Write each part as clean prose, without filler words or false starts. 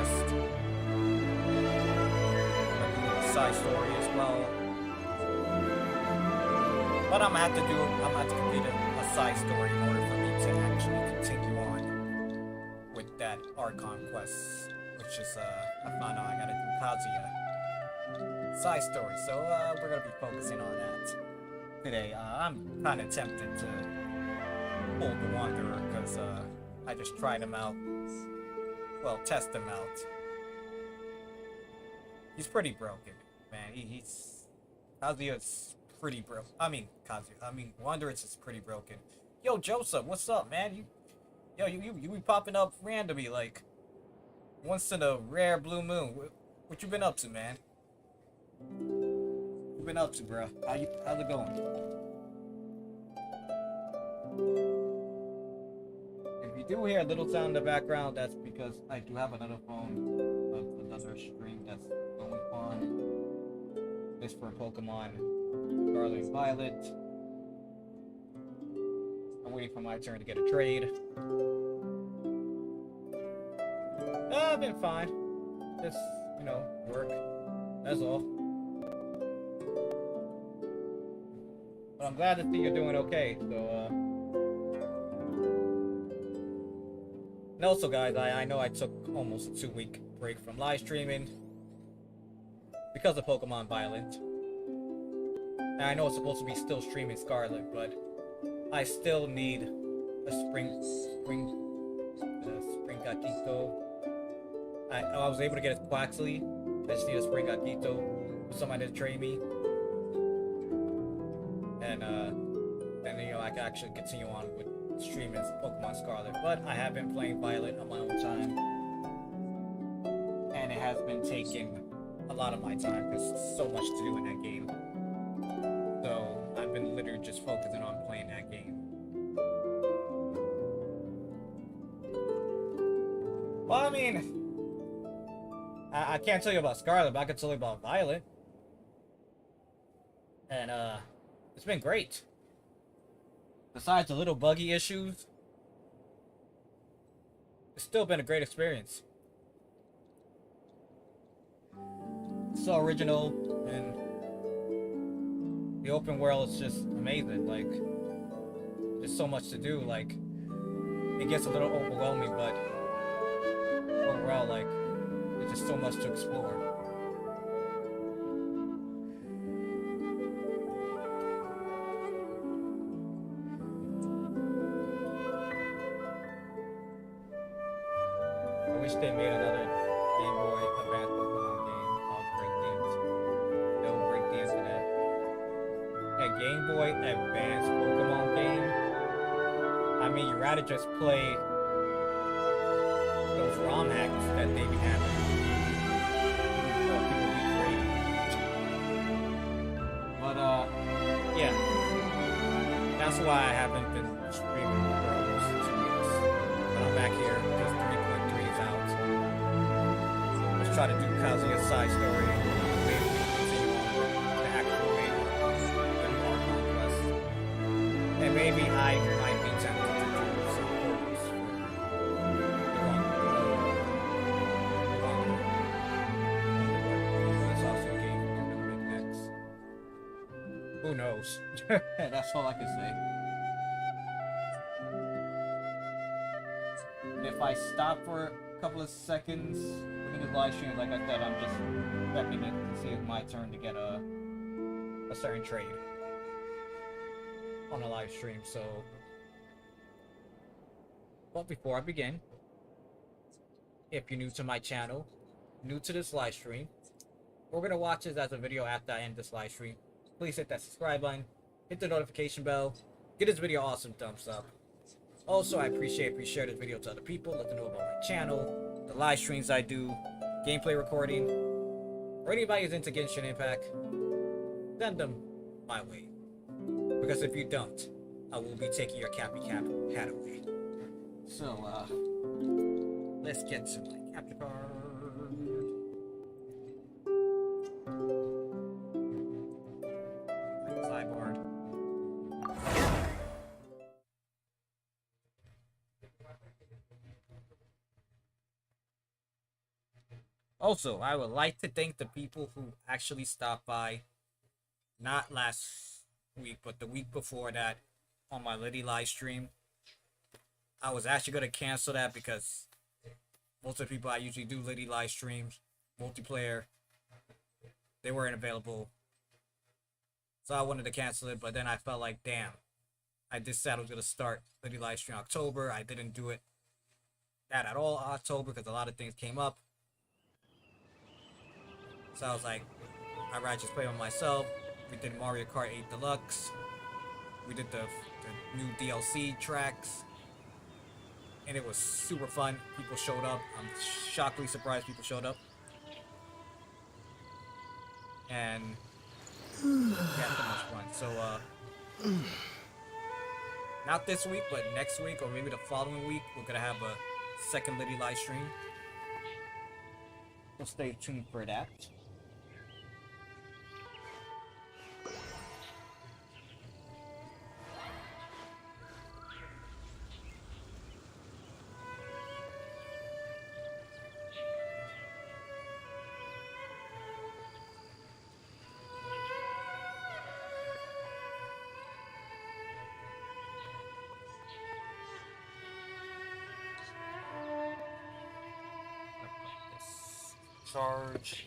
Conquest. A side story as well. But I'm gonna have to complete a side story in order for me to actually continue on with that Archon quest, which is I found out I gotta do Kazuya side story. So we're gonna be focusing on that today. I'm kind of tempted to pull the Wanderer because I just tried him out. Well, test him out. He's pretty broken, man. He's Kazuya's pretty broken. Wanderers is pretty broken. Yo, Joseph, what's up, man? You be popping up randomly like once in a rare blue moon. What you been up to, man? What you been up to, bro? How's it going? If you do hear a little sound in the background, that's because I do have another phone of another stream that's going on. This for Pokemon Scarlet and Violet. I'm waiting for my turn to get a trade. I've been fine. Just, work. That's all. But I'm glad to see you're doing okay. So, and also, guys, I know I took almost a 2-week break from live streaming because of Pokemon Violet. And I know it's supposed to be still streaming Scarlet, but I still need a spring gatito. I was able to get a Quaxley. I just need a spring gatito for somebody to trade me, and I can actually continue on with streaming Pokemon Scarlet. But I have been playing Violet on my own time, and it has been taking a lot of my time because there's so much to do in that game. So I've been literally just focusing on playing that game. Well, I mean, I can't tell you about Scarlet, but I can tell you about Violet. And it's been great. Besides the little buggy issues, it's still been a great experience. It's so original, and the open world is just amazing. Like, there's so much to do. Like, it gets a little overwhelming, but overall, like, there's just so much to explore. I wish they made another Game Boy Advance Pokemon game. I'll break dance. They'll break dance to that. A Game Boy Advance Pokemon game? I mean, you'd rather just play those ROM hacks that they be having. But yeah. That's why I haven't been streaming for almost 2 weeks. But I'm back here because 3.3 is out. Let's try to do Kazuya's side story. Maybe continue on with the actual main Archon quest. And maybe I might be tempted to do some portals for the Wanderer. That's also a game we're gonna make next. Who knows? That's all I can say. And if I stop for a couple of seconds in the live stream, like I said, I'm just checking it to see if my turn to get a certain trade on a live stream. So, but before I begin, if you're new to my channel, new to this live stream, we're gonna watch this as a video after I end this live stream. Please hit that subscribe button, hit the notification bell, give this video an awesome thumbs up. Also, I appreciate if you share this video to other people, let them know about my channel, the live streams I do, gameplay recording, or anybody who's into Genshin Impact, send them my way. Because if you don't, I will be taking your Cappy Cap hat away. So, let's get to my capture card. Sideboard. Also, I would like to thank the people who actually stopped by, not last week, but the week before that, on my Liddy live stream. I was actually going to cancel that because most of the people I usually do Liddy live streams, multiplayer, they weren't available. So I wanted to cancel it, but then I felt like, damn, I just said I was going to start Liddy live stream October. I didn't do it that at all October because a lot of things came up. So I was like, I'd rather just play with myself. We did Mario Kart 8 Deluxe. We did the new DLC tracks. And it was super fun. People showed up. I'm shockingly surprised people showed up. And we had so much fun. So, not this week, but next week or maybe the following week, we're gonna have a second Liddy live stream. So stay tuned for that. Charge.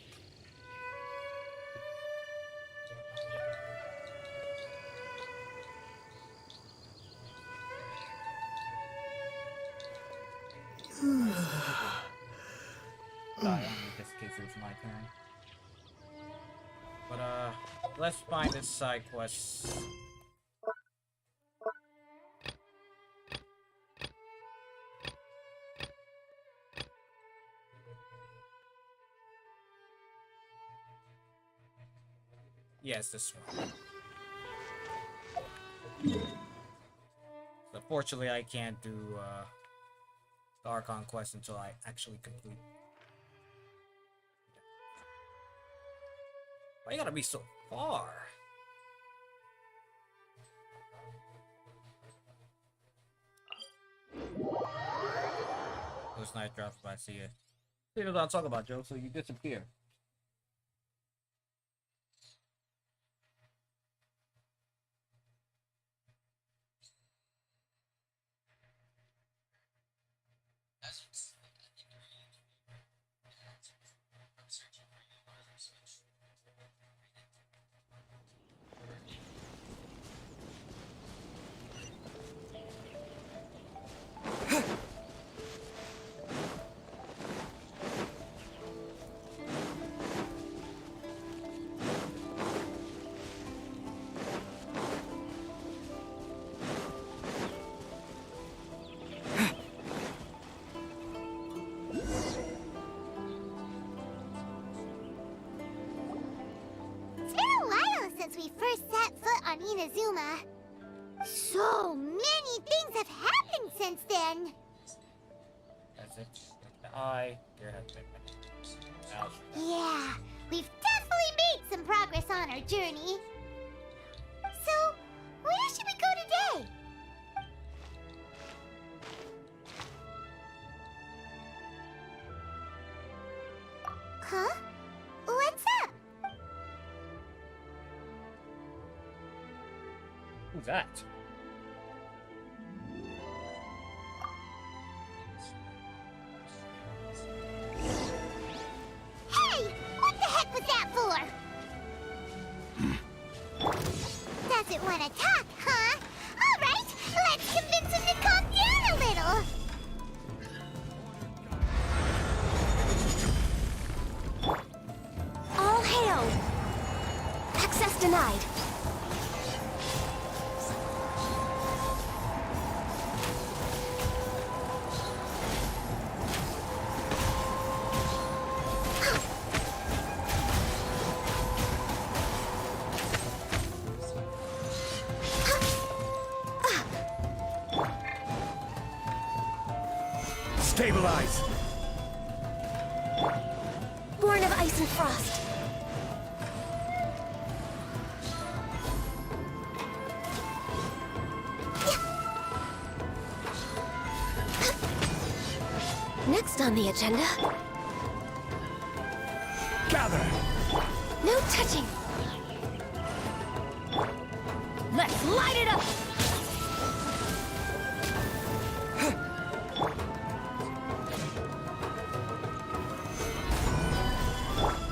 Just in case it's my turn. But let's find this side quest. Yes, this one. Unfortunately, I can't do the Archon quest until I actually complete. Why you gotta be so far? Those night drops by see it. See what I'm talking about, Joe, so you disappear. We first set foot on Inazuma. So many things have happened since then. That's it. The eye. Here has been. Yeah, we've definitely made some progress on our journey. So, where should we go today? Huh? What's up? Who's that? Hey! What the heck was that for? Doesn't want to talk, huh? Alright, let's convince him to calm down a little. All hail! Access denied. Stabilize! Born of ice and frost. Next on the agenda. touching! Let's light it up!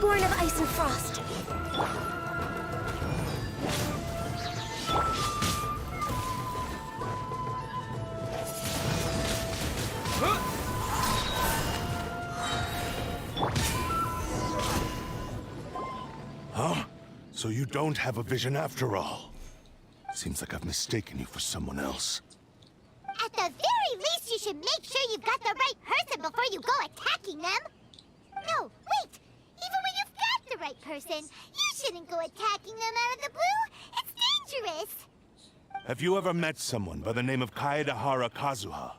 Born of ice and frost. Huh? So you don't have a vision after all? Seems like I've mistaken you for someone else. At the very least, you should make sure you've got the right person before you go attacking them. No, wait! Even when you've got the right person, you shouldn't go attacking them out of the blue. It's dangerous. Have you ever met someone by the name of Kaedahara Kazuha?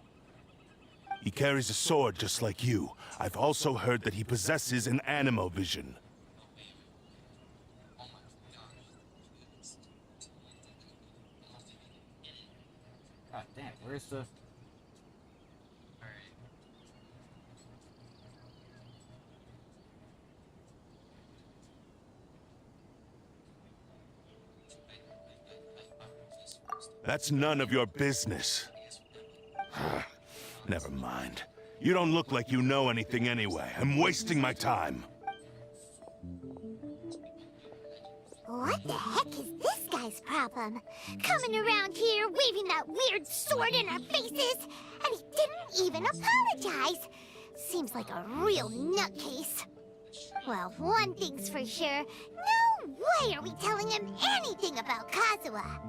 He carries a sword just like you. I've also heard that he possesses an animo vision. God damn, where's the... That's none of your business. Never mind. You don't look like you know anything anyway. I'm wasting my time. What the heck is this guy's problem? Coming around here, waving that weird sword in our faces, and he didn't even apologize. Seems like a real nutcase. Well, one thing's for sure. No way are we telling him anything about Kazuha.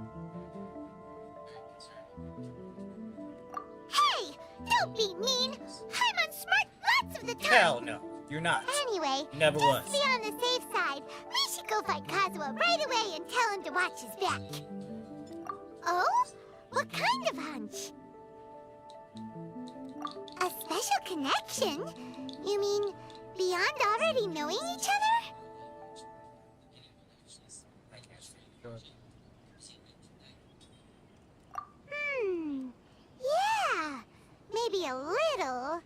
Hey! Don't be mean! I'm unsmart lots of the time! Hell no, you're not. Anyway, Never just was. to be on the safe side, we should go find Kazuha right away and tell him to watch his back. Oh? What kind of hunch? A special connection? You mean beyond already knowing each other? I can't see. Sure. Yeah, maybe a little.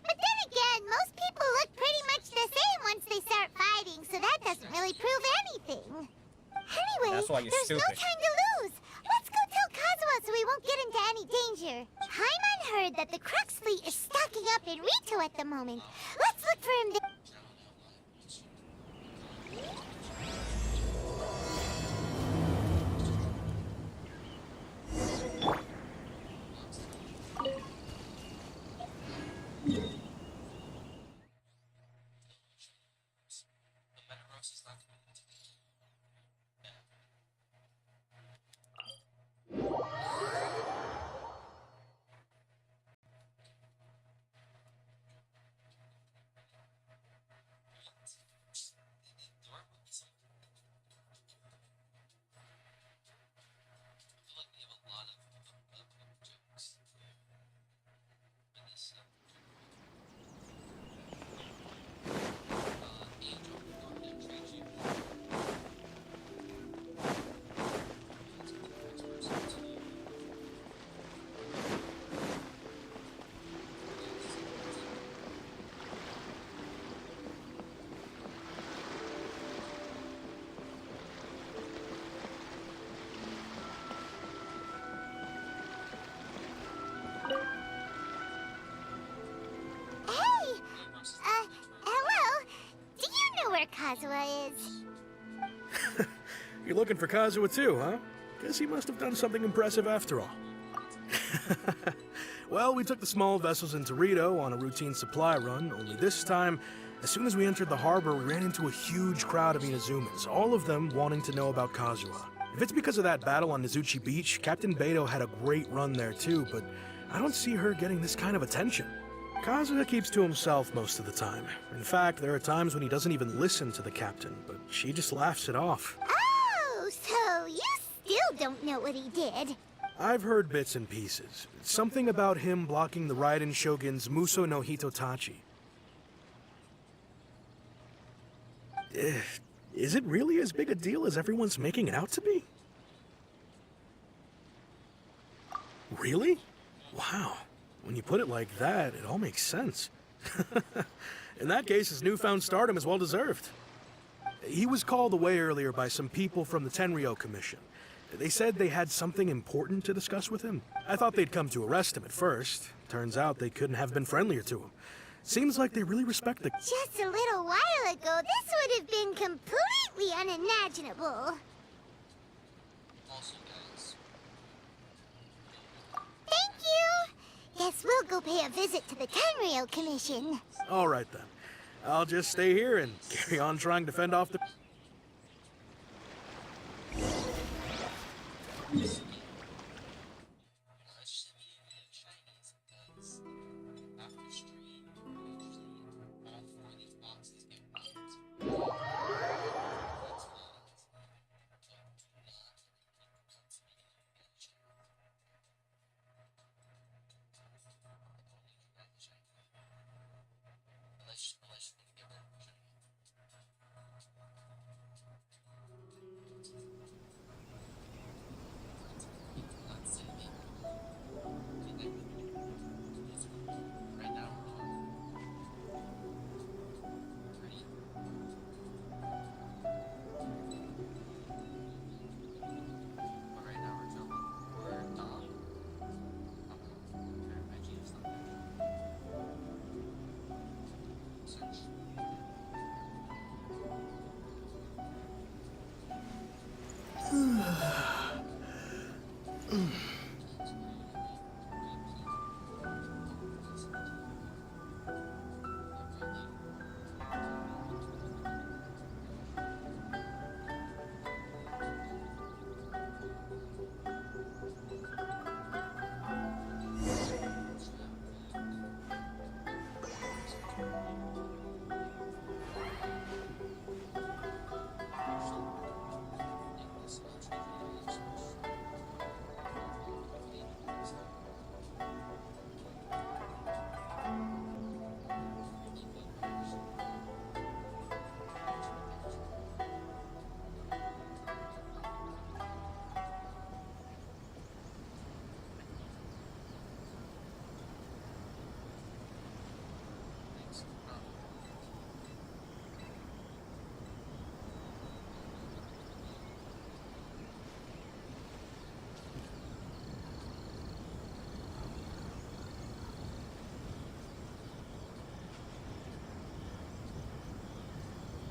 But then again, most people look pretty much the same once they start fighting, so that doesn't really prove anything. Anyway, That's why you're there's stupid. no time to lose. Let's go tell Kazuha so we won't get into any danger. Paimon heard that the Crux fleet is stocking up in Rito at the moment. Let's look for him there. Hello? Do you know where Kazuha is? You're looking for Kazuha too, huh? Guess he must have done something impressive after all. Well, we took the small vessels into Rito on a routine supply run, only this time, as soon as we entered the harbor, we ran into a huge crowd of Inazumans, all of them wanting to know about Kazuha. If it's because of that battle on Nizuchi Beach, Captain Beto had a great run there too, but I don't see her getting this kind of attention. Kazuha keeps to himself most of the time. In fact, there are times when he doesn't even listen to the captain, but she just laughs it off. Oh, so you still don't know what he did? I've heard bits and pieces. Something about him blocking the Raiden Shogun's Muso no Hitotachi. Is it really as big a deal as everyone's making it out to be? Really? Wow. When you put it like that, it all makes sense. In that case, his newfound stardom is well deserved. He was called away earlier by some people from the Tenryo Commission. They said they had something important to discuss with him. I thought they'd come to arrest him at first. Turns out they couldn't have been friendlier to him. Seems like they really respect the... Just a little while ago, this would have been completely unimaginable. Thank you! Guess we'll go pay a visit to the Tenryo Commission. All right, then. I'll just stay here and carry on trying to fend off the...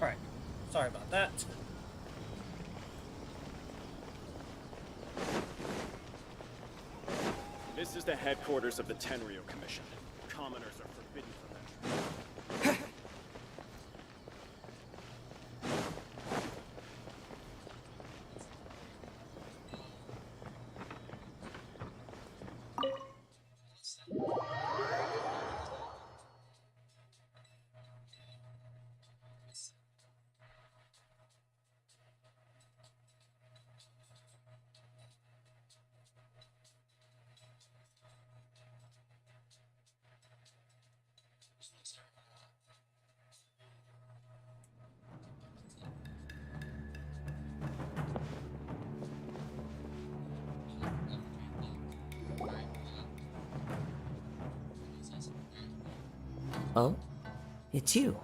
Alright, sorry about that. This is the headquarters of the Tenryo Commission. Commoners are forbidden from entry. Oh? It's you.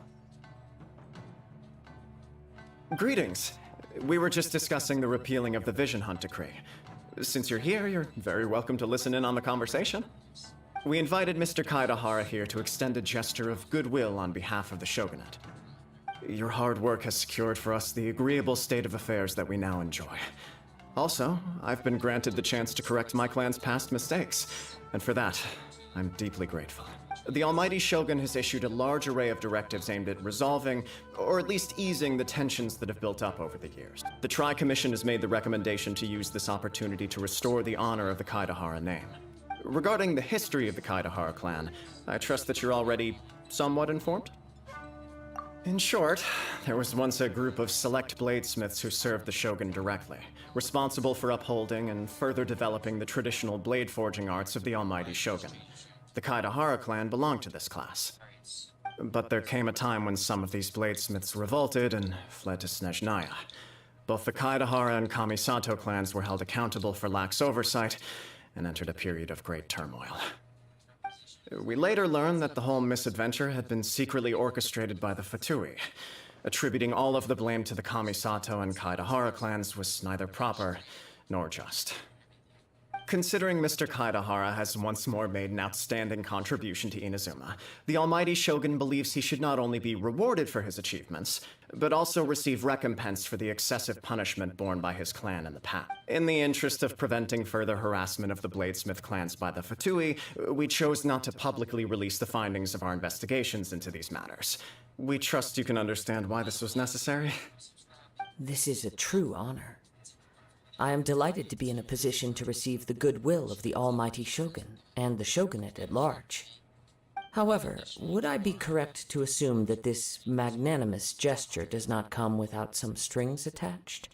Greetings. We were just discussing the repealing of the Vision Hunt Decree. Since you're here, you're very welcome to listen in on the conversation. We invited Mr. Kaidahara here to extend a gesture of goodwill on behalf of the Shogunate. Your hard work has secured for us the agreeable state of affairs that we now enjoy. Also, I've been granted the chance to correct my clan's past mistakes, and for that, I'm deeply grateful. The Almighty Shogun has issued a large array of directives aimed at resolving, or at least easing, the tensions that have built up over the years. The Tri-Commission has made the recommendation to use this opportunity to restore the honor of the Kaidahara name. Regarding the history of the Kaidahara clan, I trust that you're already somewhat informed? In short, there was once a group of select bladesmiths who served the Shogun directly, responsible for upholding and further developing the traditional blade forging arts of the Almighty Shogun. The Kaidahara clan belonged to this class. But there came a time when some of these bladesmiths revolted and fled to Snezhnaya. Both the Kaidahara and Kamisato clans were held accountable for lax oversight and entered a period of great turmoil. We later learned that the whole misadventure had been secretly orchestrated by the Fatui. Attributing all of the blame to the Kamisato and Kaedahara clans was neither proper nor just. Considering Mr. Kaedahara has once more made an outstanding contribution to Inazuma, the Almighty Shogun believes he should not only be rewarded for his achievements, but also receive recompense for the excessive punishment borne by his clan in the past. In the interest of preventing further harassment of the Bladesmith clans by the Fatui, we chose not to publicly release the findings of our investigations into these matters. We trust you can understand why this was necessary. This is a true honor. I am delighted to be in a position to receive the goodwill of the Almighty Shogun and the Shogunate at large. However, would I be correct to assume that this magnanimous gesture does not come without some strings attached?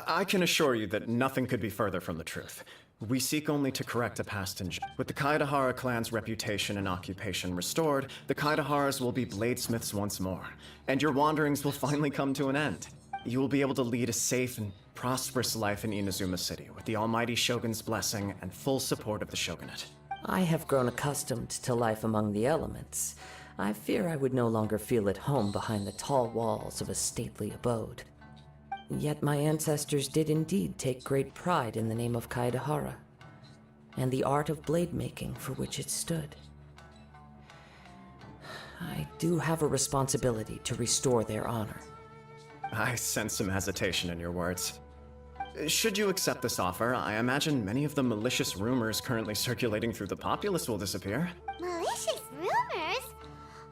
I can assure you that nothing could be further from the truth. We seek only to correct a past injustice. With the Kaedahara clan's reputation and occupation restored, the Kaedaharas will be bladesmiths once more, and your wanderings will finally come to an end. You will be able to lead a safe and prosperous life in Inazuma City, with the Almighty Shogun's blessing and full support of the Shogunate. I have grown accustomed to life among the elements. I fear I would no longer feel at home behind the tall walls of a stately abode. Yet my ancestors did indeed take great pride in the name of Kaedahara, and the art of blade making for which it stood. I do have a responsibility to restore their honor. I sense some hesitation in your words. Should you accept this offer, I imagine many of the malicious rumors currently circulating through the populace will disappear. Malicious rumors?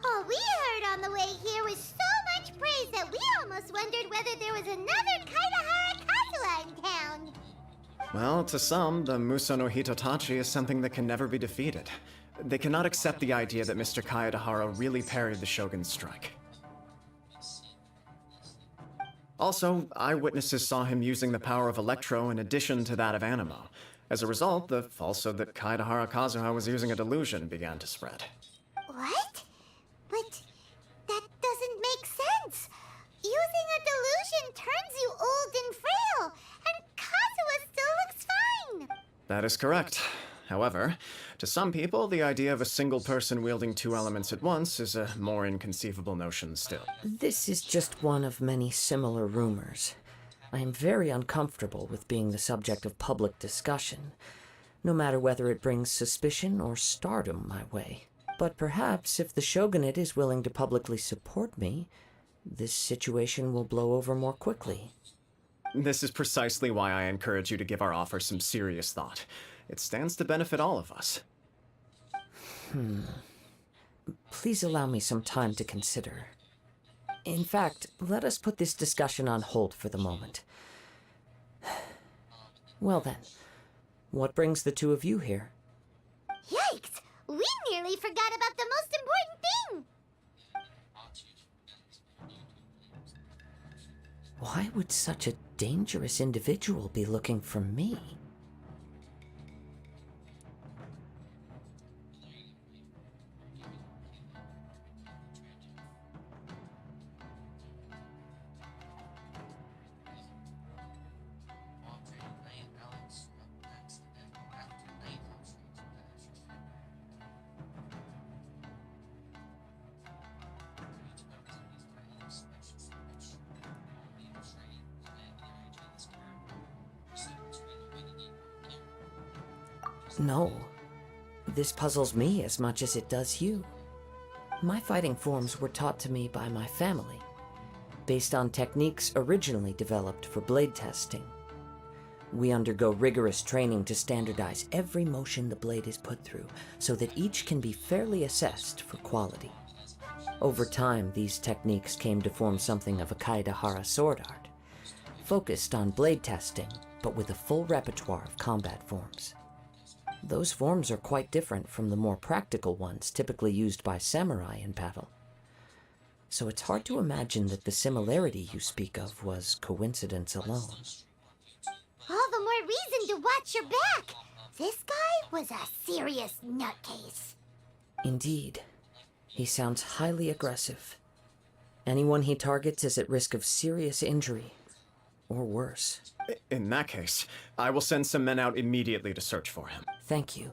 All we heard on the way here was so much praise that we almost wondered whether there was another Kaedahara Kazuha in town. Well, to some, the Muso no Hitotachi is something that can never be defeated. They cannot accept the idea that Mr. Kaedahara really parried the Shogun's strike. Also, eyewitnesses saw him using the power of Electro in addition to that of Animo. As a result, the falsehood that Kaedahara Kazuha was using a delusion began to spread. What? But that doesn't make sense. Using a delusion turns you old and frail, and Kazuha still looks fine. That is correct. However, to some people, the idea of a single person wielding two elements at once is a more inconceivable notion still. This is just one of many similar rumors. I am very uncomfortable with being the subject of public discussion, no matter whether it brings suspicion or stardom my way. But perhaps if the Shogunate is willing to publicly support me, this situation will blow over more quickly. This is precisely why I encourage you to give our offer some serious thought. It stands to benefit all of us. Please allow me some time to consider. In fact, let us put this discussion on hold for the moment. Well then, what brings the two of you here? Yikes! We nearly forgot about the most important thing! Why would such a dangerous individual be looking for me? No. This puzzles me as much as it does you. My fighting forms were taught to me by my family, based on techniques originally developed for blade testing. We undergo rigorous training to standardize every motion the blade is put through, so that each can be fairly assessed for quality. Over time, these techniques came to form something of a Kaedahara sword art, focused on blade testing, but with a full repertoire of combat forms. Those forms are quite different from the more practical ones typically used by samurai in battle. So it's hard to imagine that the similarity you speak of was coincidence alone. All the more reason to watch your back! This guy was a serious nutcase. Indeed. He sounds highly aggressive. Anyone he targets is at risk of serious injury, or worse. In that case, I will send some men out immediately to search for him. Thank you.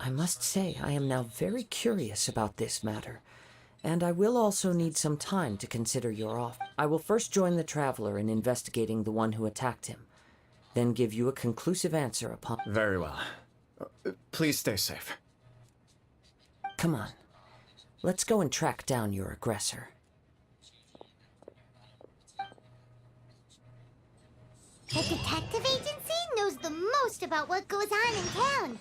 I must say I am now very curious about this matter, And I will also need some time to consider your offer. I will first join the Traveler in investigating the one who attacked him, then give you a conclusive answer upon... Very well. Please stay safe. Come on. Let's go and track down your aggressor. The detective agency knows the most about what goes on in town.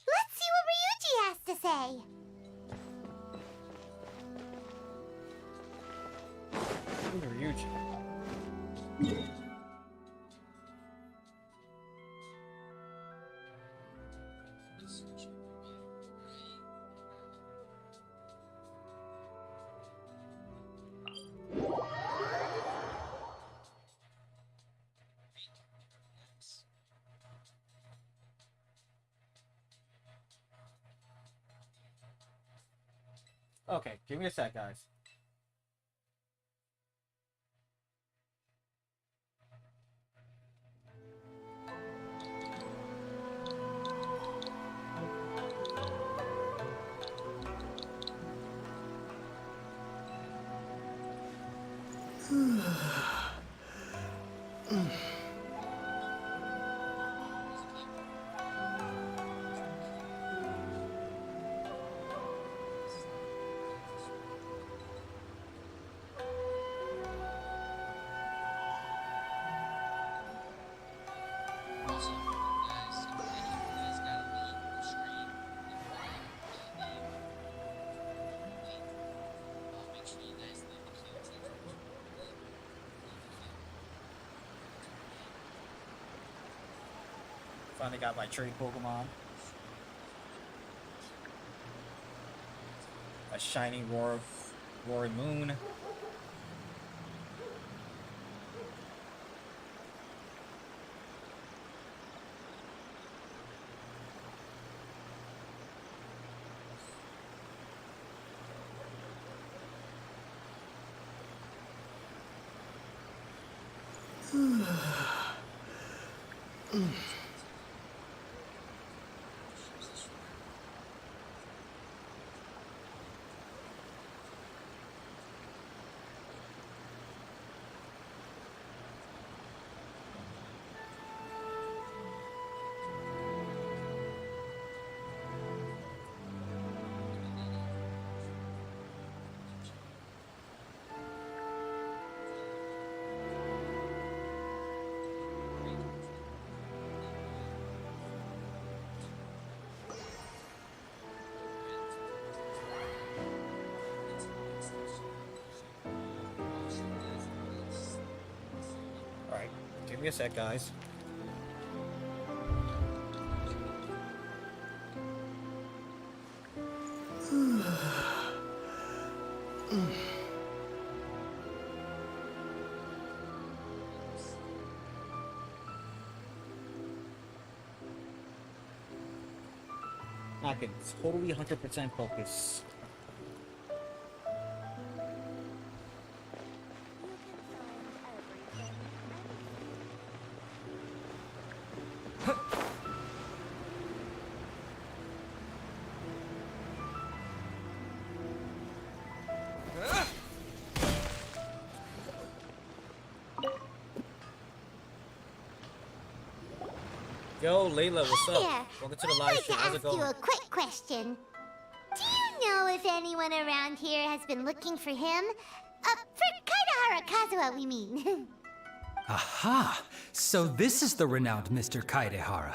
Let's see what Ryuji has to say. Ryuji. Okay, give me a sec, guys. Finally got my trade Pokemon. A shiny roaring moon. Alright, give me a sec, guys. I can totally 100% focus. Yo, Layla, what's up? Here, Welcome to the I'd live like stream. to How's it ask you going? a quick question. Do you know if anyone around here has been looking for him? For Kaidahara Kazuha, we mean. Aha! So this is the renowned Mr. Kaidehara.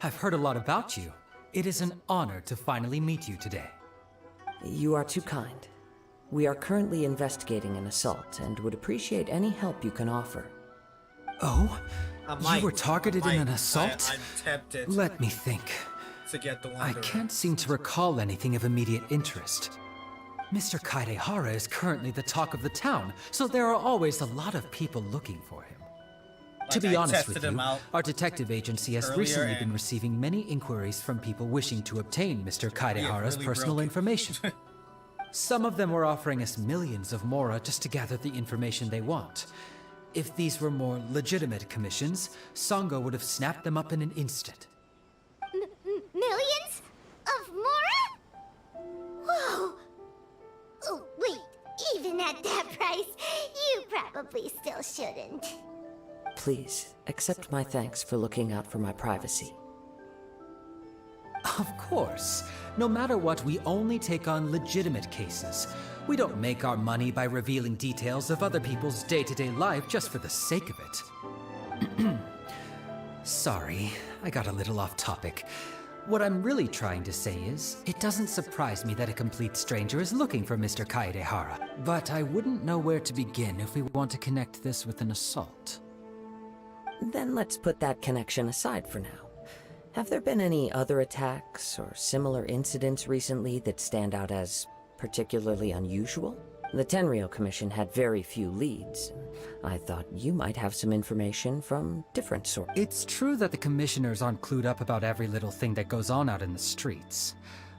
I've heard a lot about you. It is an honor to finally meet you today. You are too kind. We are currently investigating an assault and would appreciate any help you can offer. Oh? I You were targeted in an assault? I'm tempted Let me think. to get the one. I can't seem to recall anything of immediate interest. Mr. Kaidehara is currently the talk of the town, so there are always a lot of people looking for him. To be I honest with tested him you, out our detective agency has earlier recently been and- receiving many inquiries from people wishing to obtain Mr. Kaidehara's really personal broke it. information. Some of them were offering us millions of mora just to gather the information they want. If these were more legitimate commissions, Sango would have snapped them up in an instant. Millions of Mora? Whoa! Oh, wait, even at that price, you probably still shouldn't. Please, accept my thanks for looking out for my privacy. Of course. No matter what, we only take on legitimate cases. We don't make our money by revealing details of other people's day-to-day life just for the sake of it. Sorry, I got a little off topic. What I'm really trying to say is, it doesn't surprise me that a complete stranger is looking for Mr. Kaidehara, but I wouldn't know where to begin if we want to connect this with an assault. Then let's put that connection aside for now. Have there been any other attacks or similar incidents recently that stand out as particularly unusual? The Tenryou Commission had very few leads. I thought you might have some information from different sources. It's true that the commissioners aren't clued up about every little thing that goes on out in the streets.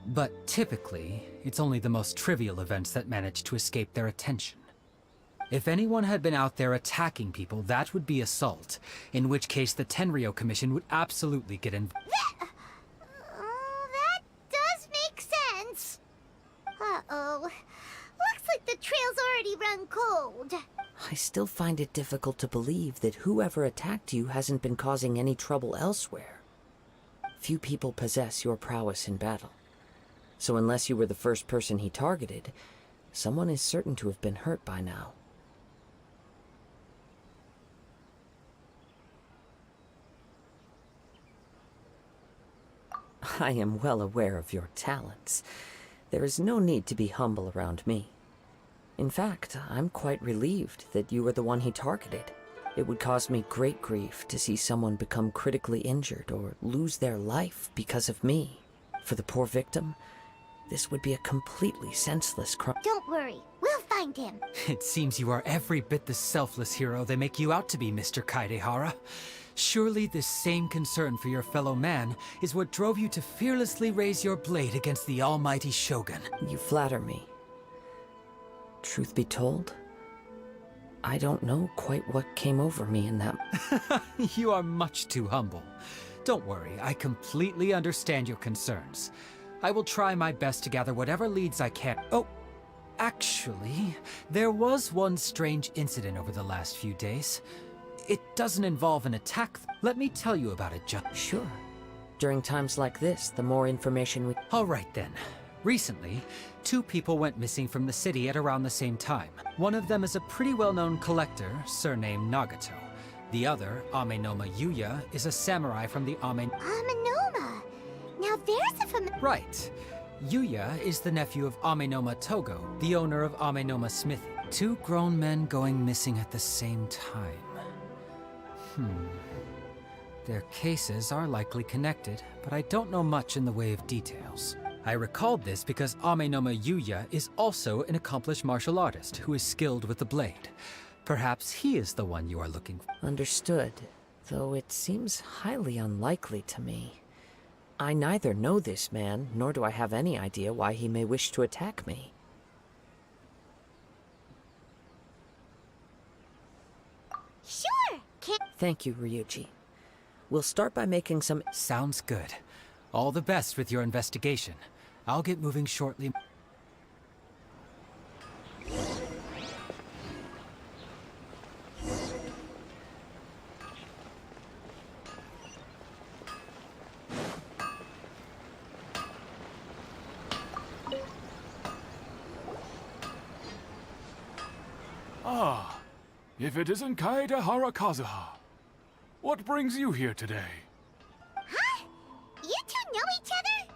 But typically, it's only the most trivial events that manage to escape their attention. If anyone had been out there attacking people, that would be assault, in which case the Tenryou Commission would absolutely get involved. That does make sense. Uh-oh. Looks like the trail's already run cold. I still find it difficult to believe that whoever attacked you hasn't been causing any trouble elsewhere. Few people possess your prowess in battle. So unless you were the first person he targeted, someone is certain to have been hurt by now. I am well aware of your talents. There is no need to be humble around me. In fact, I'm quite relieved that you were the one he targeted. It would cause me great grief to see someone become critically injured or lose their life because of me. For the poor victim, this would be a completely senseless crime. Don't worry, we'll find him. It seems you are every bit the selfless hero they make you out to be, Mr. Kaidehara. Surely this same concern for your fellow man is what drove you to fearlessly raise your blade against the almighty Shogun. You flatter me. Truth be told, I don't know quite what came over me in that. You are much too humble. Don't worry, I completely understand your concerns. I will try my best to gather whatever leads I can. Oh, actually, there was one strange incident over the last few days. It doesn't involve an attack. Let me tell you about it, Sure. During times like this, the more information we... All right then. Recently, 2 people went missing from the city at around the same time. One of them is a pretty well-known collector, surnamed Nagato. The other, Amenoma Yuya, is a samurai from the Amenoma. Now there's a Right. Yuya is the nephew of Amenoma Togo, the owner of Amenoma Smithy. 2 grown men going missing at the same time. Their cases are likely connected, but I don't know much in the way of details. I recalled this because Amenoma Yuya is also an accomplished martial artist who is skilled with the blade. Perhaps he is the one you are looking for. Understood, though it seems highly unlikely to me. I neither know this man, nor do I have any idea why he may wish to attack me. Sure. Thank you, Ryuji. We'll start by making some... Sounds good. All the best with your investigation. I'll get moving shortly. Ah, if it isn't Kaedehara Kazuha. What brings you here today? Huh? You 2 know each other?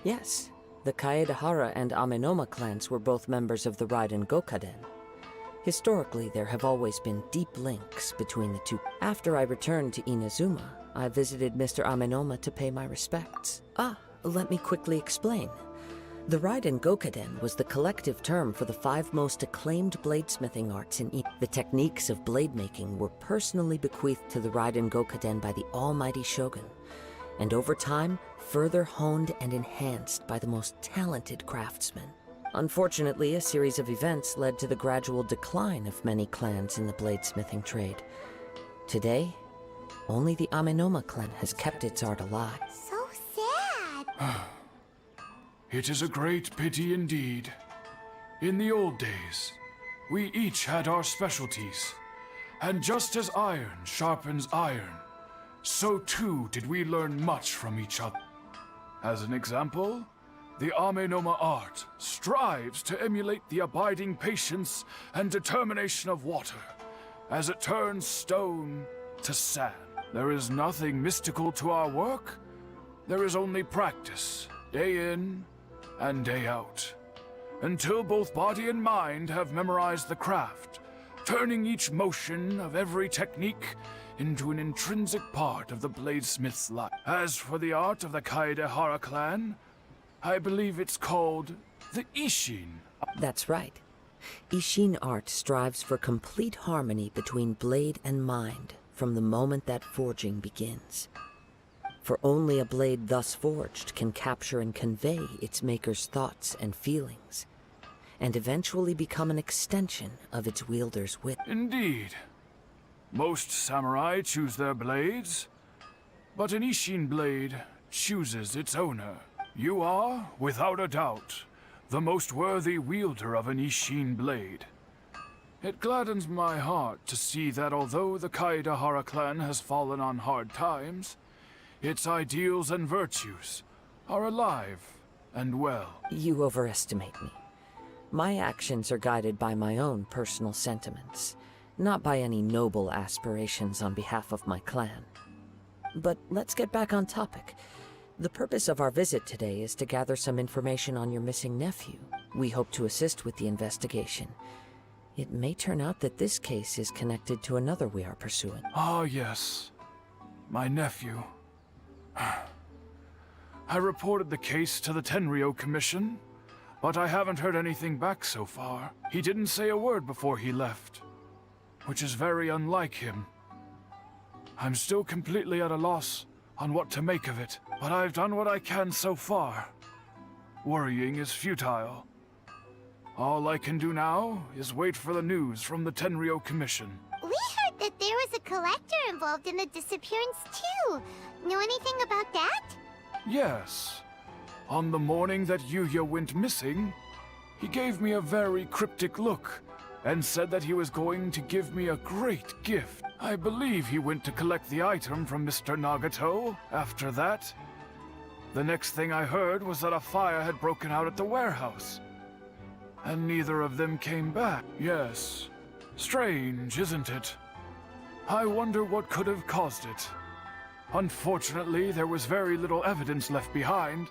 Yes, the Kaedehara and Amenoma clans were both members of the Raiden Gokaden. Historically, there have always been deep links between the two. After I returned to Inazuma, I visited Mr. Amenoma to pay my respects. Let me quickly explain. The Raiden Gokaden was the collective term for the 5 most acclaimed bladesmithing arts in East. The techniques of blade making were personally bequeathed to the Raiden Gokaden by the almighty Shogun, and over time, further honed and enhanced by the most talented craftsmen. Unfortunately, a series of events led to the gradual decline of many clans in the bladesmithing trade. Today, only the Amenoma clan has kept its art alive. So sad. It is a great pity indeed. In the old days, we each had our specialties, and just as iron sharpens iron, so too did we learn much from each other. As an example, the Amenoma art strives to emulate the abiding patience and determination of water as it turns stone to sand. There is nothing mystical to our work. There is only practice, day in and day out, until both body and mind have memorized the craft, turning each motion of every technique into an intrinsic part of the bladesmith's life. As for the art of the Kaedehara clan, I believe it's called the Ishin. That's right. Ishin art strives for complete harmony between blade and mind from the moment that forging begins. For only a blade thus forged can capture and convey its maker's thoughts and feelings, and eventually become an extension of its wielder's wit. Indeed. Most samurai choose their blades, but an Ishin blade chooses its owner. You are, without a doubt, the most worthy wielder of an Ishin blade. It gladdens my heart to see that although the Kaedehara clan has fallen on hard times, its ideals and virtues are alive and well. You overestimate me. My actions are guided by my own personal sentiments, not by any noble aspirations on behalf of my clan. But let's get back on topic. The purpose of our visit today is to gather some information on your missing nephew. We hope to assist with the investigation. It may turn out that this case is connected to another we are pursuing. Ah, yes. My nephew. I reported the case to the Tenryo Commission, but I haven't heard anything back so far. He didn't say a word before he left, which is very unlike him. I'm still completely at a loss on what to make of it, but I've done what I can so far. Worrying is futile. All I can do now is wait for the news from the Tenryo Commission. We heard that there was a collector involved in the disappearance too. Know anything about that? Yes. On the morning that Yuya went missing, he gave me a very cryptic look and said that he was going to give me a great gift. I believe he went to collect the item from Mr. Nagato after that. The next thing I heard was that a fire had broken out at the warehouse, and neither of them came back. Yes. Strange, isn't it? I wonder what could have caused it. Unfortunately, there was very little evidence left behind,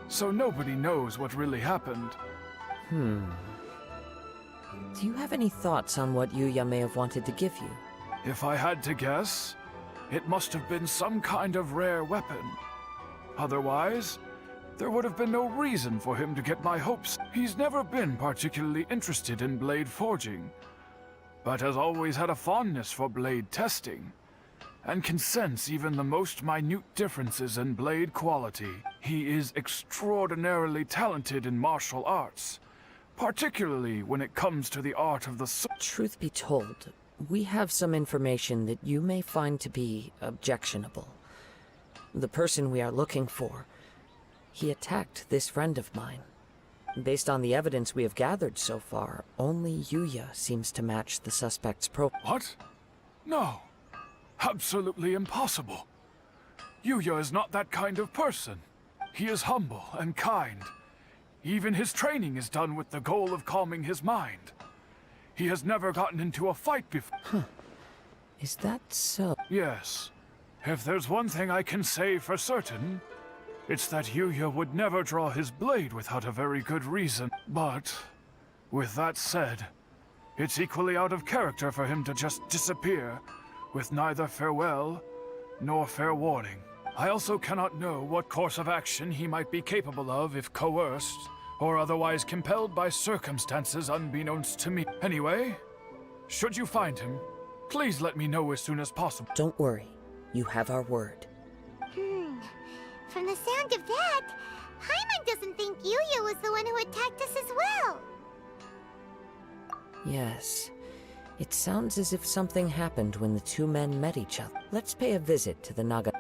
so nobody knows what really happened. Do you have any thoughts on what Yuya may have wanted to give you? If I had to guess, it must have been some kind of rare weapon. Otherwise, there would have been no reason for him to get my hopes. He's never been particularly interested in blade forging, but has always had a fondness for blade testing, and can sense even the most minute differences in blade quality. He is extraordinarily talented in martial arts, particularly when it comes to the art of the sword. Truth be told, we have some information that you may find to be objectionable. The person we are looking for, he attacked this friend of mine. Based on the evidence we have gathered so far, only Yuya seems to match the suspect's profile. What? No. Absolutely impossible. Yuya is not that kind of person. He is humble and kind. Even his training is done with the goal of calming his mind. He has never gotten into a fight before. Is that so? Yes. If there's one thing I can say for certain, it's that Yuya would never draw his blade without a very good reason. But, with that said, it's equally out of character for him to just disappear, with neither farewell nor fair warning. I also cannot know what course of action he might be capable of if coerced or otherwise compelled by circumstances unbeknownst to me. Anyway, should you find him, please let me know as soon as possible. Don't worry. You have our word. From the sound of that, Paimon doesn't think Yuya was the one who attacked us as well. Yes. It sounds as if something happened when the two men met each other. Let's pay a visit to the Naga.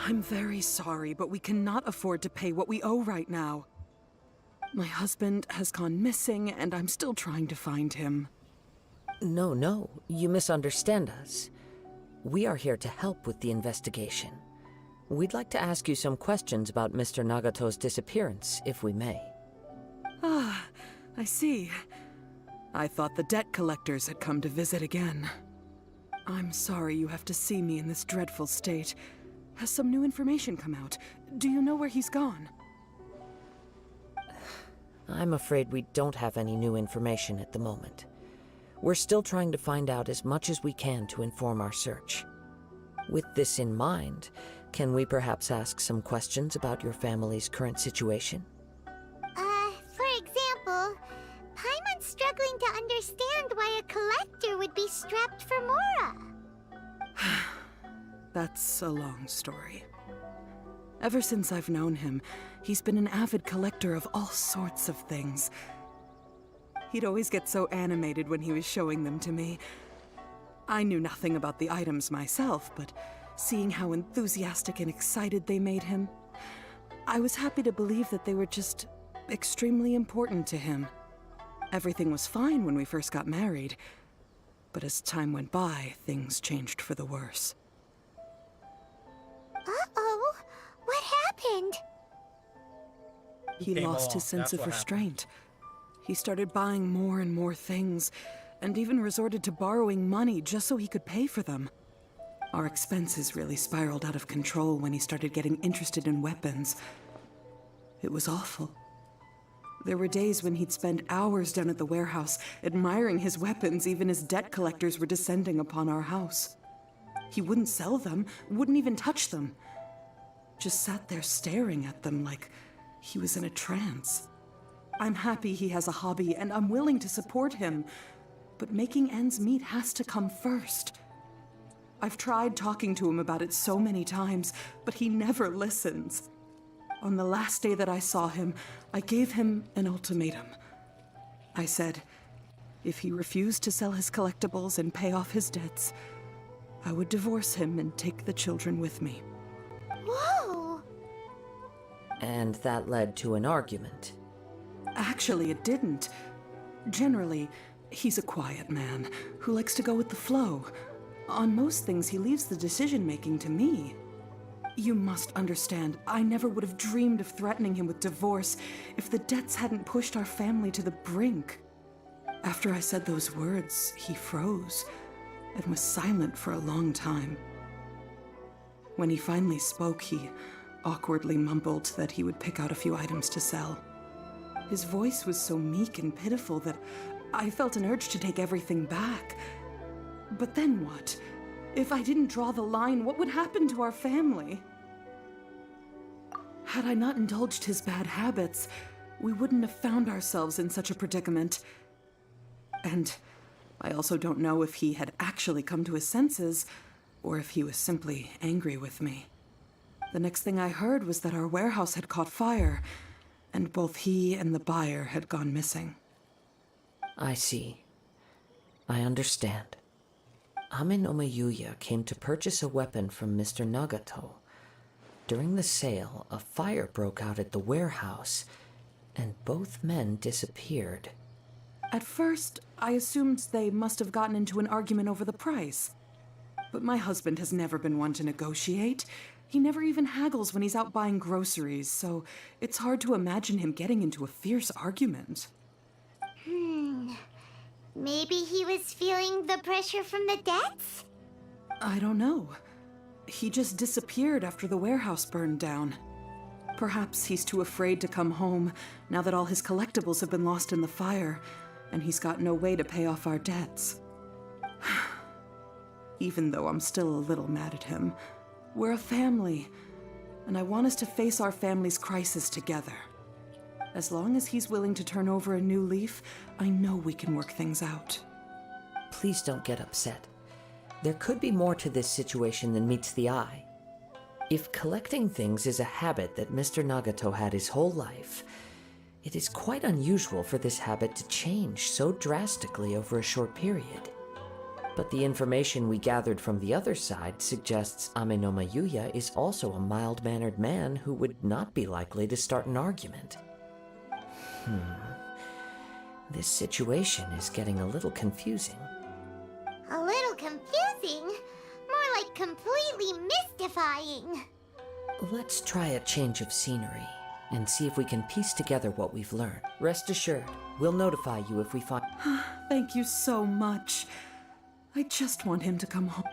I'm very sorry, but we cannot afford to pay what we owe right now. My husband has gone missing, and I'm still trying to find him. No, you misunderstand us. We are here to help with the investigation. We'd like to ask you some questions about Mr. Nagato's disappearance, if we may. Ah, I see. I thought the debt collectors had come to visit again. I'm sorry you have to see me in this dreadful state. Has some new information come out? Do you know where he's gone? I'm afraid we don't have any new information at the moment. We're still trying to find out as much as we can to inform our search. With this in mind, can we perhaps ask some questions about your family's current situation? For example, Paimon's struggling to understand why a collector would be strapped for Mora. That's a long story. Ever since I've known him, he's been an avid collector of all sorts of things. He'd always get so animated when he was showing them to me. I knew nothing about the items myself, but seeing how enthusiastic and excited they made him, I was happy to believe that they were just extremely important to him. Everything was fine when we first got married, but as time went by, things changed for the worse. Uh-oh, what happened? He Came lost along. his sense That's of what restraint. He started buying more and more things, and even resorted to borrowing money just so he could pay for them. Our expenses really spiraled out of control when he started getting interested in weapons. It was awful. There were days when he'd spend hours down at the warehouse, admiring his weapons even as debt collectors were descending upon our house. He wouldn't sell them, wouldn't even touch them. Just sat there staring at them like he was in a trance. I'm happy he has a hobby, and I'm willing to support him. But making ends meet has to come first. I've tried talking to him about it so many times, but he never listens. On the last day that I saw him, I gave him an ultimatum. I said, if he refused to sell his collectibles and pay off his debts, I would divorce him and take the children with me. Whoa! And that led to an argument. Actually, it didn't. Generally, he's a quiet man who likes to go with the flow. On most things, he leaves the decision-making to me. You must understand, I never would have dreamed of threatening him with divorce if the debts hadn't pushed our family to the brink. After I said those words, he froze and was silent for a long time. When he finally spoke, he awkwardly mumbled that he would pick out a few items to sell. His voice was so meek and pitiful that I felt an urge to take everything back. But then what? If I didn't draw the line, what would happen to our family? Had I not indulged his bad habits, we wouldn't have found ourselves in such a predicament. And I also don't know if he had actually come to his senses, or if he was simply angry with me. The next thing I heard was that our warehouse had caught fire, and both he and the buyer had gone missing. I see. I understand. Ame no Yuya came to purchase a weapon from Mr. Nagato. During the sale, a fire broke out at the warehouse, and both men disappeared. At first, I assumed they must have gotten into an argument over the price. But my husband has never been one to negotiate. He never even haggles when he's out buying groceries, so it's hard to imagine him getting into a fierce argument. Maybe he was feeling the pressure from the debts? I don't know. He just disappeared after the warehouse burned down. Perhaps he's too afraid to come home now that all his collectibles have been lost in the fire, and he's got no way to pay off our debts. Even though I'm still a little mad at him, we're a family, and I want us to face our family's crisis together. As long as he's willing to turn over a new leaf, I know we can work things out. Please don't get upset. There could be more to this situation than meets the eye. If collecting things is a habit that Mr. Nagato had his whole life, it is quite unusual for this habit to change so drastically over a short period. But the information we gathered from the other side suggests Ame no Yuya is also a mild-mannered man who would not be likely to start an argument. This situation is getting a little confusing. A little confusing? More like completely mystifying. Let's try a change of scenery and see if we can piece together what we've learned. Rest assured, we'll notify you if we find... Thank you so much. I just want him to come home.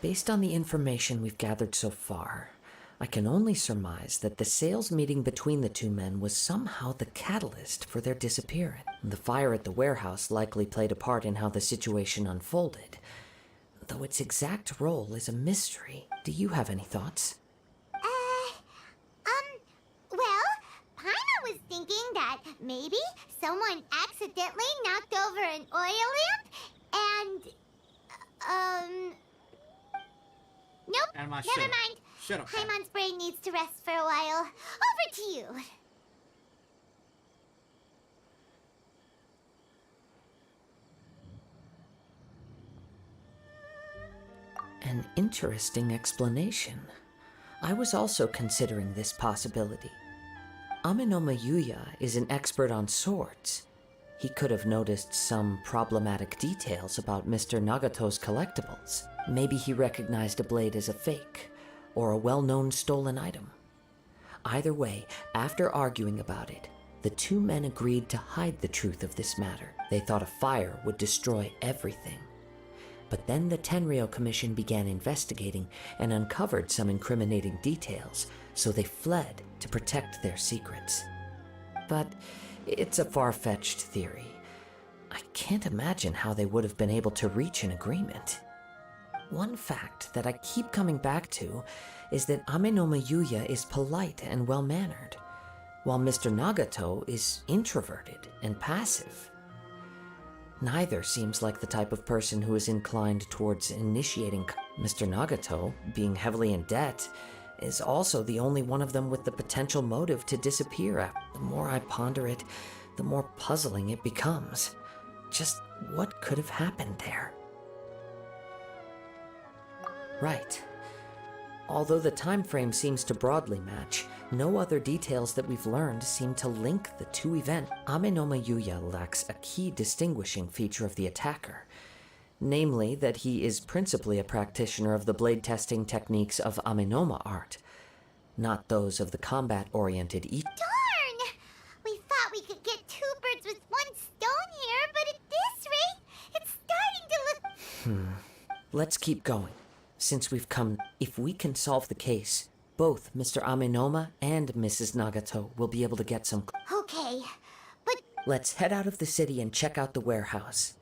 Based on the information we've gathered so far, I can only surmise that the sales meeting between the two men was somehow the catalyst for their disappearance. The fire at the warehouse likely played a part in how the situation unfolded, though its exact role is a mystery. Do you have any thoughts? Well, Paimon was thinking that maybe someone accidentally knocked over an oil lamp and, nope, And my never mind. Shut up. Paimon's brain needs to rest for a while. Over to you. An interesting explanation. I was also considering this possibility. Ame no Yuya is an expert on swords. He could have noticed some problematic details about Mr. Nagato's collectibles. Maybe he recognized a blade as a fake, or a well-known stolen item. Either way, after arguing about it, the two men agreed to hide the truth of this matter. They thought a fire would destroy everything. But then the Tenryou Commission began investigating and uncovered some incriminating details, so they fled to protect their secrets. But it's a far-fetched theory. I can't imagine how they would have been able to reach an agreement. One fact that I keep coming back to is that Ame no Yuya is polite and well-mannered, while Mr. Nagato is introverted and passive. Neither seems like the type of person who is inclined towards initiating. Mr. Nagato, being heavily in debt, is also the only one of them with the potential motive to disappear. The more I ponder it, the more puzzling it becomes. Just what could have happened there? Right. Although the time frame seems to broadly match, no other details that we've learned seem to link the two events. Ame no Yuya lacks a key distinguishing feature of the attacker, namely that he is principally a practitioner of the blade testing techniques of Amenoma art, not those of the combat-oriented Darn! We thought we could get two birds with one stone here, but at this rate, it's starting to look... Let's keep going. Since we've come, if we can solve the case, both Mr. Amenoma and Mrs. Nagato will be able to get some... Okay, but... Let's head out of the city and check out the warehouse.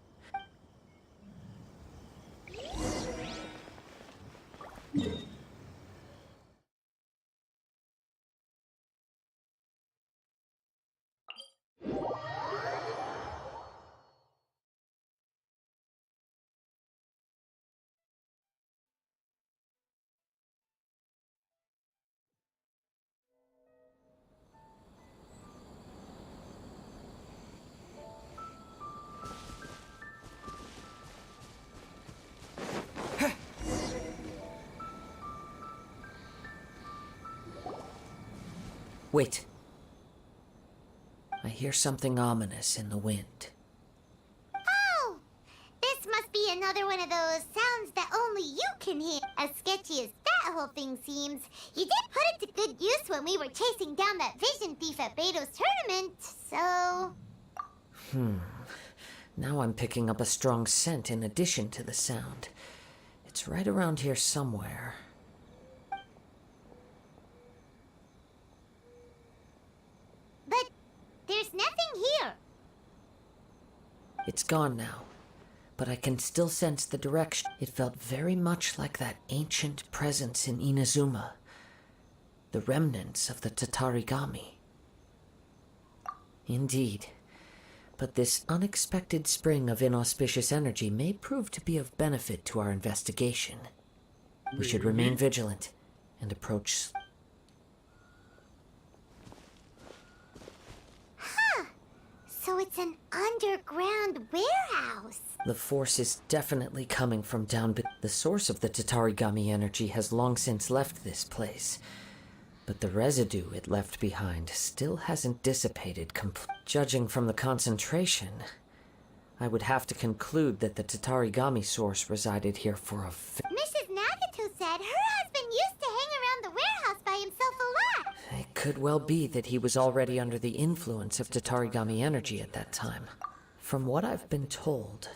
Wait. I hear something ominous in the wind. Oh! This must be another one of those sounds that only you can hear. As sketchy as that whole thing seems, you did put it to good use when we were chasing down that vision thief at Beto's tournament, so... Now I'm picking up a strong scent in addition to the sound. It's right around here somewhere. But there's nothing here. It's gone now, but I can still sense the direction. It felt very much like that ancient presence in Inazuma. The remnants of the Tatarigami. Indeed. But this unexpected spring of inauspicious energy may prove to be of benefit to our investigation. We should remain vigilant and approach... Huh. So it's an underground warehouse. The force is definitely coming from down below. The source of the Tatarigami energy has long since left this place. But the residue it left behind still hasn't dissipated completely. Judging from the concentration, I would have to conclude that the Tatarigami source resided here for a... Mrs. Nagato said her husband used to hang around the warehouse by himself a lot. It could well be that he was already under the influence of Tatarigami energy at that time. From what I've been told,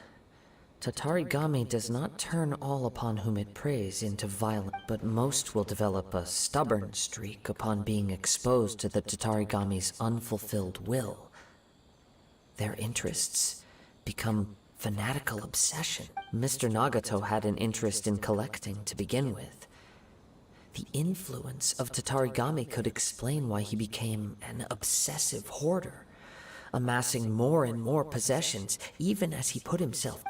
Tatarigami does not turn all upon whom it preys into violence, but most will develop a stubborn streak upon being exposed to the Tatarigami's unfulfilled will. Their interests become fanatical obsession. Mr. Nagato had an interest in collecting to begin with. The influence of Tatarigami could explain why he became an obsessive hoarder, amassing more and more possessions, even as he put himself...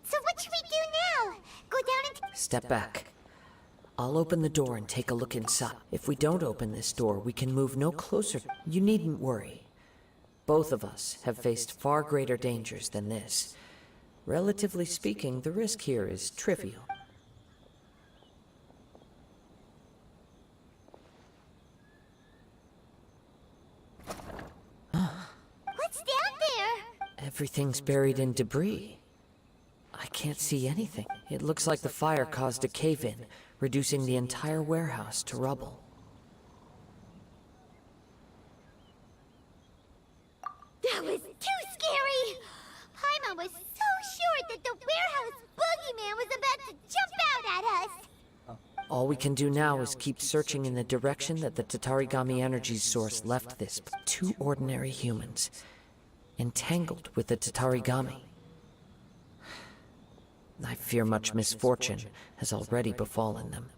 So what should we do now? Go down and... Step back. I'll open the door and take a look inside. If we don't open this door, we can move no closer. You needn't worry. Both of us have faced far greater dangers than this. Relatively speaking, the risk here is trivial. What's down there? Everything's buried in debris. I can't see anything. It looks like the fire caused a cave-in, reducing the entire warehouse to rubble. That was too scary! Paimon was so sure that the warehouse boogeyman was about to jump out at us! All we can do now is keep searching in the direction that the Tatarigami energy's source left this. Two ordinary humans, entangled with the Tatarigami. I fear much misfortune has already befallen them.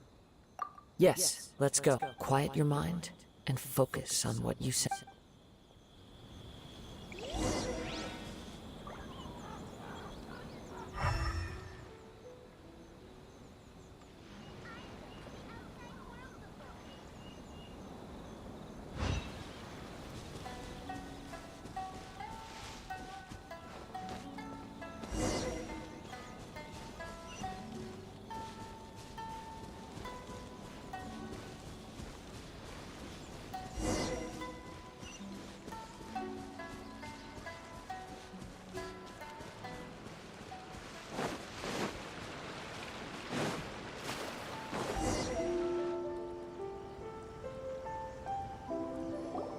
Yes, let's go. Quiet your mind and focus on what you said.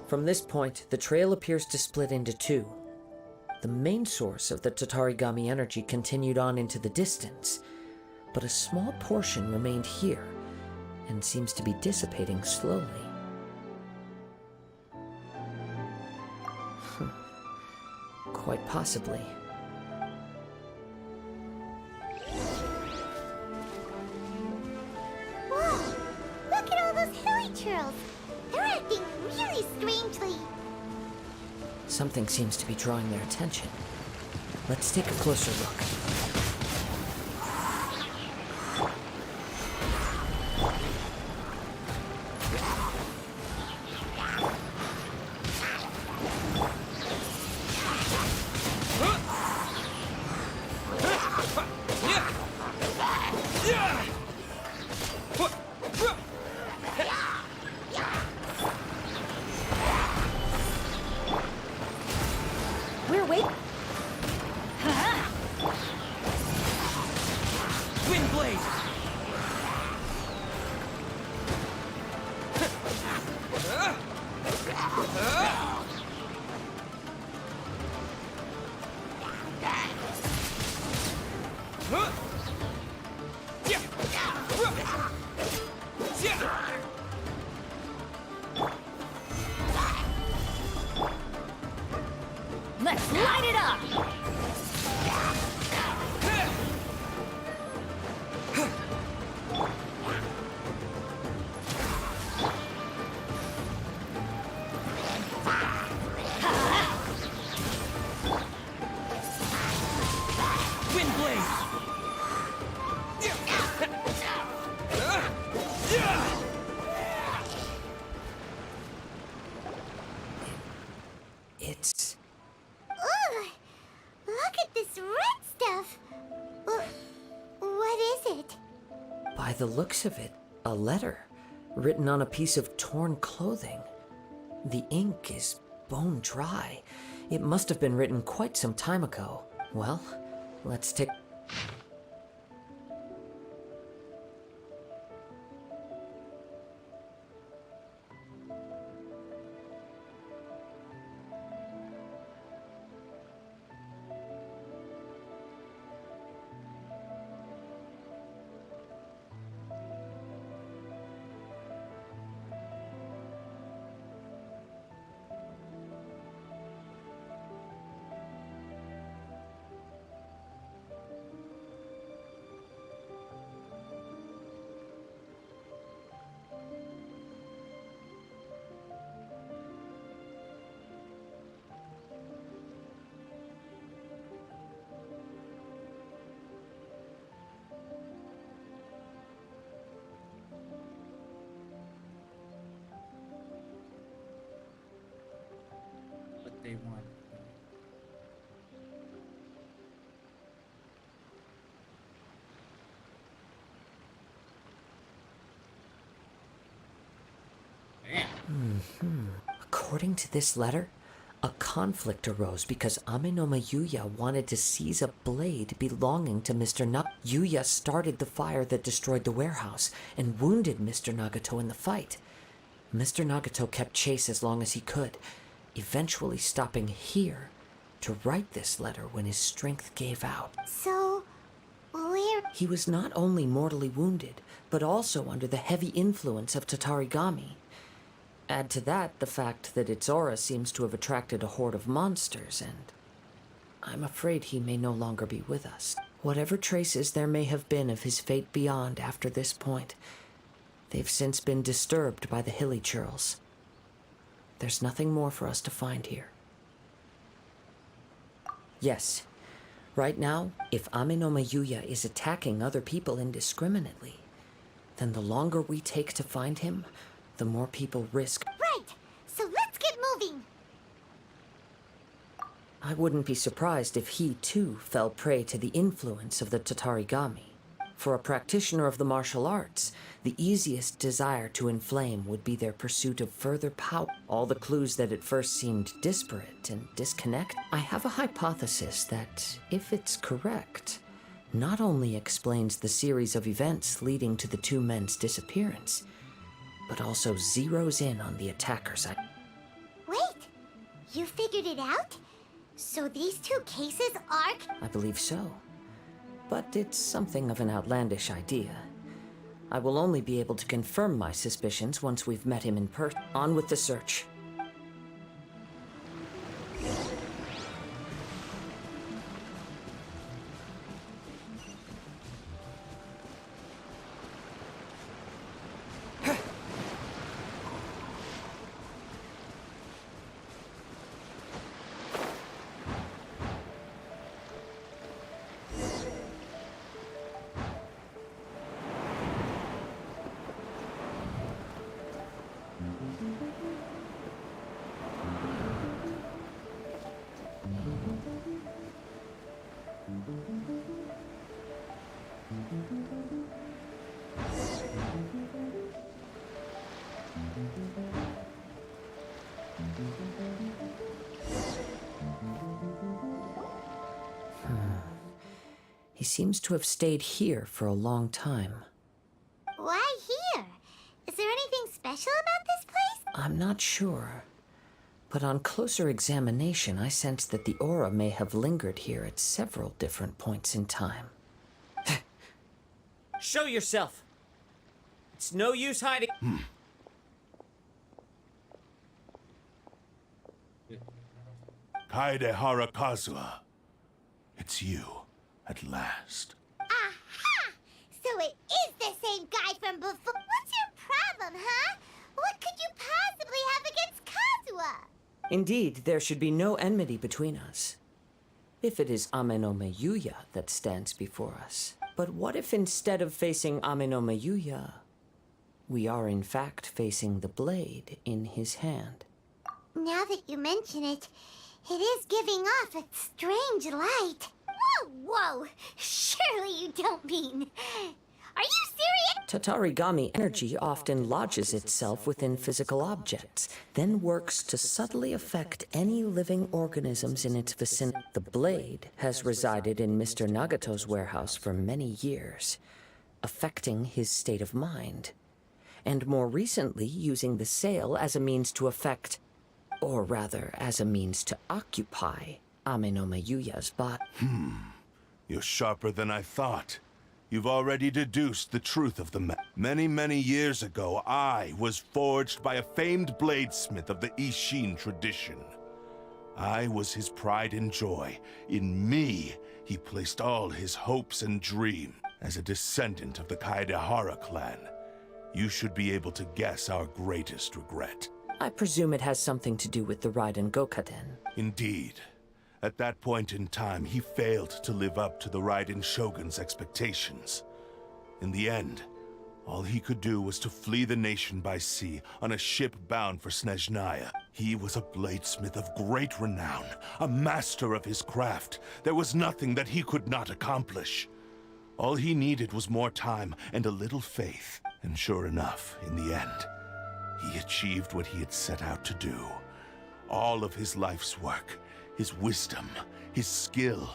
From this point, the trail appears to split into two. The main source of the Tatarigami energy continued on into the distance, but a small portion remained here, and seems to be dissipating slowly. Quite possibly. Whoa! Look at all those hilly churls! They're acting really strangely. Something seems to be drawing their attention. Let's take a closer look. By the looks of it, a letter written on a piece of torn clothing. The ink is bone dry. It must have been written quite some time ago. Well, let's take... What they want. According to this letter, a conflict arose because Amenoma Yuya wanted to seize a blade belonging to Mr. Yuya started the fire that destroyed the warehouse and wounded Mr. Nagato in the fight. Mr. Nagato kept chase as long as he could, eventually stopping here to write this letter when his strength gave out. So, where... He was not only mortally wounded, but also under the heavy influence of Tatarigami. Add to that the fact that its aura seems to have attracted a horde of monsters, and I'm afraid he may no longer be with us. Whatever traces there may have been of his fate beyond after this point, they've since been disturbed by the hilly churls. There's nothing more for us to find here. Yes, right now, if Amenoma Yuya is attacking other people indiscriminately, then the longer we take to find him, the more people risk. Right! So let's get moving! I wouldn't be surprised if he, too, fell prey to the influence of the Tatarigami. For a practitioner of the martial arts, the easiest desire to inflame would be their pursuit of further power. All the clues that at first seemed disparate and disconnected. I have a hypothesis that, if it's correct, not only explains the series of events leading to the two men's disappearance, but also zeroes in on the attackers. Wait! You figured it out? So these two cases are... I believe so. But it's something of an outlandish idea. I will only be able to confirm my suspicions once we've met him in person. On with the search. He seems to have stayed here for a long time. Why here? Is there anything special about this place? I'm not sure. But on closer examination, I sense that the aura may have lingered here at several different points in time. Show yourself! It's no use hiding. Kaedehara Kazuha. It's you, at last. Aha! So it is the same guy from before. What's your problem, huh? What could you possibly have against Kazuha? Indeed, there should be no enmity between us. If it is Amenoma Yuya that stands before us. But what if instead of facing Amenoma Yuya, we are in fact facing the blade in his hand? Now that you mention it, it is giving off a strange light. Whoa, whoa! Surely you don't mean... Are you serious? Tatarigami energy often lodges itself within physical objects, then works to subtly affect any living organisms in its vicinity. The blade has resided in Mr. Nagato's warehouse for many years, affecting his state of mind, and more recently using the sale as a means to affect, or rather, as a means to occupy, Amenoma Yuya's body. You're sharper than I thought. You've already deduced the truth of the matter. Many years ago, I was forged by a famed bladesmith of the Ishin tradition. I was his pride and joy. In me, he placed all his hopes and dreams. As a descendant of the Kaedehara clan, you should be able to guess our greatest regret. I presume it has something to do with the Raiden Gokaden. Indeed. At that point in time, he failed to live up to the Raiden Shogun's expectations. In the end, all he could do was to flee the nation by sea on a ship bound for Snezhnaya. He was a bladesmith of great renown, a master of his craft. There was nothing that he could not accomplish. All he needed was more time and a little faith. And sure enough, in the end, he achieved what he had set out to do. All of his life's work, his wisdom, his skill,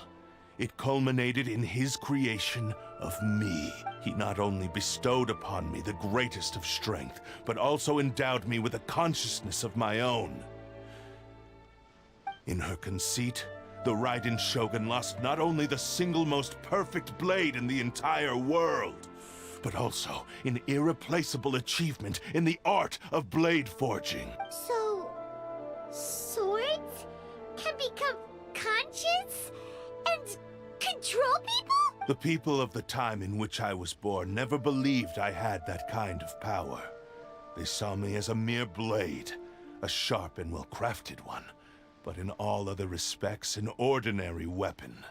it culminated in his creation of me. He not only bestowed upon me the greatest of strength, but also endowed me with a consciousness of my own. In her conceit, the Raiden Shogun lost not only the single most perfect blade in the entire world, but also an irreplaceable achievement in the art of blade forging. So, swords can become conscious and control people? The people of the time in which I was born never believed I had that kind of power. They saw me as a mere blade, a sharp and well-crafted one, but in all other respects an ordinary weapon.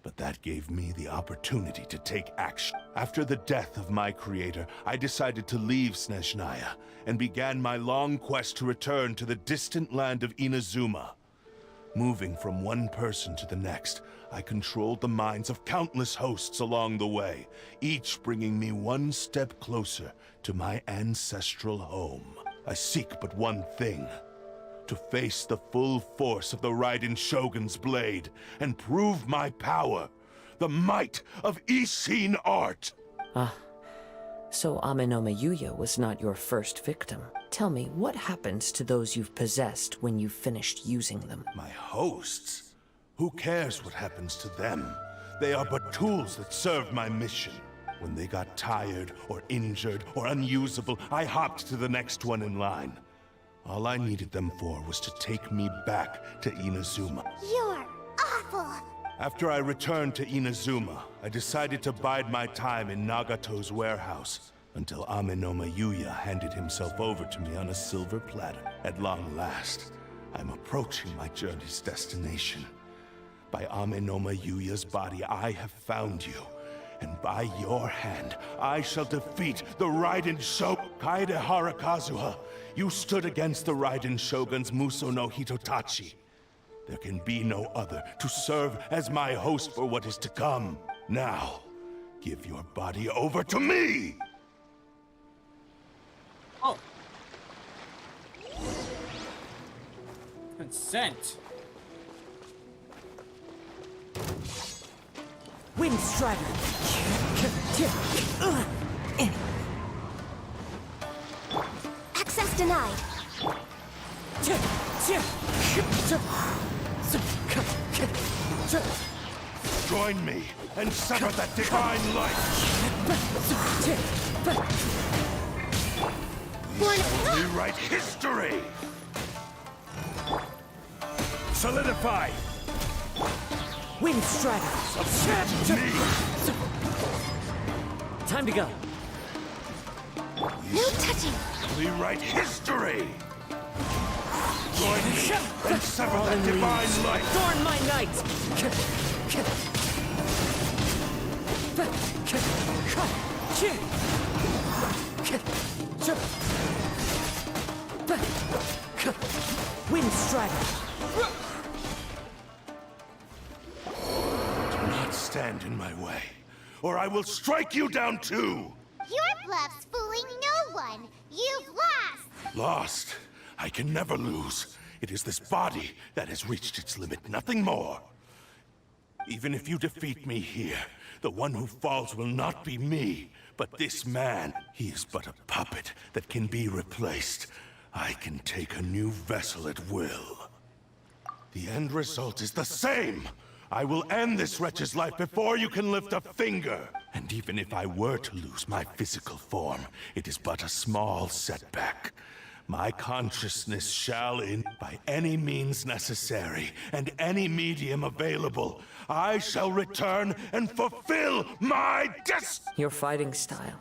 But that gave me the opportunity to take action. After the death of my creator, I decided to leave Snezhnaya and began my long quest to return to the distant land of Inazuma. Moving from one person to the next, I controlled the minds of countless hosts along the way, each bringing me one step closer to my ancestral home. I seek but one thing: to face the full force of the Raiden Shogun's blade and prove my power, the might of Ishin art. So Amenoma Yuya was not your first victim. Tell me, what happens to those you've possessed when you've finished using them? My hosts? Who cares what happens to them? They are but tools that serve my mission. When they got tired, or injured, or unusable, I hopped to the next one in line. All I needed them for was to take me back to Inazuma. You're awful. After I returned to Inazuma, I decided to bide my time in Nagato's warehouse until Amenoma Yuya handed himself over to me on a silver platter. At long last, I'm approaching my journey's destination. By Amenoma Yuya's body, I have found you. And by your hand, I shall defeat the Raiden Shogun. Kaedehara Kazuha, you stood against the Raiden Shogun's Muso no Hitotachi. There can be no other to serve as my host for what is to come. Now, give your body over to me! Oh. Consent. Wind Strider! Access denied. Join me and sever that divine light! Rewrite history! Solidify! Wind Strider! Time to go. No touching. Rewrite history! Join me and sever that divine light! Adorn my night! Wind Strider! Do not stand in my way. or I will strike you down too! Your bluff's fooling no one. You've lost. Lost? I can never lose. It is this body that has reached its limit, nothing more. Even if you defeat me here, the one who falls will not be me, but this man. He is but a puppet that can be replaced. I can take a new vessel at will. The end result is the same! I will end this wretch's life before you can lift a finger! And even if I were to lose my physical form, it is but a small setback. My consciousness shall by any means necessary, and any medium available, I shall return and fulfill my destiny! Your fighting style.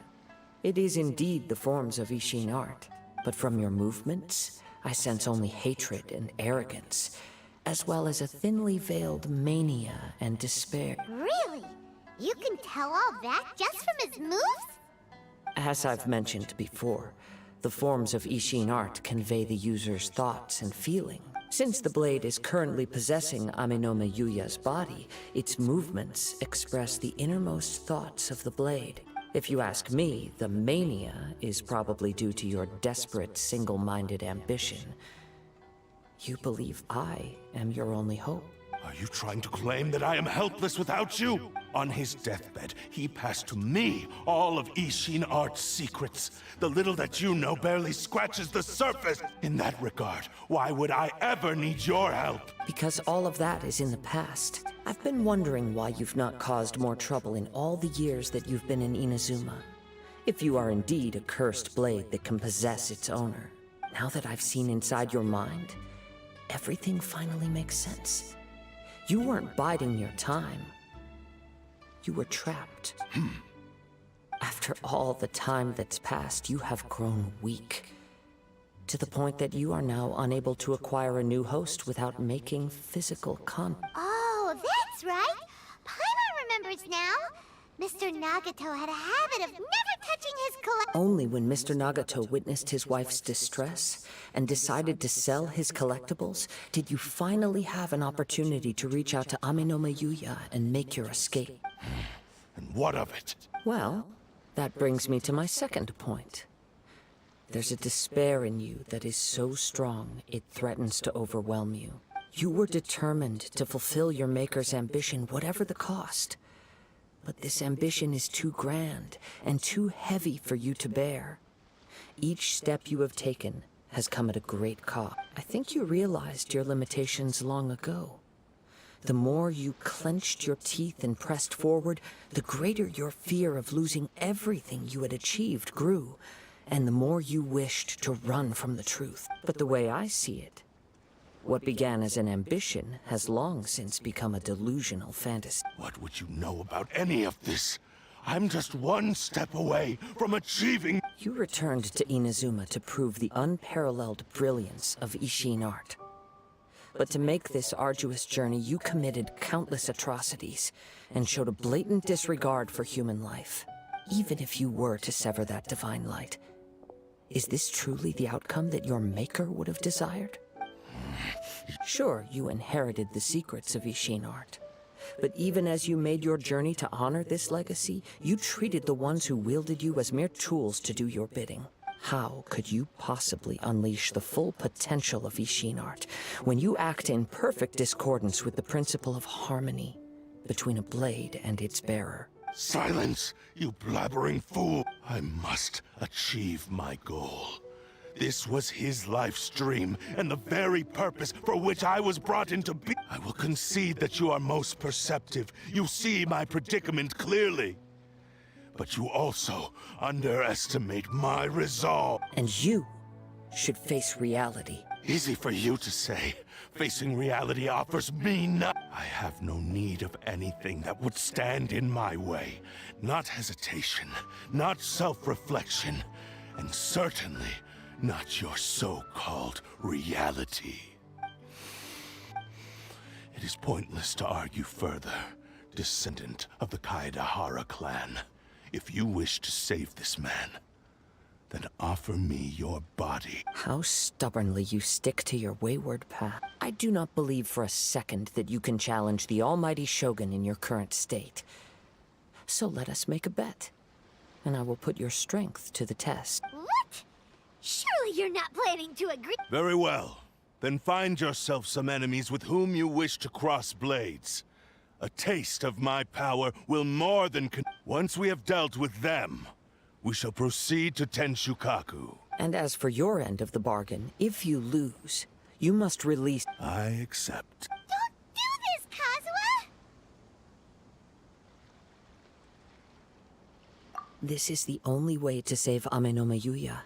It is indeed the forms of Ishin art, but from your movements, I sense only hatred and arrogance, as well as a thinly veiled mania and despair. Really? You can tell all that just from his moves? As I've mentioned before, the forms of Ishin art convey the user's thoughts and feeling. Since the blade is currently possessing Aminome Yuya's body, its movements express the innermost thoughts of the blade. If you ask me, the mania is probably due to your desperate, single-minded ambition. You believe I am your only hope. Are you trying to claim that I am helpless without you? On his deathbed, he passed to me all of Ishin Art's secrets. The little that you know barely scratches the surface. In that regard, why would I ever need your help? Because all of that is in the past. I've been wondering why you've not caused more trouble in all the years that you've been in Inazuma. If you are indeed a cursed blade that can possess its owner. Now that I've seen inside your mind, everything finally makes sense. You weren't biding your time. You were trapped. After all the time that's passed, you have grown weak. To the point that you are now unable to acquire a new host without making physical contact. Oh, that's right. Paimon remembers now. Mr. Nagato had a habit of never touching his collection. Only when Mr. Nagato witnessed his wife's distress and decided to sell his collectibles did you finally have an opportunity to reach out to Aminome Yuya and make your escape. And what of it? Well, that brings me to my second point. There's a despair in you that is so strong it threatens to overwhelm you. You were determined to fulfill your maker's ambition, whatever the cost. But this ambition is too grand and too heavy for you to bear. Each step you have taken has come at a great cost. I think you realized your limitations long ago. The more you clenched your teeth and pressed forward, the greater your fear of losing everything you had achieved grew, and the more you wished to run from the truth. But the way I see it, what began as an ambition has long since become a delusional fantasy. What would you know about any of this? I'm just one step away from achieving... You returned to Inazuma to prove the unparalleled brilliance of Ishin art. But to make this arduous journey, you committed countless atrocities and showed a blatant disregard for human life. Even if you were to sever that divine light, is this truly the outcome that your maker would have desired? Sure, you inherited the secrets of Ishin art. But even as you made your journey to honor this legacy, you treated the ones who wielded you as mere tools to do your bidding. How could you possibly unleash the full potential of Ishin art when you act in perfect discordance with the principle of harmony between a blade and its bearer? Silence, you blabbering fool! I must achieve my goal. This was his life's dream, and the very purpose for which I was brought into being. I will concede that you are most perceptive. You see my predicament clearly. But you also underestimate my resolve. And you should face reality. Easy for you to say. Facing reality offers me nothing. I have no need of anything that would stand in my way. Not hesitation, not self-reflection, and certainly not your so-called reality. It is pointless to argue further, descendant of the Kaedahara clan. If you wish to save this man, then offer me your body. How stubbornly you stick to your wayward path. I do not believe for a second that you can challenge the almighty Shogun in your current state. So let us make a bet. And I will put your strength to the test. What? Surely you're not planning to agree. Very well. Then find yourself some enemies with whom you wish to cross blades. A taste of my power will more than once we have dealt with them, we shall proceed to Tenshukaku. And as for your end of the bargain, if you lose, you must release... I accept. Don't do this, Kazuha! This is the only way to save Ame no Yuya.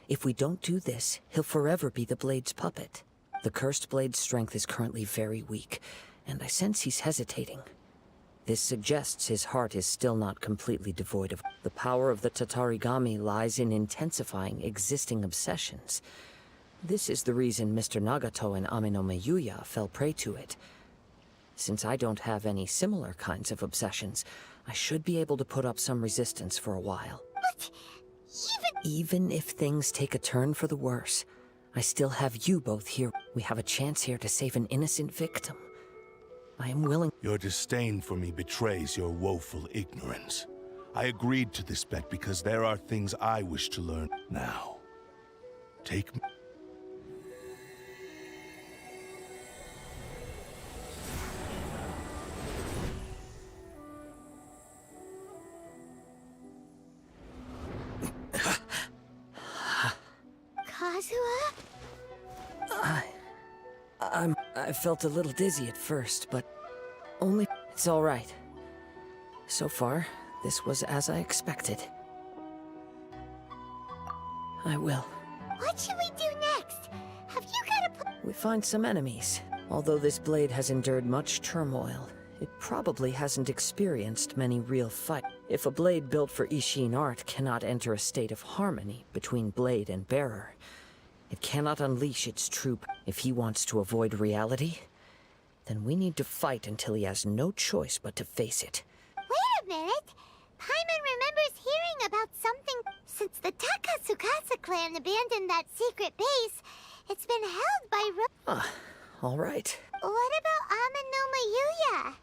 If we don't do this, he'll forever be the Blade's puppet. The Cursed Blade's strength is currently very weak, and I sense he's hesitating. This suggests his heart is still not completely devoid of... The power of the Tatarigami lies in intensifying existing obsessions. This is the reason Mr. Nagato and Ame no Yuya fell prey to it. Since I don't have any similar kinds of obsessions, I should be able to put up some resistance for a while. But even if things take a turn for the worse, I still have you both here. We have a chance here to save an innocent victim. I am willing... Your disdain for me betrays your woeful ignorance. I agreed to this bet because there are things I wish to learn. Now, take me... Kazuha? I felt a little dizzy at first, but only... It's all right. So far, this was as I expected. I will. What should we do next? Have you got a... We find some enemies. Although this blade has endured much turmoil, it probably hasn't experienced many real fights. If a blade built for Ishin art cannot enter a state of harmony between blade and bearer, it cannot unleash its true... If he wants to avoid reality, then we need to fight until he has no choice but to face it. Wait a minute! Paimon remembers hearing about something. Since the Takatsukasa clan abandoned that secret base, it's been held by All right. What about Ame no Yuya?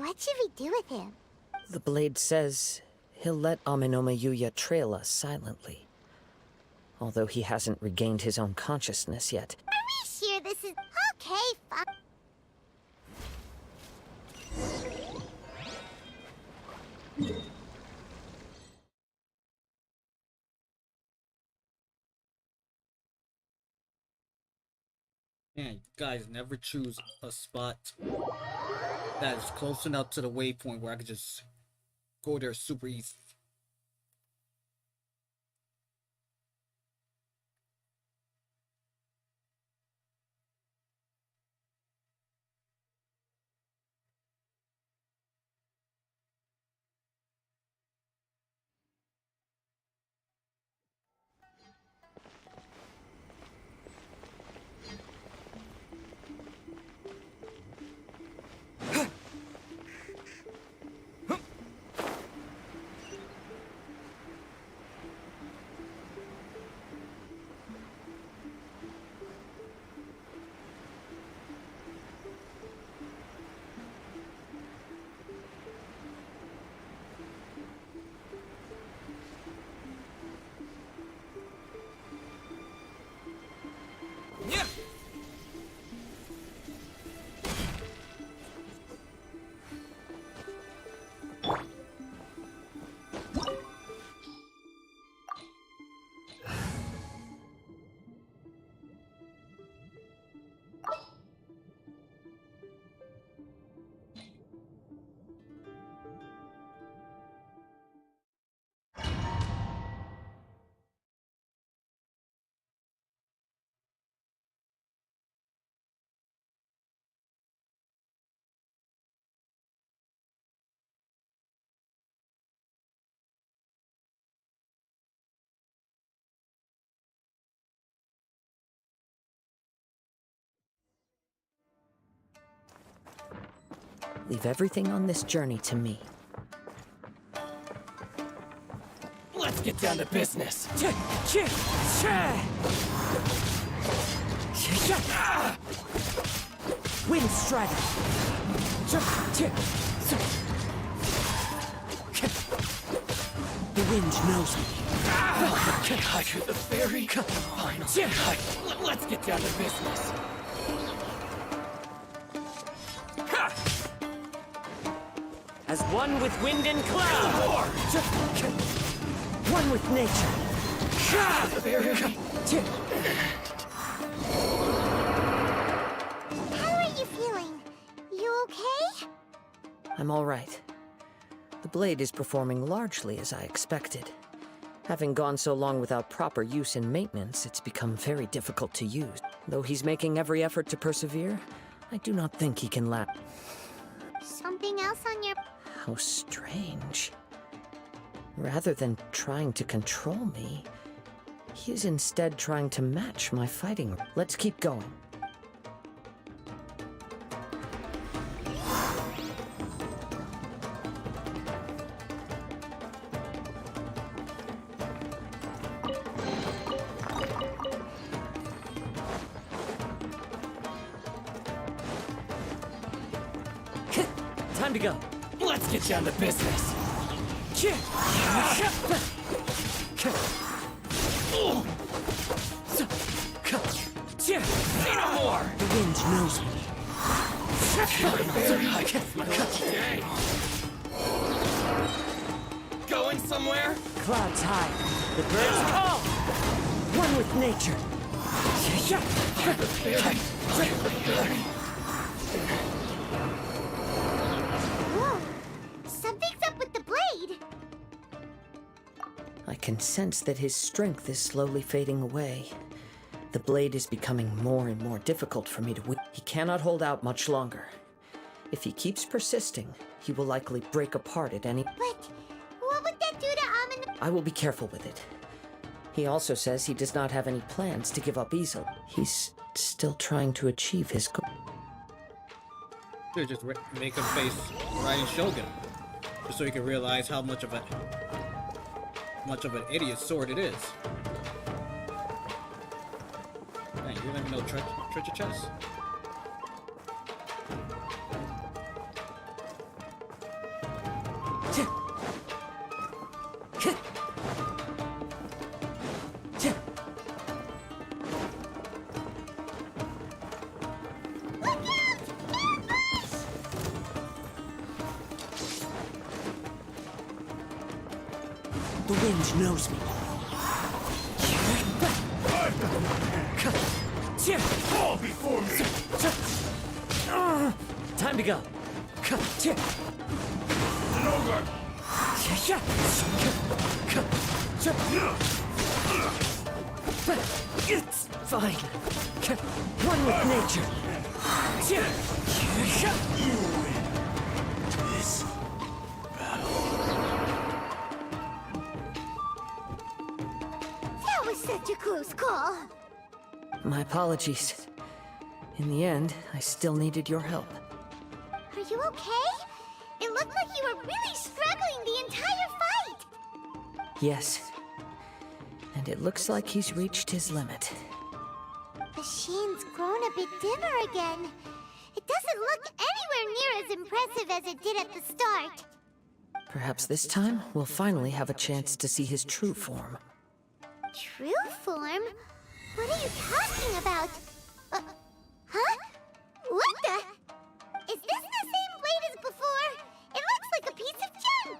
What should we do with him? The blade says he'll let Ame no Yuya trail us silently. Although he hasn't regained his own consciousness yet. Are we sure this is... Okay, fine. Man, you guys never choose a spot that is close enough to the waypoint where I could just go there super easy. Leave everything on this journey to me. Let's get down to business. Wind Strider! The wind knows me. I hear the fairy. Fine. Let's get down to business. As one with wind and cloud. One with nature. How are you feeling? You okay? I'm all right. The blade is performing largely as I expected. Having gone so long without proper use and maintenance, it's become very difficult to use. Though he's making every effort to persevere, I do not think he can last. Something else on your... How strange. Rather than trying to control me, he is instead trying to match my fighting. Let's keep going. Time to go. Let's get down to business. Say no more. The wind knows me. Going somewhere? Clouds high. The birds call. One with nature. Whoa! Something's up with the blade! I can sense that his strength is slowly fading away. The blade is becoming more and more difficult for me to wield. He cannot hold out much longer. If he keeps persisting, he will likely break apart at any... But what would that do to Amon? I will be careful with it. He also says he does not have any plans to give up easily. He's still trying to achieve his goal. Should just make him face Raiden Shogun, just so he can realize how much of an idiot sword it is. Dang, you don't even know treasure chest? The wind knows me. Fall before me! Time to go. It's fine. One with nature. This That was such a close call! My apologies. In the end, I still needed your help. Are you okay? It looked like you were really struggling the entire fight! Yes. And it looks like he's reached his limit. The shine's grown a bit dimmer again. It doesn't look anywhere near as impressive as it did at the start. Perhaps this time, we'll finally have a chance to see his true form. True form? What are you talking about? Huh? What the? Is this the same blade as before? It looks like a piece of junk!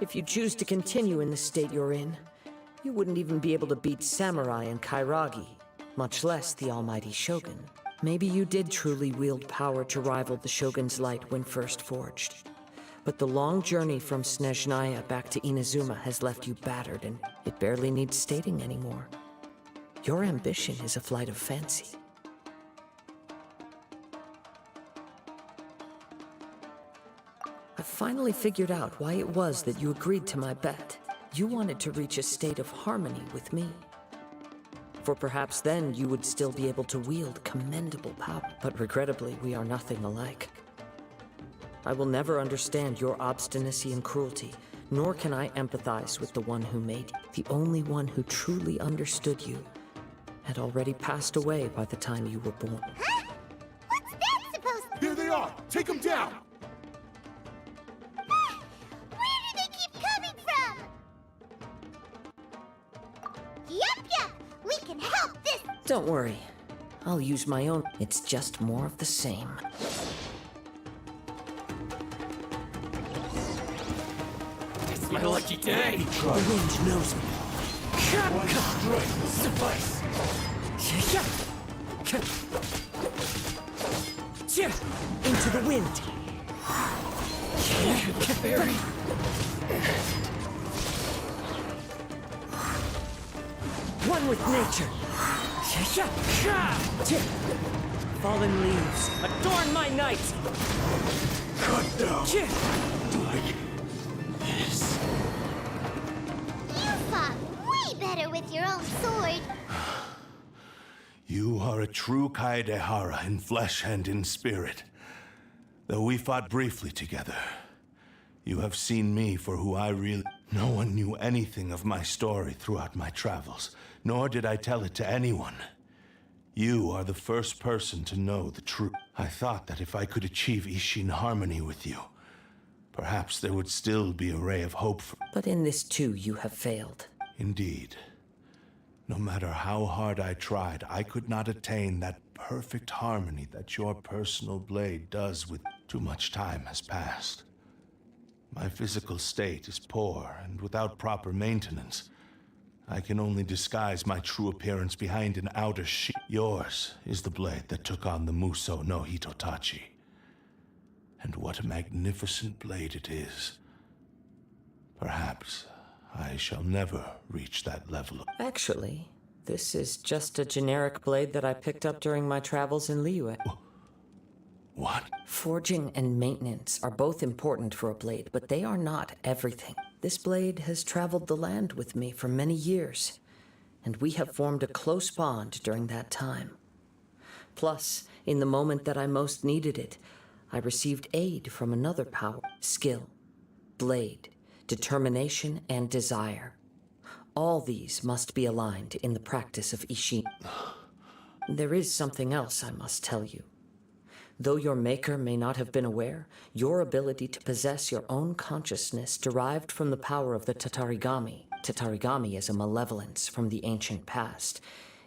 If you choose to continue in the state you're in, you wouldn't even be able to beat Samurai and Kairagi, much less the almighty Shogun. Maybe you did truly wield power to rival the Shogun's light when first forged. But the long journey from Snezhnaya back to Inazuma has left you battered, and it barely needs stating anymore. Your ambition is a flight of fancy. I finally figured out why it was that you agreed to my bet. You wanted to reach a state of harmony with me. For perhaps then you would still be able to wield commendable power. But regrettably, we are nothing alike. I will never understand your obstinacy and cruelty, nor can I empathize with the one who made you. The only one who truly understood you had already passed away by the time you were born. Huh? What's that supposed to... Here they are! Take them down! Where do they keep coming from? Yup! We can help this. Don't worry. I'll use my own. It's just more of the same. It's my lucky day. The wind knows me. One strike will suffice! Into the wind. Barry. One with nature. Fallen leaves, adorn my night. Cut down! Like this. You fought way better with your own sword. You are a true Kaedehara in flesh and in spirit. Though we fought briefly together, you have seen me for who I really... No one knew anything of my story throughout my travels, nor did I tell it to anyone. You are the first person to know the truth. I thought that if I could achieve Ishin harmony with you, perhaps there would still be a ray of hope for... But in this too, you have failed. Indeed. No matter how hard I tried, I could not attain that perfect harmony that your personal blade does with... Too much time has passed. My physical state is poor, and without proper maintenance, I can only disguise my true appearance behind an outer sheath. Yours is the blade that took on the Muso no Hitotachi. And what a magnificent blade it is. Perhaps I shall never reach that level of... Actually, this is just a generic blade that I picked up during my travels in Liyue. What? Forging and maintenance are both important for a blade, but they are not everything. This blade has traveled the land with me for many years, and we have formed a close bond during that time. Plus, in the moment that I most needed it, I received aid from another power: skill, blade, determination, and desire. All these must be aligned in the practice of Ishin. There is something else I must tell you. Though your maker may not have been aware, your ability to possess your own consciousness derived from the power of the Tatarigami. Tatarigami is a malevolence from the ancient past.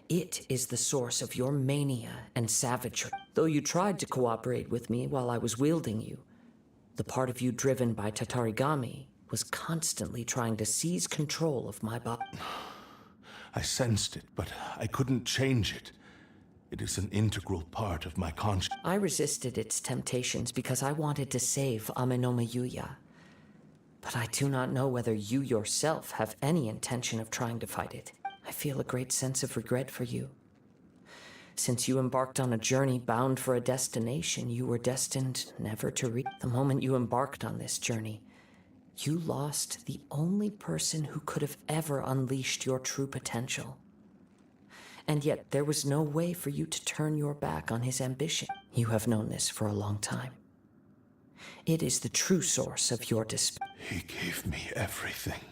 It is the source of your mania and savagery. Though you tried to cooperate with me while I was wielding you, the part of you driven by Tatarigami was constantly trying to seize control of my body. I sensed it, but I couldn't change it. It is an integral part of my conscience. I resisted its temptations because I wanted to save Amenoma Yuya. But I do not know whether you yourself have any intention of trying to fight it. I feel a great sense of regret for you. Since you embarked on a journey bound for a destination you were destined never to reach. The moment you embarked on this journey, you lost the only person who could have ever unleashed your true potential. And yet there was no way for you to turn your back on his ambition. You have known this for a long time. It is the true source of your despair. He gave me everything.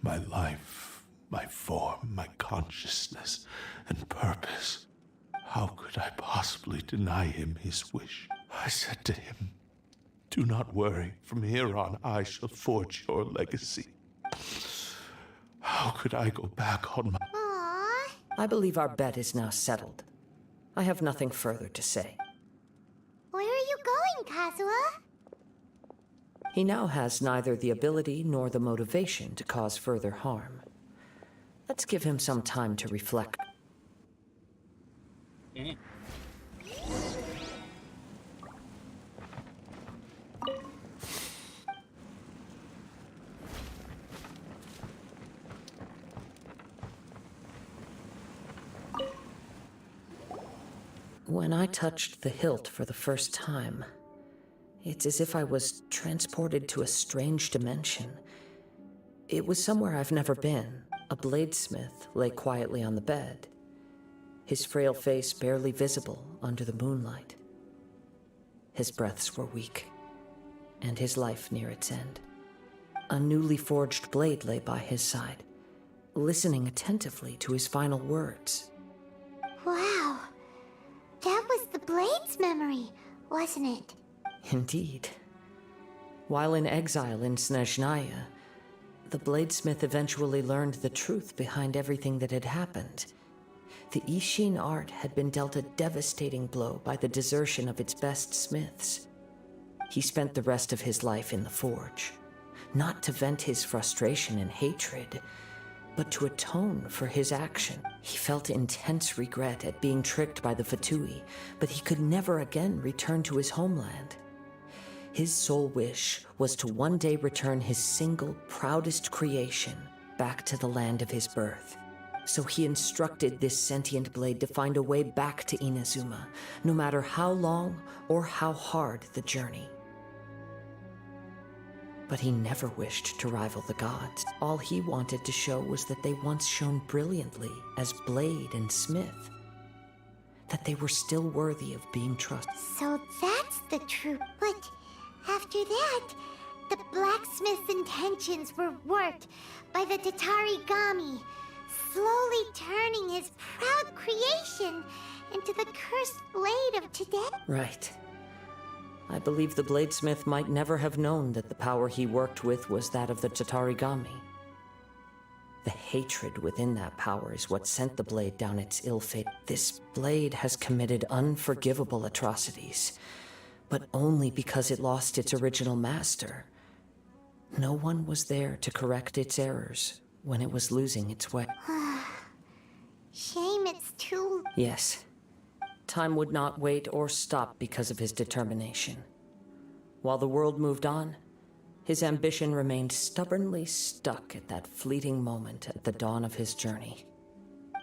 My life, my form, my consciousness, and purpose. How could I possibly deny him his wish? I said to him, "Do not worry. From here on, I shall forge your legacy." How could I go back on my... I believe our bet is now settled. I have nothing further to say. Where are you going, Kazuha? He now has neither the ability nor the motivation to cause further harm. Let's give him some time to reflect. When I touched the hilt for the first time, it's as if I was transported to a strange dimension. It was somewhere I've never been. A bladesmith lay quietly on the bed, his frail face barely visible under the moonlight. His breaths were weak, and his life near its end. A newly forged blade lay by his side, listening attentively to his final words. Wow. That was the Blade's memory. wasn't it? Indeed. While in exile in Snezhnaya, the bladesmith eventually learned the truth behind everything that had happened. The Ishin art had been dealt a devastating blow by the desertion of its best smiths. He spent the rest of his life in the forge, not to vent his frustration and hatred, but to atone for his action. He felt intense regret at being tricked by the Fatui, but he could never again return to his homeland. His sole wish was to one day return his single, proudest creation back to the land of his birth. So he instructed this sentient blade to find a way back to Inazuma, no matter how long or how hard the journey. But he never wished to rival the gods. All he wanted to show was that they once shone brilliantly as blade and smith, that they were still worthy of being trusted. So that's the truth. But after that, the blacksmith's intentions were worked by the Tatarigami, slowly turning his proud creation into the cursed blade of today. Right. I believe the bladesmith might never have known that the power he worked with was that of the Tatarigami. The hatred within that power is what sent the blade down its ill fate. This blade has committed unforgivable atrocities, but only because it lost its original master. No one was there to correct its errors when it was losing its way. Shame it's too... Yes. Time would not wait or stop because of his determination. While the world moved on, his ambition remained stubbornly stuck at that fleeting moment at the dawn of his journey.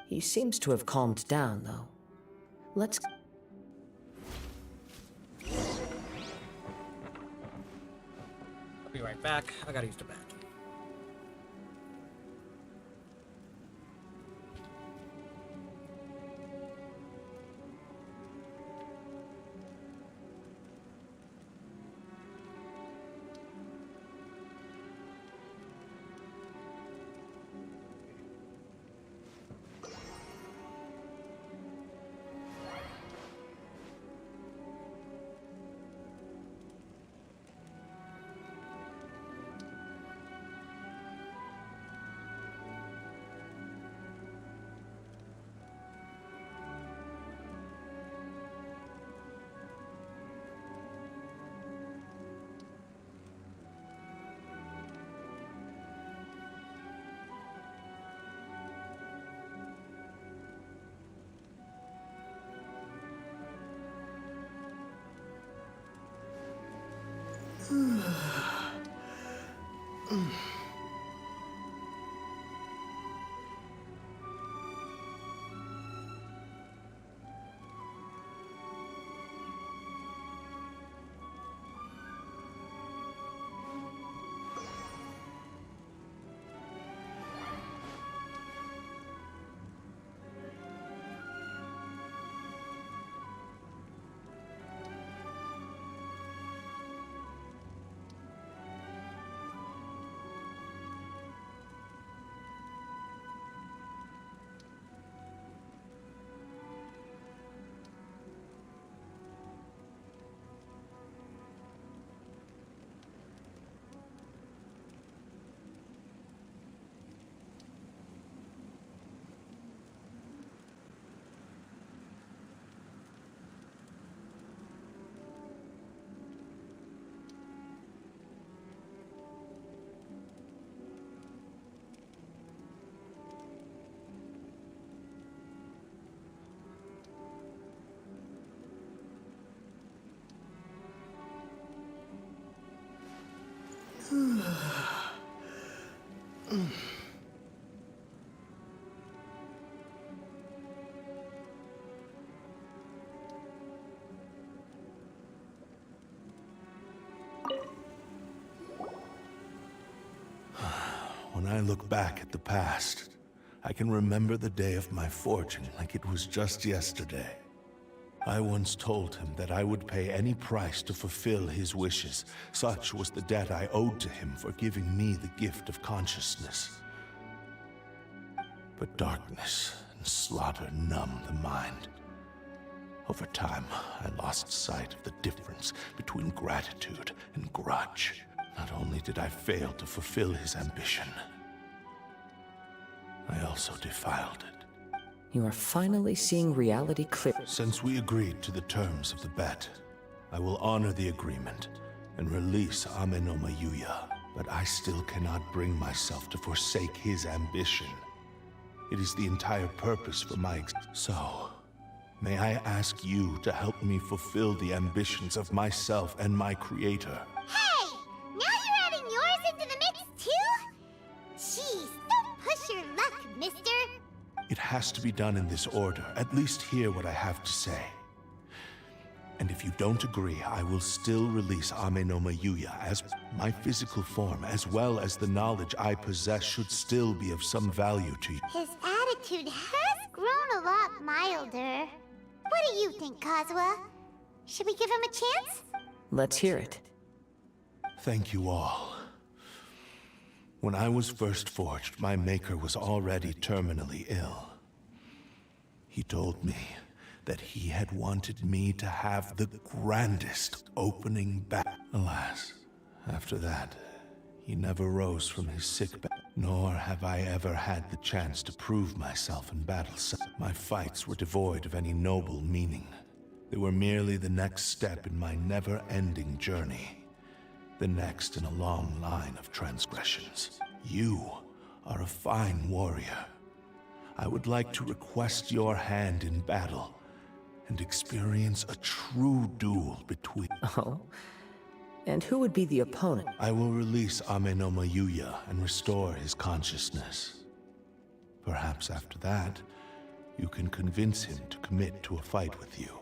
He seems to have calmed down, though. Let's... I'll be right back. I gotta use the bathroom. When I look back at the past, I can remember the day of my forging like it was just yesterday. I once told him that I would pay any price to fulfill his wishes. Such was the debt I owed to him for giving me the gift of consciousness. But darkness and slaughter numb the mind. Over time, I lost sight of the difference between gratitude and grudge. Not only did I fail to fulfill his ambition, I also defiled it. You are finally seeing reality clear. Since we agreed to the terms of the bet, I will honor the agreement and release Ame no Mayuya. But I still cannot bring myself to forsake his ambition. It is the entire purpose for my So, may I ask you to help me fulfill the ambitions of myself and my creator? Hey! Now you're adding yours into the mix, too? Jeez, don't push your luck, mister. It has to be done in this order. At least hear what I have to say. And if you don't agree, I will still release Ame no Mayuya as my physical form, as well as the knowledge I possess should still be of some value to you. His attitude has grown a lot milder. What do you think, Kazuha? Should we give him a chance? Let's hear it. Thank you all. When I was first forged, my maker was already terminally ill. He told me that he had wanted me to have the grandest opening battle. Alas, after that, he never rose from his sickbed, nor have I ever had the chance to prove myself in battle. My fights were devoid of any noble meaning. They were merely the next step in my never-ending journey, the next in a long line of transgressions. You are a fine warrior. I would like to request your hand in battle and experience a true duel between... Oh? And who would be the opponent? I will release Ame no Mayuya and restore his consciousness. Perhaps after that, you can convince him to commit to a fight with you.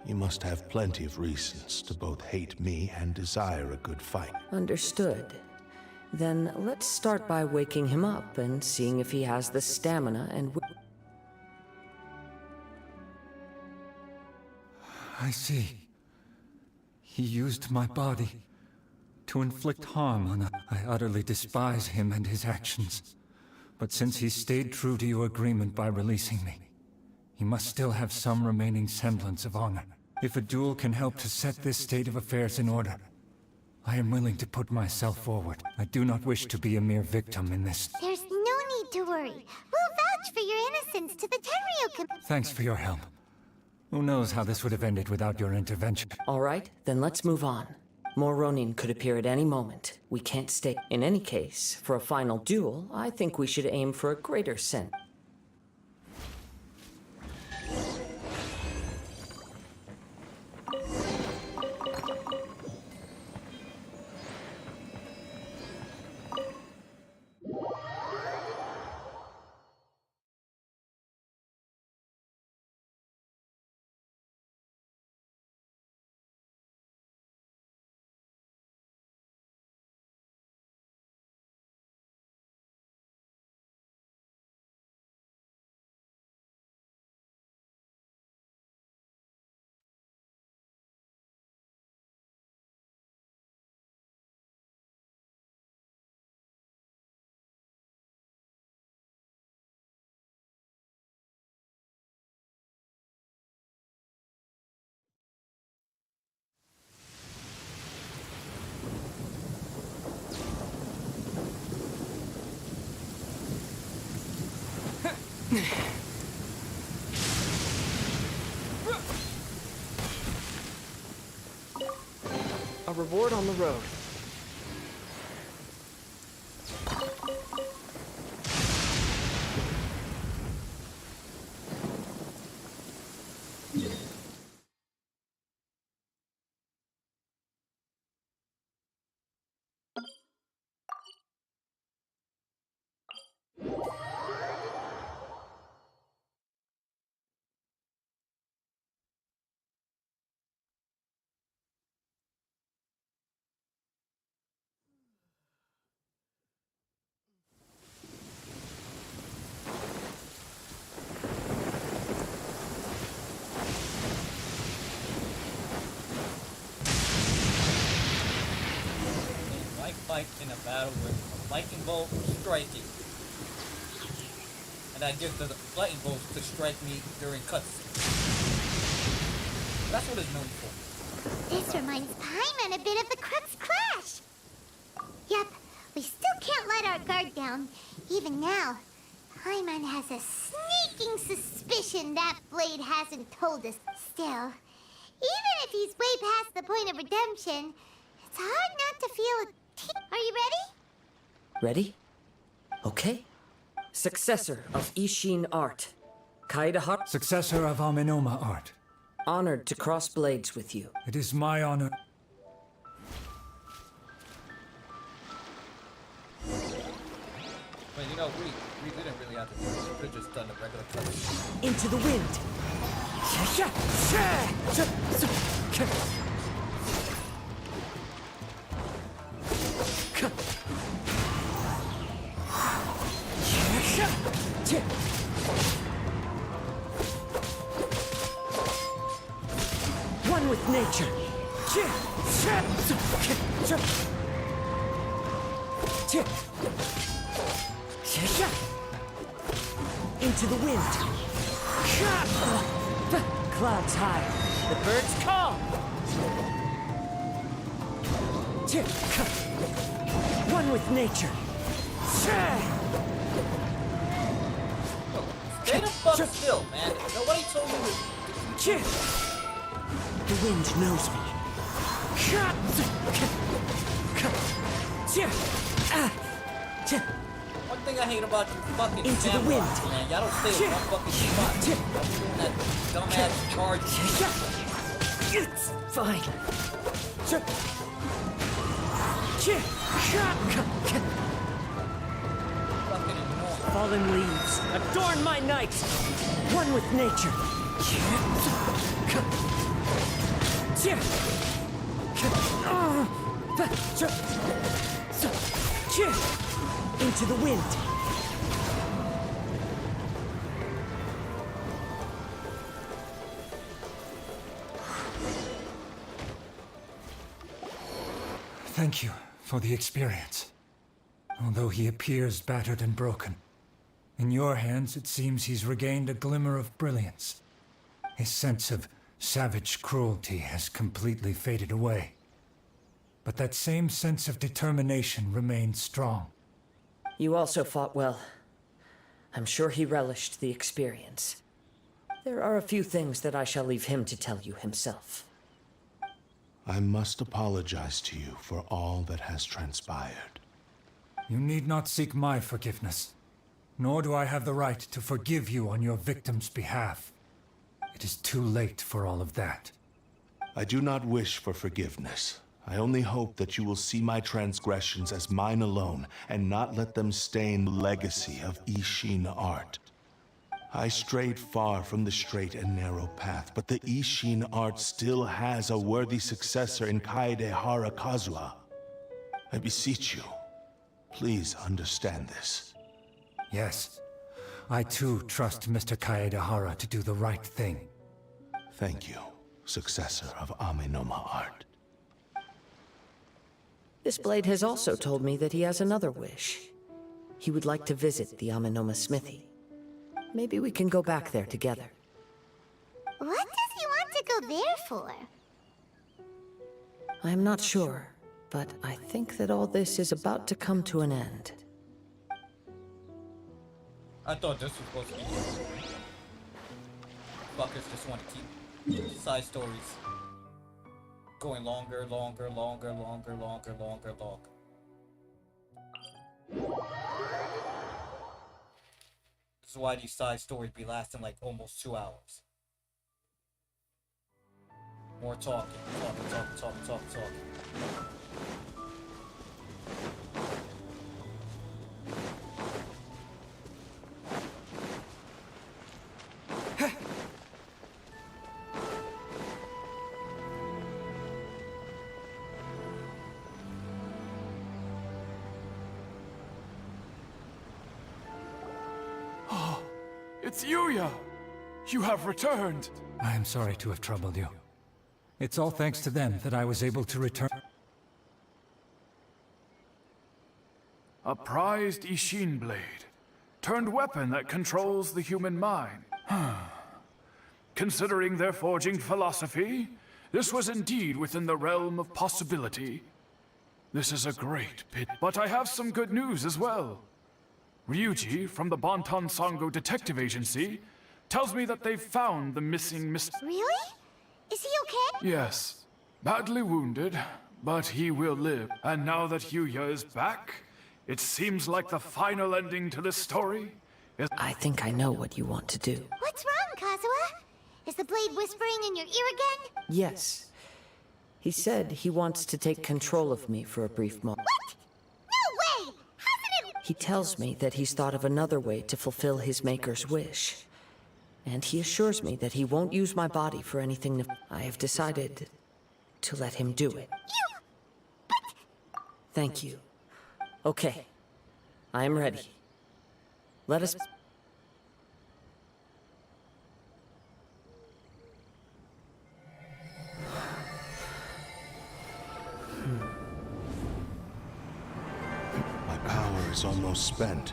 You must have plenty of reasons to both hate me and desire a good fight. Understood. Then let's start by waking him up and seeing if he has the stamina and... I see. He used my body to inflict harm on us. I utterly despise him and his actions. But since he stayed true to your agreement by releasing me, he must still have some remaining semblance of honor. If a duel can help to set this state of affairs in order, I am willing to put myself forward. I do not wish to be a mere victim in this. There's no need to worry. We'll vouch for your innocence to the Tenryo. Thanks for your help. Who knows how this would have ended without your intervention? All right, then let's move on. More Ronin could appear at any moment. We can't stay. In any case, for a final duel, I think we should aim for a greater sense. A reward on the road. Fight in a battle with a lightning bolt striking. And I get the lightning bolts to strike me during cutscenes. That's what it's known for. This reminds Paimon a bit of the Crux Clash. Yep, we still can't let our guard down. Even now, Paimon has a sneaking suspicion that Blade hasn't told us. Still, even if he's way past the point of redemption, it's hard not to feel Are you ready? Ready? Okay. Successor of Ishin art. Kaidahara. Successor of Amenoma art. Honored to cross blades with you. It is my honor. Well, you know, we didn't really have to do this. We could have just done the regular cut. Into the wind. One with nature. Into the wind. Clouds high. The birds call. One with nature. Stay the fuck still, man. Nobody told you to... The wind knows me. One thing I hate about you fucking Into the samurais, wind. man. Y'all don't stay in one fucking spot. Y'all be doing that dumbass charge. It's fine. Fucking annoying. Fallen leaves adorn my night. One with nature. Into the wind. Thank you for the experience. Although he appears battered and broken, in your hands it seems he's regained a glimmer of brilliance. His sense of savage cruelty has completely faded away. But that same sense of determination remains strong. You also fought well. I'm sure he relished the experience. There are a few things that I shall leave him to tell you himself. I must apologize to you for all that has transpired. You need not seek my forgiveness, nor do I have the right to forgive you on your victim's behalf. It is too late for all of that. I do not wish for forgiveness. I only hope that you will see my transgressions as mine alone and not let them stain the legacy of Ishin art. I strayed far from the straight and narrow path, but the Ishin art still has a worthy successor in Kaedehara Kazuha. I beseech you, please understand this. Yes, I too trust Mr. Kaedehara to do the right thing. Thank you, successor of Amenoma art. This blade has also told me that he has another wish. He would like to visit the Amenoma smithy. Maybe we can go back there together. What does he want to go there for? I'm not sure, but I think that all this is about to come to an end. I thought this was supposed to be it. Fuckers just want to keep side stories going longer. This is why these side stories be lasting like almost 2 hours. More talking. It's Yuya! You have returned! I am sorry to have troubled you. It's all thanks to them that I was able to return. A prized Ishin blade, turned weapon that controls the human mind. Considering their forging philosophy, this was indeed within the realm of possibility. This is a great pit, but I have some good news as well. Ryuji from the Bonton Sango Detective Agency tells me that they've found the missing Really? Is he okay? Yes. Badly wounded, but he will live. And now that Yuya is back, it seems like the final ending to this story is... I think I know what you want to do. What's wrong, Kazuha? Is the blade whispering in your ear again? Yes. He said he wants to take control of me for a brief moment. What? No way! Hasn't it... He tells me that he's thought of another way to fulfill his maker's wish. And he assures me that he won't use my body for anything. I have decided to let him do it. Thank you. Okay. I am ready. Let us... My power is almost spent.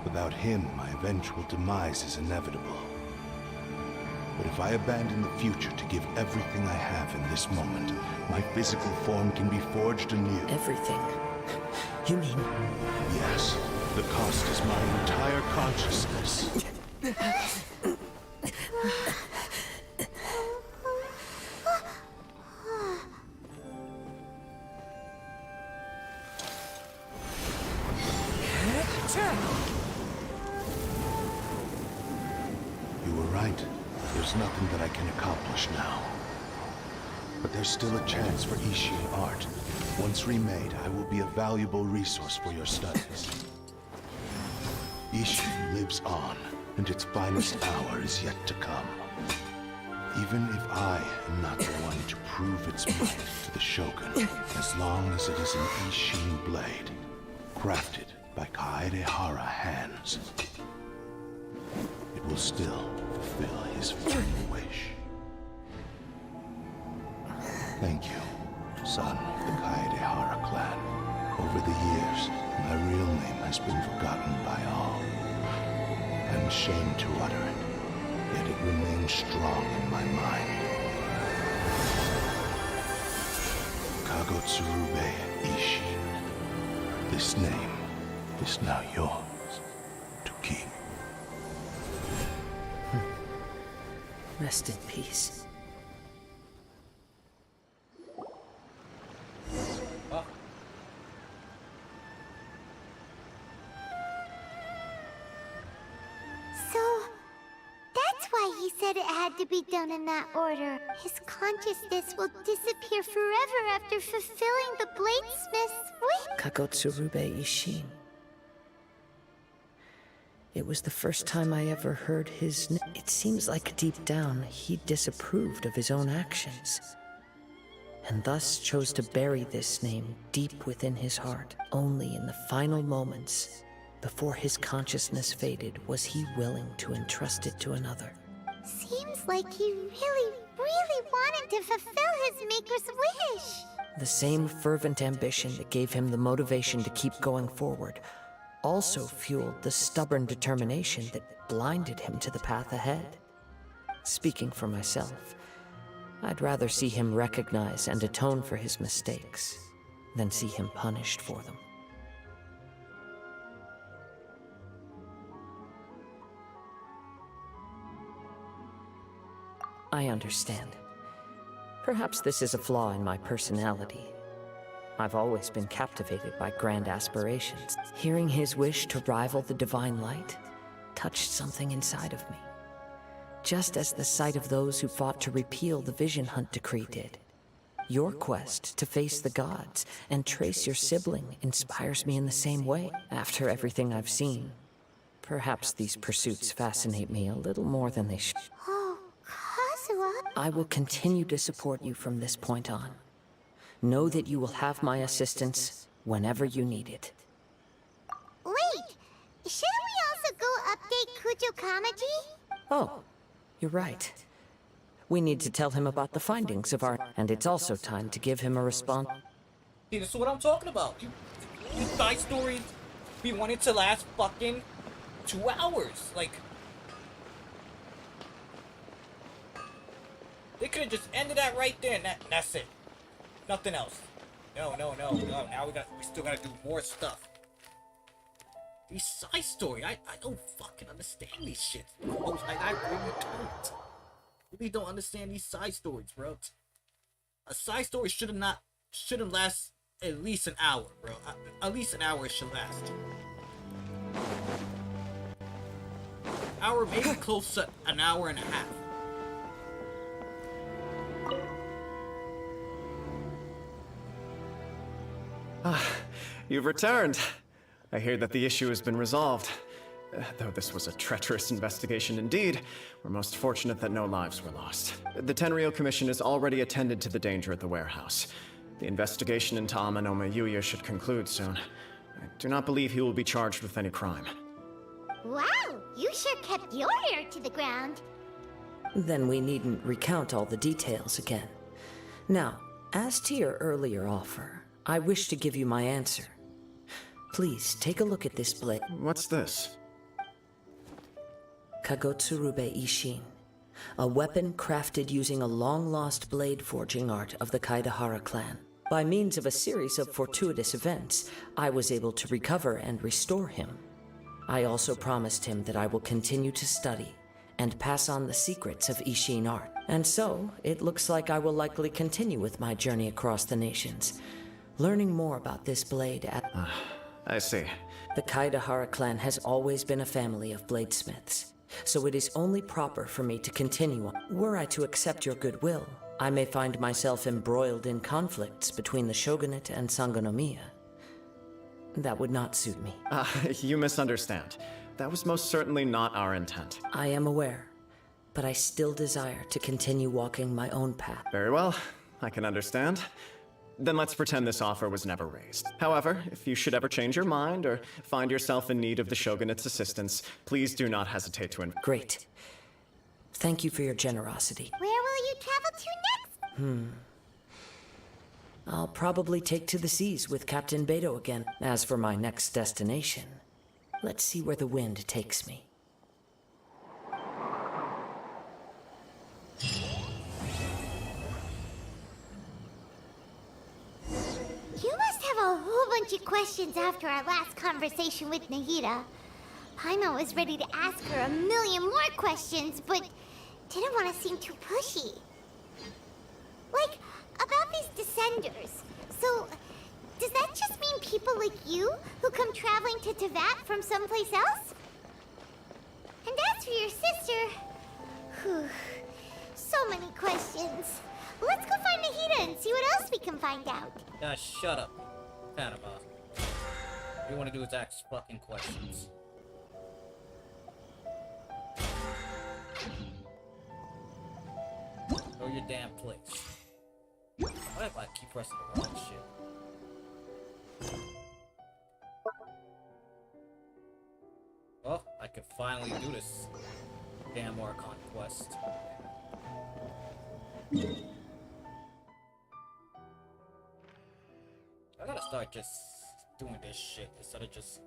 Without him, my eventual demise is inevitable. But if I abandon the future to give everything I have in this moment, my physical form can be forged anew. Everything? You mean... Yes. The cost is my entire consciousness. You were right. There's nothing that I can accomplish now. But there's still a chance for Ishin art. Once remade, I will be a valuable resource for your studies. Ishin lives on, and its finest hour is yet to come. Even if I am not the one to prove its might to the Shogun, as long as it is an Ishin blade, crafted by Kaedehara hands, it will still fulfill his final wish. Thank you, son of the Kaedehara clan. Over the years, my real name has been forgotten by all. I'm ashamed to utter it, yet it remains strong in my mind. Kagotsurube Ishin. This name is now yours to keep. Rest in peace. It had to be done in that order. His consciousness will disappear forever after fulfilling the bladesmith's wish. Kagotsurube Ishin. It was the first time I ever heard his name. It seems like deep down he disapproved of his own actions, and thus chose to bury this name deep within his heart. Only in the final moments, before his consciousness faded, was he willing to entrust it to another. Seems like he really wanted to fulfill his maker's wish. The same fervent ambition that gave him the motivation to keep going forward also fueled the stubborn determination that blinded him to the path ahead. Speaking for myself, I'd rather see him recognize and atone for his mistakes than see him punished for them. I understand. Perhaps this is a flaw in my personality. I've always been captivated by grand aspirations. Hearing his wish to rival the divine light touched something inside of me, just as the sight of those who fought to repeal the Vision Hunt decree did. Your quest to face the gods and trace your sibling inspires me in the same way. After everything I've seen, perhaps these pursuits fascinate me a little more than they should. I will continue to support you from this point on. Know that you will have my assistance whenever you need it. Wait! Shouldn't we also go update Kujo Kamaji? Oh, you're right. We need to tell him about the findings of our... And it's also time to give him a response. See, this is what I'm talking about. These side stories, we want it to last fucking 2 hours. Like... They could have just ended that right there, and that's it. Nothing else. No. Now we still gotta do more stuff. These side story, I don't fucking understand these shit. I really don't understand these side stories, bro. A side story shouldn't last at least an hour, bro. At least an hour it should last. Hour, maybe close to an hour and a half. You've returned. I hear that the issue has been resolved. Though this was a treacherous investigation indeed, we're most fortunate that no lives were lost. The Tenryo Commission has already attended to the danger at the warehouse. The investigation into Amanoma Yuya should conclude soon. I do not believe he will be charged with any crime. Wow, you sure kept your ear to the ground. Then we needn't recount all the details again. Now, as to your earlier offer, I wish to give you my answer. Please, take a look at this blade. What's this? Kagotsurube Ishin, a weapon crafted using a long-lost blade forging art of the Kaidahara clan. By means of a series of fortuitous events, I was able to recover and restore him. I also promised him that I will continue to study and pass on the secrets of Ishin art. And so, it looks like I will likely continue with my journey across the nations, learning more about this blade at... I see. The Kaidahara clan has always been a family of bladesmiths, so it is only proper for me to continue on. Were I to accept your goodwill, I may find myself embroiled in conflicts between the shogunate and Sangonomiya. That would not suit me. You misunderstand. That was most certainly not our intent. I am aware, but I still desire to continue walking my own path. Very well, I can understand. Then let's pretend this offer was never raised. However, if you should ever change your mind or find yourself in need of the shogunate's assistance, please do not hesitate to Great. Thank you for your generosity. Where will you travel to next? I'll probably take to the seas with Captain Beto again. As for my next destination, let's see where the wind takes me. You must have a whole bunch of questions after our last conversation with Nahida. Paimon was ready to ask her a million more questions, but didn't want to seem too pushy. Like, about these Descenders. So, does that just mean people like you who come traveling to Teyvat from someplace else? And as for your sister... Whew, so many questions. Let's go find Nahida and see what else we can find out. Shut up, Panama. All you want to do is ask fucking questions. Go your damn place. Why if I keep pressing the wrong shit? Well, I can finally do this damn Archon quest. I gotta start just doing this shit instead of just...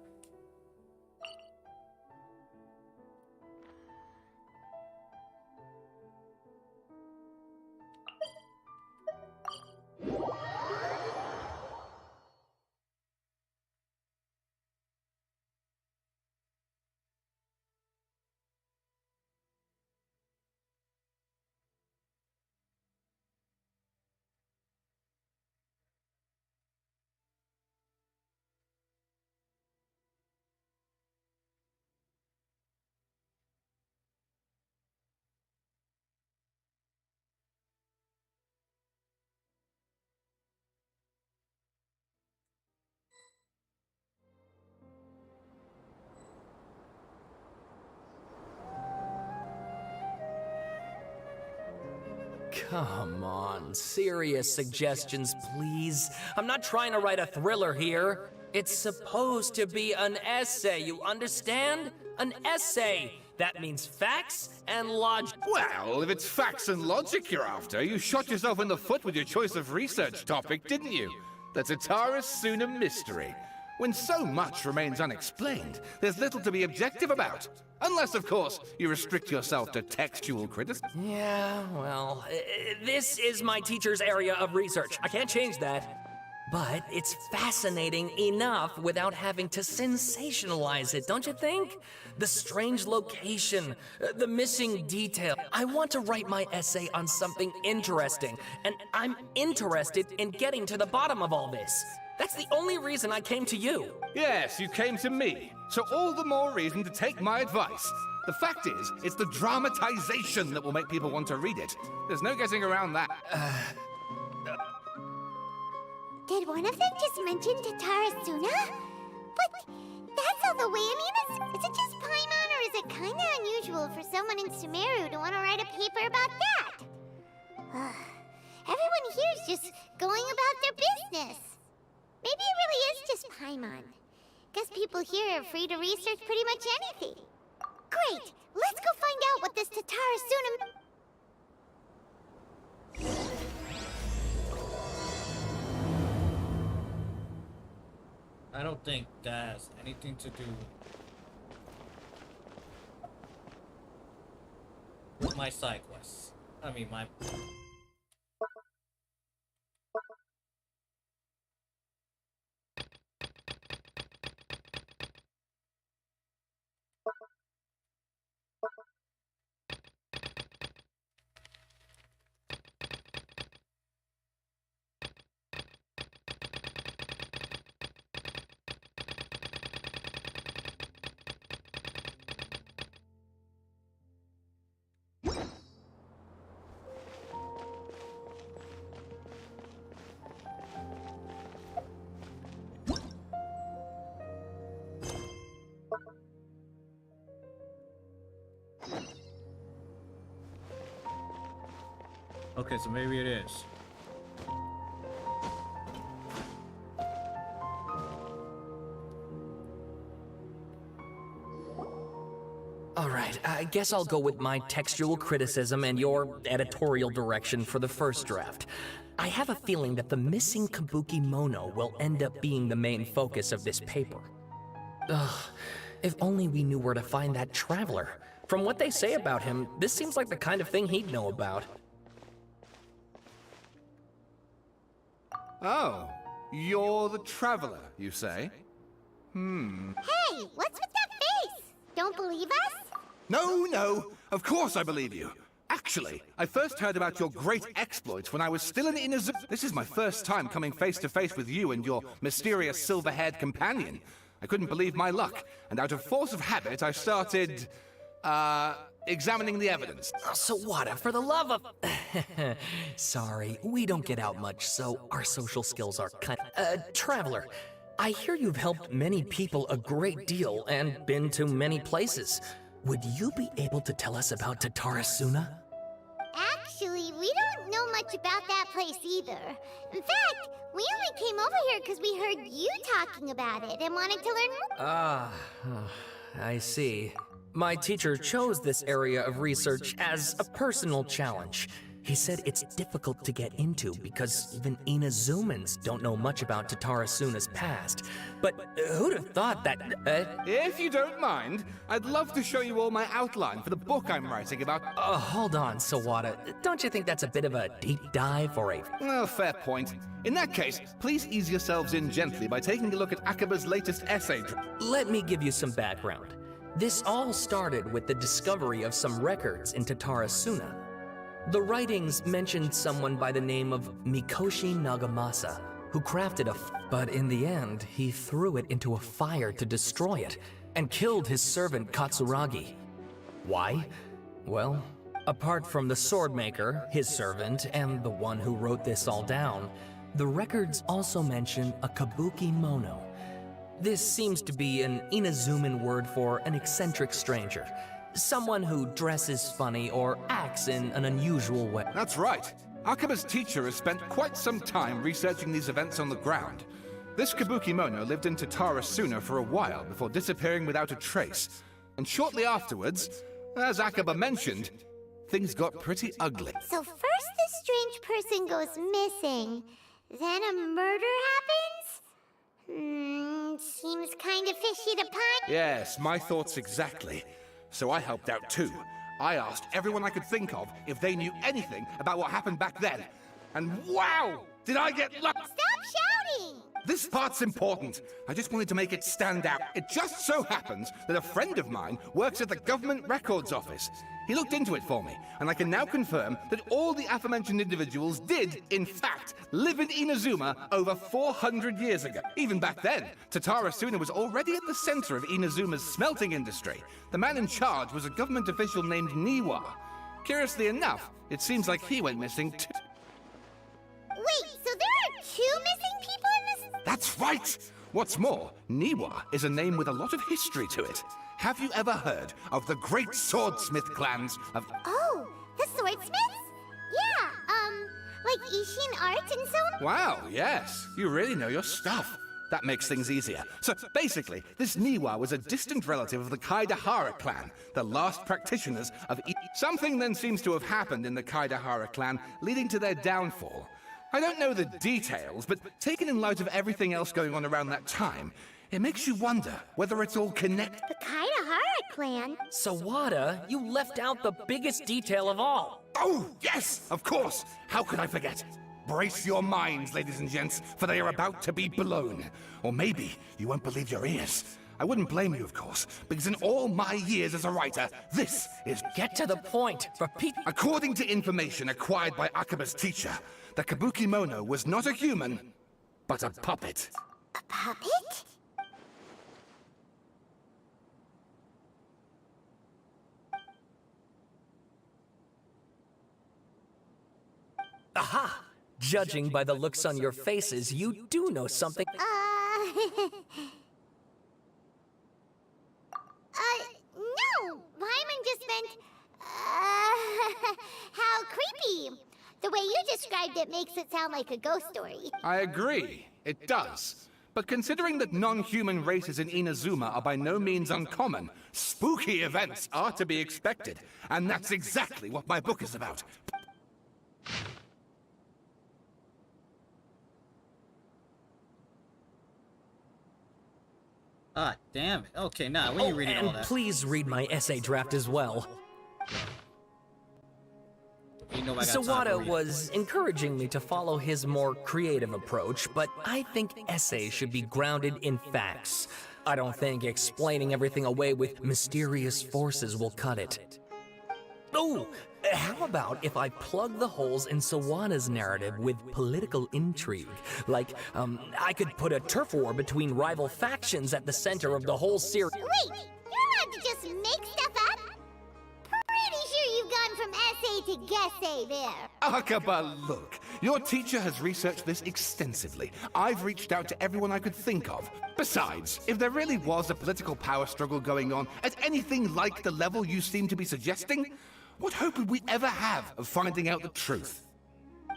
Come on, serious suggestions, please. I'm not trying to write a thriller here. It's supposed to be an essay, you understand? An essay. That means facts and logic. Well, if it's facts and logic you're after, you shot yourself in the foot with your choice of research topic, didn't you? That's a Tara Suna mystery. When so much remains unexplained, there's little to be objective about. Unless, of course, you restrict yourself to textual criticism. Yeah, well, this is my teacher's area of research. I can't change that. But it's fascinating enough without having to sensationalize it, don't you think? The strange location, the missing detail. I want to write my essay on something interesting, and I'm interested in getting to the bottom of all this. That's the only reason I came to you. Yes, you came to me. So all the more reason to take my advice. The fact is, it's the dramatization that will make people want to read it. There's no getting around that. Did one of them just mention Tatarasuna? But that's all the way. I mean, is it just Paimon, or is it kind of unusual for someone in Sumeru to want to write a paper about that? Everyone here's just going about their business. Maybe it really is just Paimon. Guess people here are free to research pretty much anything. Great! Let's go find out what this Tatarasuna... I don't think that has anything to do with my side quests. I mean, my... Okay, so maybe it is. Alright, I guess I'll go with my textual criticism and your editorial direction for the first draft. I have a feeling that the missing Kabuki Mono will end up being the main focus of this paper. Ugh, if only we knew where to find that traveler. From what they say about him, this seems like the kind of thing he'd know about. Oh, you're the traveler, you say? Hey, what's with that face? Don't believe us? No, of course I believe you. Actually, I first heard about your great exploits when I was still in Inazuma. This is my first time coming face to face with you and your mysterious silver-haired companion. I couldn't believe my luck, and out of force of habit, I started, examining the evidence. Sawada, for the love of... Sorry, we don't get out much, so our social skills are kind of... Traveler, I hear you've helped many people a great deal and been to many places. Would you be able to tell us about Tatarasuna? Actually, we don't know much about that place either. In fact, we only came over here because we heard you talking about it and wanted to learn more. I see. My teacher chose this area of research as a personal challenge. He said it's difficult to get into because even Inazumans don't know much about Tatarasuna's past. But who'd have thought that... If you don't mind, I'd love to show you all my outline for the book I'm writing about... Hold on, Sawada. Don't you think that's a bit of a deep dive or a... Well, fair point. In that case, please ease yourselves in gently by taking a look at Akaba's latest essay. Let me give you some background. This all started with the discovery of some records in Tatarasuna. The writings mentioned someone by the name of Mikoshi Nagamasa, who crafted but in the end, he threw it into a fire to destroy it, and killed his servant Katsuragi. Why? Well, apart from the sword maker, his servant, and the one who wrote this all down, the records also mention a Kabuki Mono. This seems to be an Inazuman word for an eccentric stranger. Someone who dresses funny or acts in an unusual way. That's right. Akaba's teacher has spent quite some time researching these events on the ground. This Kabuki Mono lived in Tatarasuna for a while before disappearing without a trace. And shortly afterwards, as Akaba mentioned, things got pretty ugly. So first this strange person goes missing, then a murder happens? to fish it upon? Yes, my thoughts exactly. So I helped out too. I asked everyone I could think of if they knew anything about what happened back then. And wow! Did I get lucky? Stop shouting! This part's important. I just wanted to make it stand out. It just so happens that a friend of mine works at the Government Records Office. He looked into it for me, and I can now confirm that all the aforementioned individuals did, in fact, live in Inazuma over 400 years ago. Even back then, Tatara Suna was already at the center of Inazuma's smelting industry. The man in charge was a government official named Niwa. Curiously enough, it seems like he went missing too. Wait, so there are 2 missing people in this? That's right! What's more, Niwa is a name with a lot of history to it. Have you ever heard of the great swordsmith clans of... Oh, the swordsmiths? Yeah, like Ishin art and so on? Wow, yes. You really know your stuff. That makes things easier. So, basically, this Niwa was a distant relative of the Kaidahara clan, the last practitioners of... Something then seems to have happened in the Kaidahara clan, leading to their downfall. I don't know the details, but taken in light of everything else going on around that time, it makes you wonder whether it's all connected. The Kaidahara clan? Sawada, you left out the biggest detail of all. Oh, yes, of course. How could I forget? Brace your minds, ladies and gents, for they are about to be blown. Or maybe you won't believe your ears. I wouldn't blame you, of course, because in all my years as a writer, this is... Get to the point, for Pete. According to information acquired by Akaba's teacher, the Kabukimono was not a human, but a puppet. A puppet? Aha! Judging by the looks on your faces, you do know something. No! Wyman just meant, how creepy. The way you described it makes it sound like a ghost story. I agree. It does. But considering that non-human races in Inazuma are by no means uncommon, spooky events are to be expected. And that's exactly what my book is about. Ah, damn it. Okay, now, when you reading all and that? please read my essay draft as well. You know I got time to Sawada read. was encouraging me to follow his more creative approach, but I think essays should be grounded in facts. I don't think explaining everything away with mysterious forces will cut it. Oh, how about if I plug the holes in Sawada's narrative with political intrigue? Like, I could put a turf war between rival factions at the center of the whole series. Wait, you're allowed to just make stuff up? Pretty sure you've gone from essay to guessay there. Akaba, look. Your teacher has researched this extensively. I've reached out to everyone I could think of. Besides, if there really was a political power struggle going on at anything like the level you seem to be suggesting, what hope would we ever have of finding out the truth?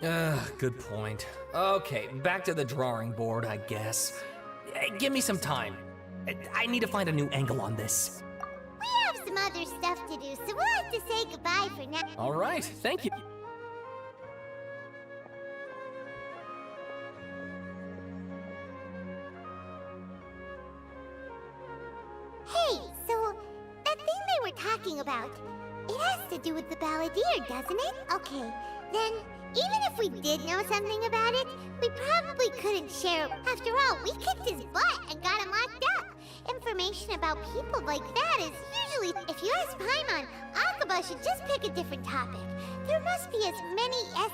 Good point. Okay, back to the drawing board, I guess. Give me some time. I need to find a new angle on this. We have some other stuff to do, so we'll have to say goodbye for now. All right, thank you. Hey, so that thing they were talking about, it has to do with the balladeer, doesn't it? Okay, then even if we did know something about it, we probably couldn't share it. After all, we kicked his butt and got him locked up. Information about people like that is usually... If you ask Paimon, Akaba should just pick a different topic. There must be as many as...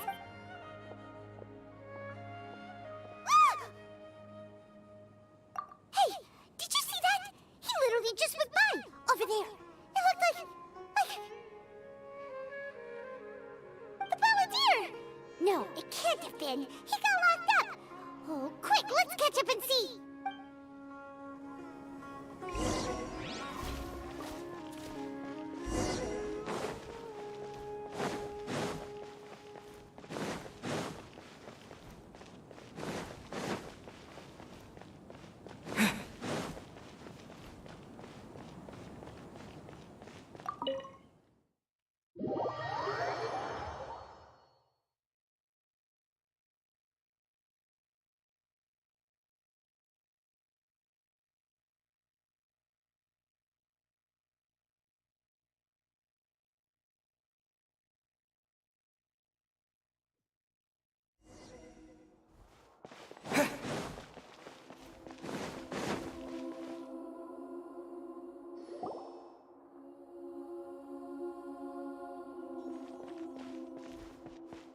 Hey, did you see that? He literally just went by, over there. It looked like... The balladeer! No, it can't have been. He got locked up. Oh, quick, let's catch up and see.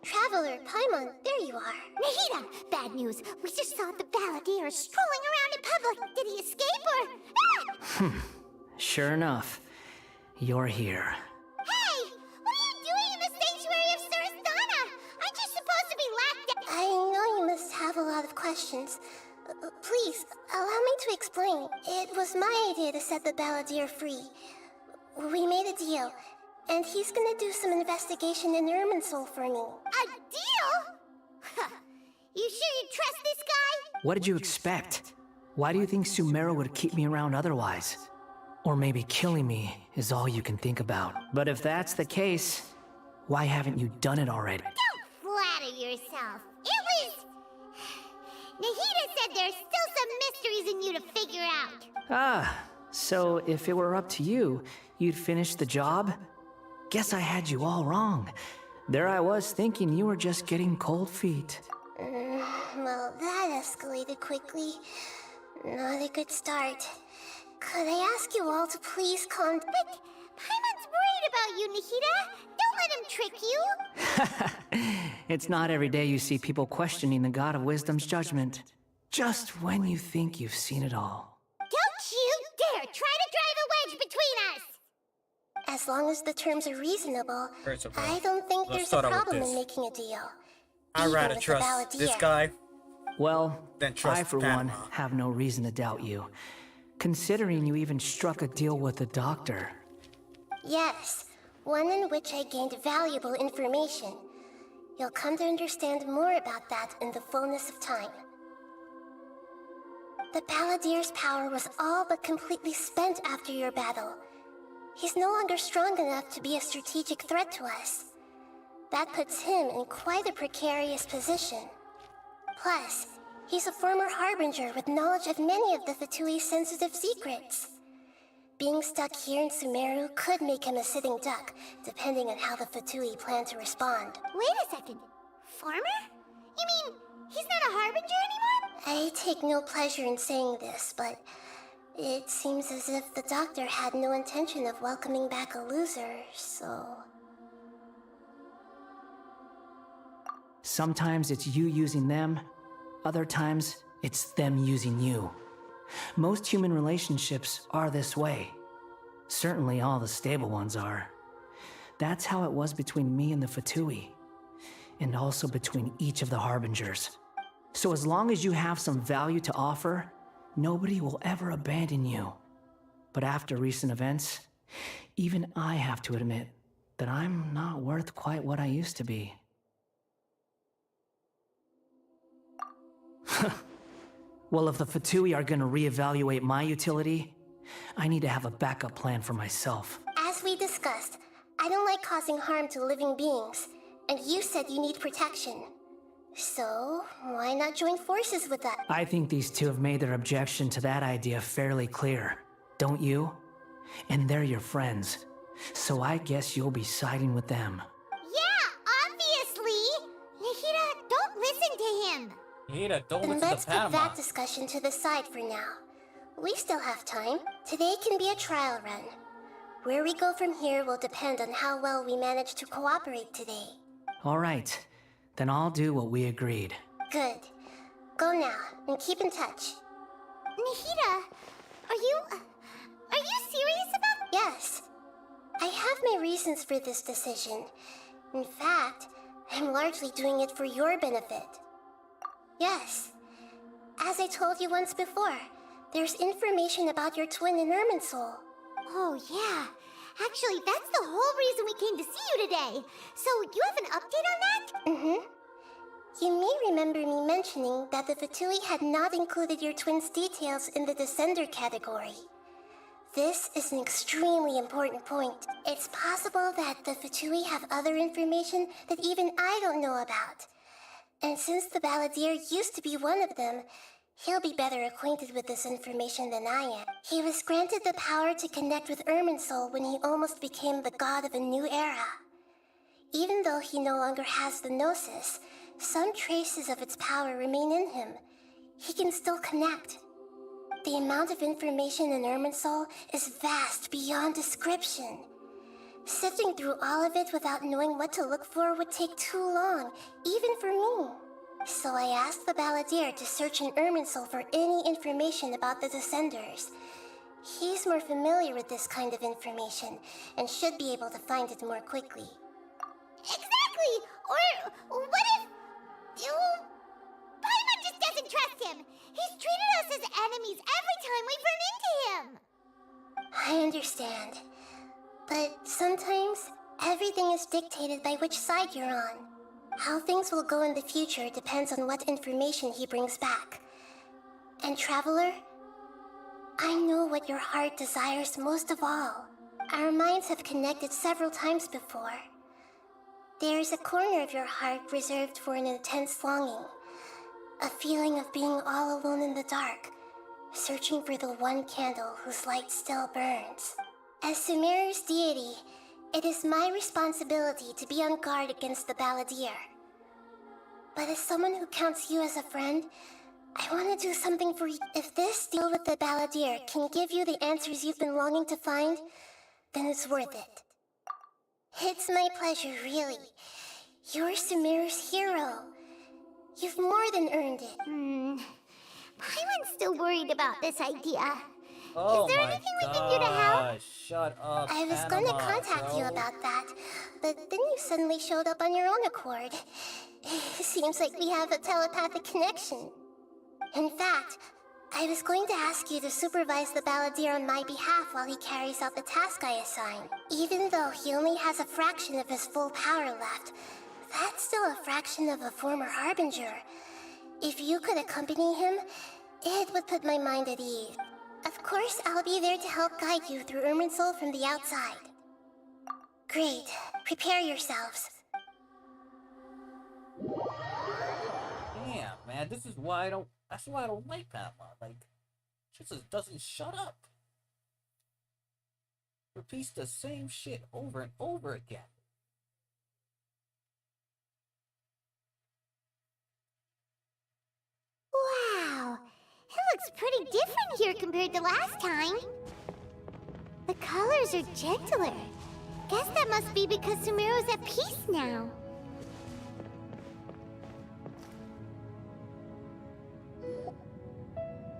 Traveler, Paimon, there you are. Nahida! Bad news. We just saw the Balladeer strolling around in public. Did he escape or... Ah! Sure enough, you're here. Hey! What are you doing in the sanctuary of Surasthana? Aren't you supposed to be laughed at? I know you must have a lot of questions. Please, allow me to explain. It was my idea to set the Balladeer free. We made a deal, and he's gonna do some investigation in Irminsul for me. A deal? You sure you trust this guy? What did you expect? Why do you think Sumeru would keep me around otherwise? Or maybe killing me is all you can think about. But if that's the case, why haven't you done it already? Don't flatter yourself. It was... Nahida said there's still some mysteries in you to figure out. Ah, so if it were up to you, you'd finish the job? Guess I had you all wrong. There I was thinking you were just getting cold feet. Well, that escalated quickly. Not a good start. Could I ask you all to please But Paimon's worried about you, Nahida. Don't let him trick you. It's not every day you see people questioning the God of Wisdom's judgment. Just when you think you've seen it all. Don't you dare try to drive a wedge between us! As long as the terms are reasonable, I don't think there's a problem in making a deal. I'd rather trust this guy. Well, than trust I, for Panama. one, have no reason to doubt you. Considering you even struck a deal with the doctor. Yes, one in which I gained valuable information. You'll come to understand more about that in the fullness of time. The Balladeer's power was all but completely spent after your battle. He's no longer strong enough to be a strategic threat to us. That puts him in quite a precarious position. Plus, he's a former Harbinger with knowledge of many of the Fatui's sensitive secrets. Being stuck here in Sumeru could make him a sitting duck, depending on how the Fatui plan to respond. Wait a second. Former? You mean, he's not a Harbinger anymore? I take no pleasure in saying this, but it seems as if the doctor had no intention of welcoming back a loser, so... Sometimes it's you using them, other times it's them using you. Most human relationships are this way. Certainly all the stable ones are. That's how it was between me and the Fatui, and also between each of the Harbingers. So as long as you have some value to offer, nobody will ever abandon you. But after recent events, even I have to admit that I'm not worth quite what I used to be. Well, if the Fatui are gonna reevaluate my utility, I need to have a backup plan for myself. As we discussed, I don't like causing harm to living beings, and you said you need protection. So, why not join forces with us? I think these two have made their objection to that idea fairly clear, don't you? And they're your friends, so I guess you'll be siding with them. Yeah, obviously! Nahida, don't listen to him! Nahida, don't listen Let's to put Panama. that discussion to the side for now. We still have time. Today can be a trial run. Where we go from here will depend on how well we manage to cooperate today. All right, then I'll do what we agreed. Good. Go now, and keep in touch. Nahida, are you serious about... Yes. I have my reasons for this decision. In fact, I'm largely doing it for your benefit. Yes. As I told you once before, there's information about your twin in Irminsul. Oh, yeah. Actually, that's the whole reason we came to see you today. So, you have an update on that? Mm-hmm. You may remember me mentioning that the Fatui had not included your twin's details in the Descender category. This is an extremely important point. It's possible that the Fatui have other information that even I don't know about. And since the Balladeer used to be one of them, he'll be better acquainted with this information than I am. He was granted the power to connect with Irminsul when he almost became the god of a new era. Even though he no longer has the Gnosis, some traces of its power remain in him. He can still connect. The amount of information in Irminsul is vast beyond description. Sifting through all of it without knowing what to look for would take too long, even for me. So I asked the Balladeer to search in Irminsul for any information about the Descenders. He's more familiar with this kind of information, and should be able to find it more quickly. Exactly! Or what if... Paimon just doesn't trust him! He's treated us as enemies every time we've run into him! I understand. But sometimes, everything is dictated by which side you're on. How things will go in the future depends on what information he brings back. And Traveler, I know what your heart desires most of all. Our minds have connected several times before. There's a corner of your heart reserved for an intense longing. A feeling of being all alone in the dark, searching for the one candle whose light still burns. As Sumeru's deity, it is my responsibility to be on guard against the Balladeer. But as someone who counts you as a friend, I want to do something for you. If this deal with the Balladeer can give you the answers you've been longing to find, then it's worth it. It's my pleasure, really. You're Sumeru's hero. You've more than earned it. Paimon's still worried about this idea. Oh Is there my anything we can do to help? gosh, shut up, I was Panama, gonna contact you bro. about that, but then you suddenly showed up on your own accord. Seems like we have a telepathic connection. In fact, I was going to ask you to supervise the Balladeer on my behalf while he carries out the task I assign. Even though he only has a fraction of his full power left, that's still a fraction of a former Harbinger. If you could accompany him, it would put my mind at ease. Of course, I'll be there to help guide you through Irminsul from the outside. Great. Prepare yourselves. Damn, man, this is why I don't. That's why I don't like Panama. Like, she just doesn't shut up. Repeats the same shit over and over again. Wow. It looks pretty different here compared to last time. The colors are gentler. Guess that must be because Sumeru's at peace now.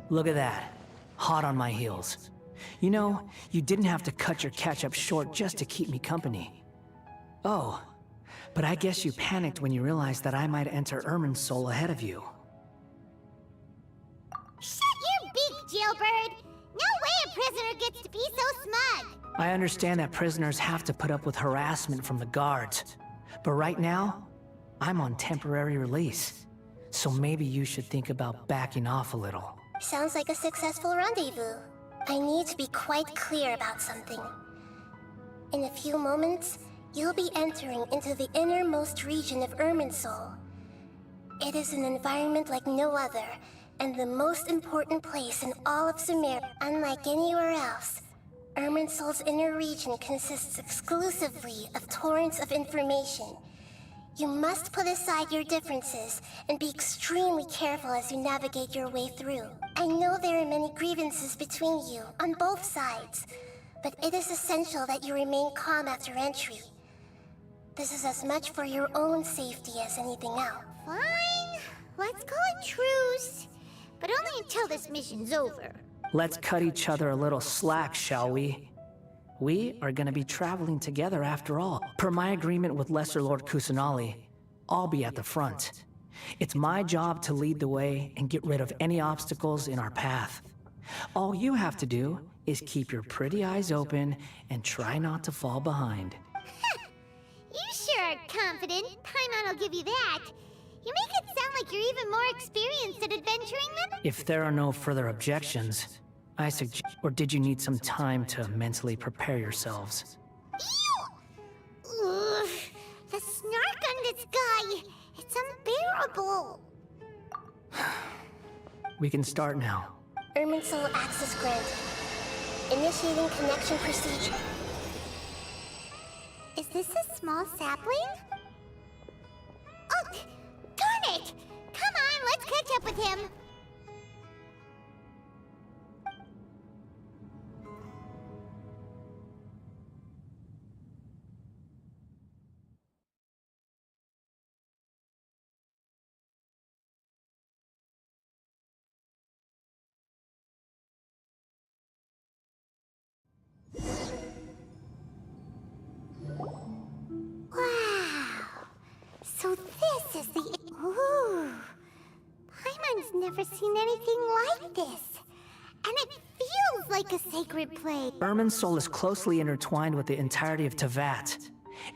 Look at that. Hot on my heels. You know, you didn't have to cut your catch-up short just to keep me company. Oh, but I guess you panicked when you realized that I might enter Irminsul ahead of you. Shut your beak, jailbird! No way a prisoner gets to be so smug! I understand that prisoners have to put up with harassment from the guards. But right now, I'm on temporary release. So maybe you should think about backing off a little. Sounds like a successful rendezvous. I need to be quite clear about something. In a few moments, you'll be entering into the innermost region of Irminsul. It is an environment like no other, and the most important place in all of Sumer. Unlike anywhere else, Irminsul's inner region consists exclusively of torrents of information. You must put aside your differences and be extremely careful as you navigate your way through. I know there are many grievances between you, on both sides, but it is essential that you remain calm after entry. This is as much for your own safety as anything else. Fine. Let's call it truce. But only until this mission's over. Let's cut each other a little slack, shall we? We are gonna be traveling together after all. Per my agreement with Lesser Lord Kusanali, I'll be at the front. It's my job to lead the way and get rid of any obstacles in our path. All you have to do is keep your pretty eyes open and try not to fall behind. You sure are confident. Paimon will give you that. You make it sound like you're even more experienced at adventuring than... If there are no further objections, I suggest... Or did you need some time to mentally prepare yourselves? Ew! Ugh, the snark on this guy! It's unbearable! We can start now. Irminsul access granted. Initiating connection procedure. Is this a small sapling? Oh, darn it! Come on, let's catch up with him! This is the... Ooh. Paimon's never seen anything like this. And it feels like a sacred place. Irmin's soul is closely intertwined with the entirety of Tevat.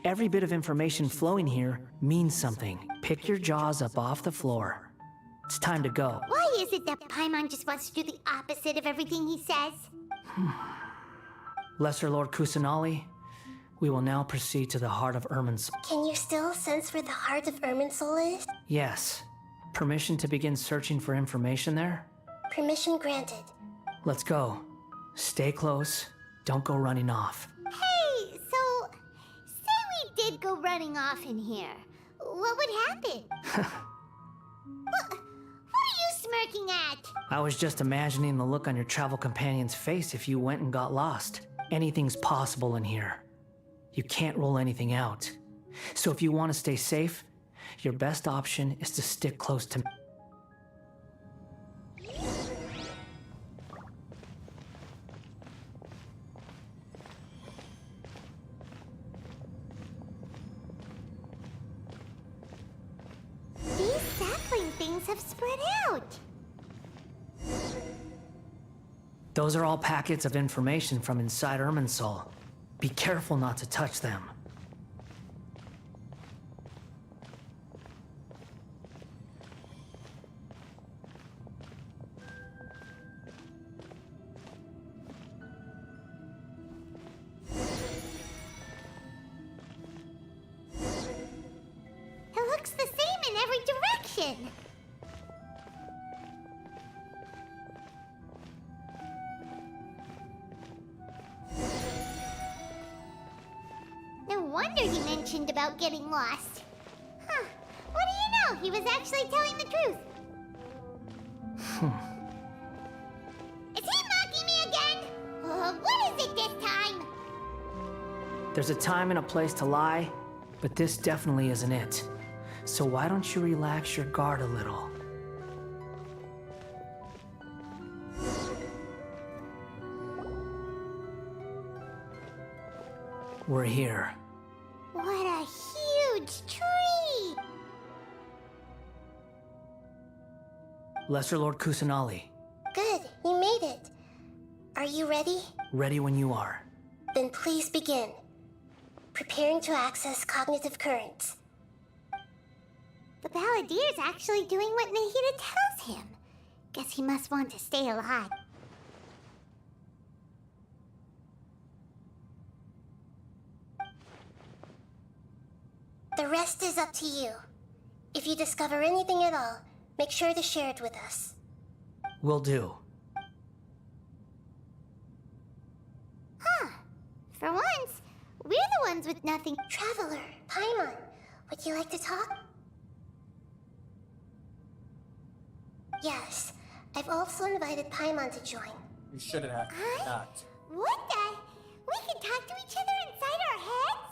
Every bit of information flowing here means something. Pick your jaws up off the floor. It's time to go. Why is it that Paimon just wants to do the opposite of everything he says? Lesser Lord Kusanali, we will now proceed to the heart of Irmin's soul. Can you still sense where the heart of Irmin's soul is? Yes. Permission to begin searching for information there? Permission granted. Let's go. Stay close. Don't go running off. Hey, so... Say we did go running off in here. What would happen? What are you smirking at? I was just imagining the look on your travel companion's face if you went and got lost. Anything's possible in here. You can't rule anything out. So if you want to stay safe, your best option is to stick close to me. These sapling things have spread out. Those are all packets of information from inside Irmin's soul. Be careful not to touch them. It looks the same in every direction. No wonder he mentioned about getting lost. Huh. What do you know? He was actually telling the truth. Is he mocking me again? What is it this time? There's a time and a place to lie, but this definitely isn't it. So why don't you relax your guard a little? We're here. What a huge tree! Lesser Lord Kusanali, Good, you made it. Are you ready? ready when you are. Then please begin. Preparing to access cognitive currents. The Balladeer's actually doing what Nahida tells him. Guess he must want to stay alive. The rest is up to you. If you discover anything at all, make sure to share it with us. Will do. Huh. For once, we're the ones with nothing. Traveler, Paimon, would you like to talk? Yes, I've also invited Paimon to join. You should have not. What the? We can talk to each other inside our heads?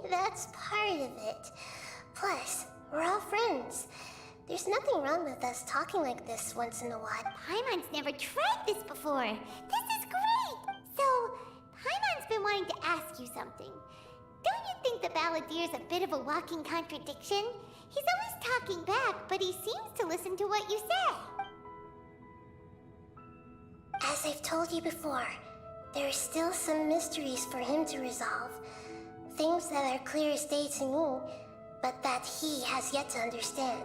That's part of it. Plus, we're all friends. There's nothing wrong with us talking like this once in a while. Paimon's never tried this before. This is great! So, Paimon's been wanting to ask you something. Don't you think the Balladeer's a bit of a walking contradiction? He's always talking back, but he seems to listen to what you say. As I've told you before, there are still some mysteries for him to resolve. Things that are clear as day to me, but that he has yet to understand.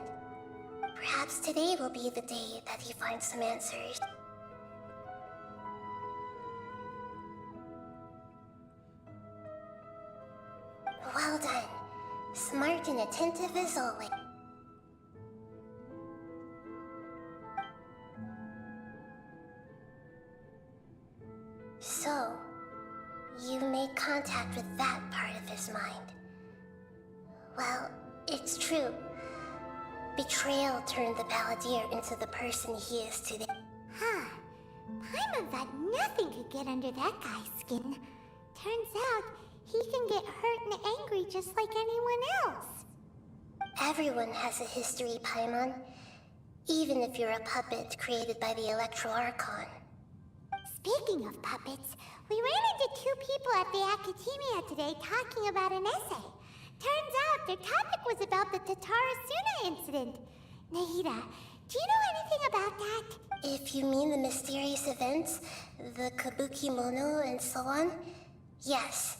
Perhaps today will be the day that he finds some answers. Well done. Smart and attentive as always. So, you made contact with that part of his mind. Well, it's true. Betrayal turned the Balladeer into the person he is today. Huh. Paimon thought nothing could get under that guy's skin. Turns out, he can get hurt and angry just like anyone else. Everyone has a history, Paimon. Even if you're a puppet created by the Electro Archon. Speaking of puppets, We ran into two people at the Academia today talking about an essay. Turns out their topic was about the Tatarasuna incident. Nahida, do you know anything about that? If you mean the mysterious events, the Kabuki Mono and so on, yes.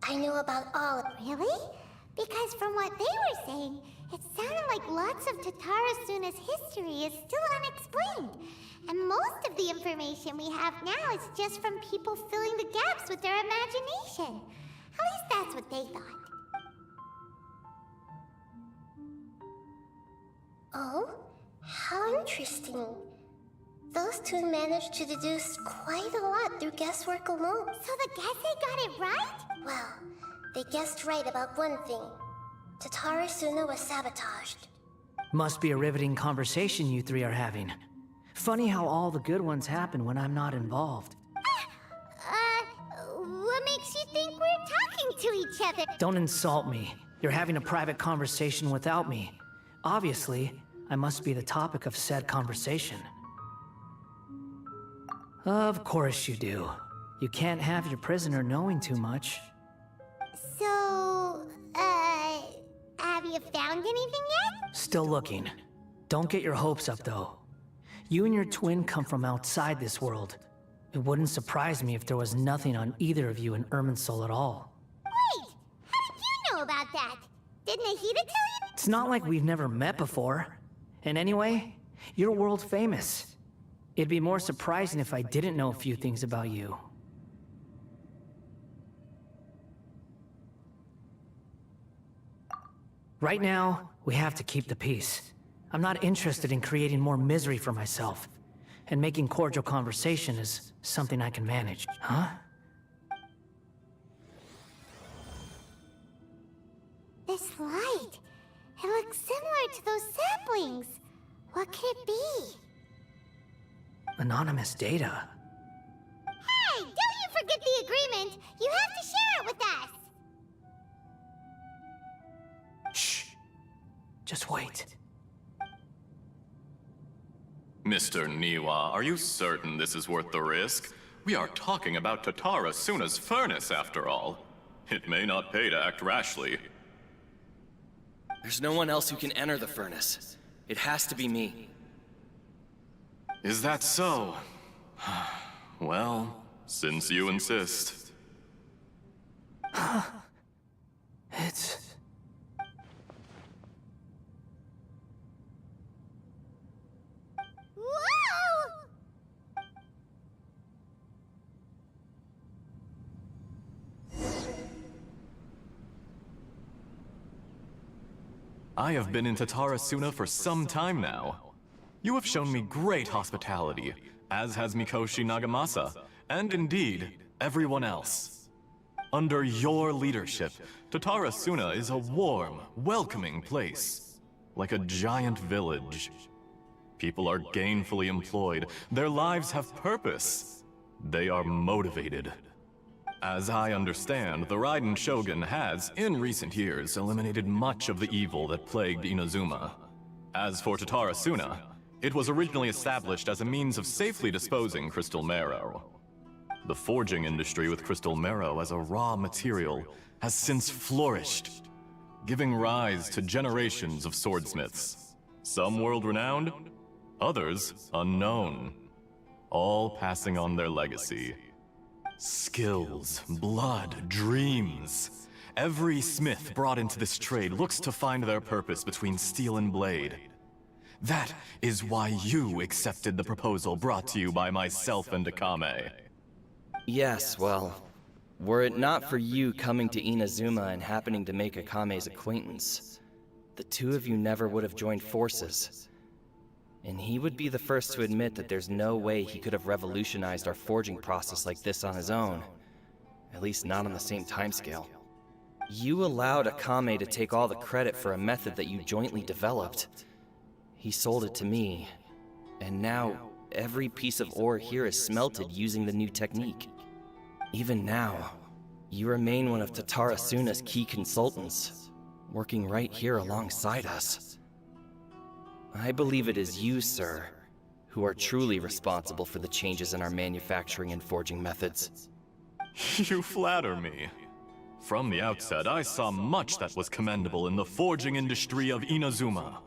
I know about all of it. Really? Because from what they were saying, it sounded like lots of Tatarasuna's history is still unexplained. And most of the information we have now is just from people filling the gaps with their imagination. At least that's what they thought. Oh? How interesting. Those two managed to deduce quite a lot through guesswork alone. So the Gesse got it right? Well, they guessed right about one thing. Tatarasuna was sabotaged. Must be a riveting conversation you three are having. Funny how all the good ones happen when I'm not involved. What makes you think we're talking to each other? Don't insult me. You're having a private conversation without me. Obviously, I must be the topic of said conversation. Of course you do. You can't have your prisoner knowing too much. So, have you found anything yet? Still looking. Don't get your hopes up, though. You and your twin come from outside this world. It wouldn't surprise me if there was nothing on either of you in Irminsul at all. Wait! How did you know about that? Did Nahida tell you? It's not like we've never met before. And anyway, you're world famous. It'd be more surprising if I didn't know a few things about you. Right now, we have to keep the peace. I'm not interested in creating more misery for myself. And making cordial conversation is something I can manage. Huh? This light. It looks similar to those saplings. What could it be? Anonymous data. Hey, don't you forget the agreement. You have to share it with us. Shh. Just wait. Mr. Niwa, are you certain this is worth the risk? We are talking about Tatarasuna's furnace, after all. It may not pay to act rashly. There's no one else who can enter the furnace. It has to be me. Is that so? Well, since you insist. It's... Whoa! I have been in Tatarasuna for some time now. You have shown me great hospitality, as has Mikoshi Nagamasa, and indeed, everyone else. Under your leadership, Tatarasuna is a warm, welcoming place, like a giant village. People are gainfully employed, their lives have purpose. They are motivated. As I understand, the Raiden Shogun has, in recent years, eliminated much of the evil that plagued Inazuma. As for Tatarasuna, it was originally established as a means of safely disposing crystal marrow. The forging industry with crystal marrow as a raw material has since flourished, giving rise to generations of swordsmiths. Some world-renowned, others unknown, all passing on their legacy. Skills, blood, dreams. Every smith brought into this trade looks to find their purpose between steel and blade. That is why you accepted the proposal brought to you by myself and Akame. Yes, well, were it not for you coming to Inazuma and happening to make Akame's acquaintance, the two of you never would have joined forces. And he would be the first to admit that there's no way he could have revolutionized our forging process like this on his own. At least not on the same timescale. You allowed Akame to take all the credit for a method that you jointly developed. He sold it to me, and now every piece of ore here is smelted using the new technique. Even now, you remain one of Tatarasuna's key consultants, working right here alongside us. I believe it is you, sir, who are truly responsible for the changes in our manufacturing and forging methods. You flatter me. From the outset, I saw much that was commendable in the forging industry of Inazuma,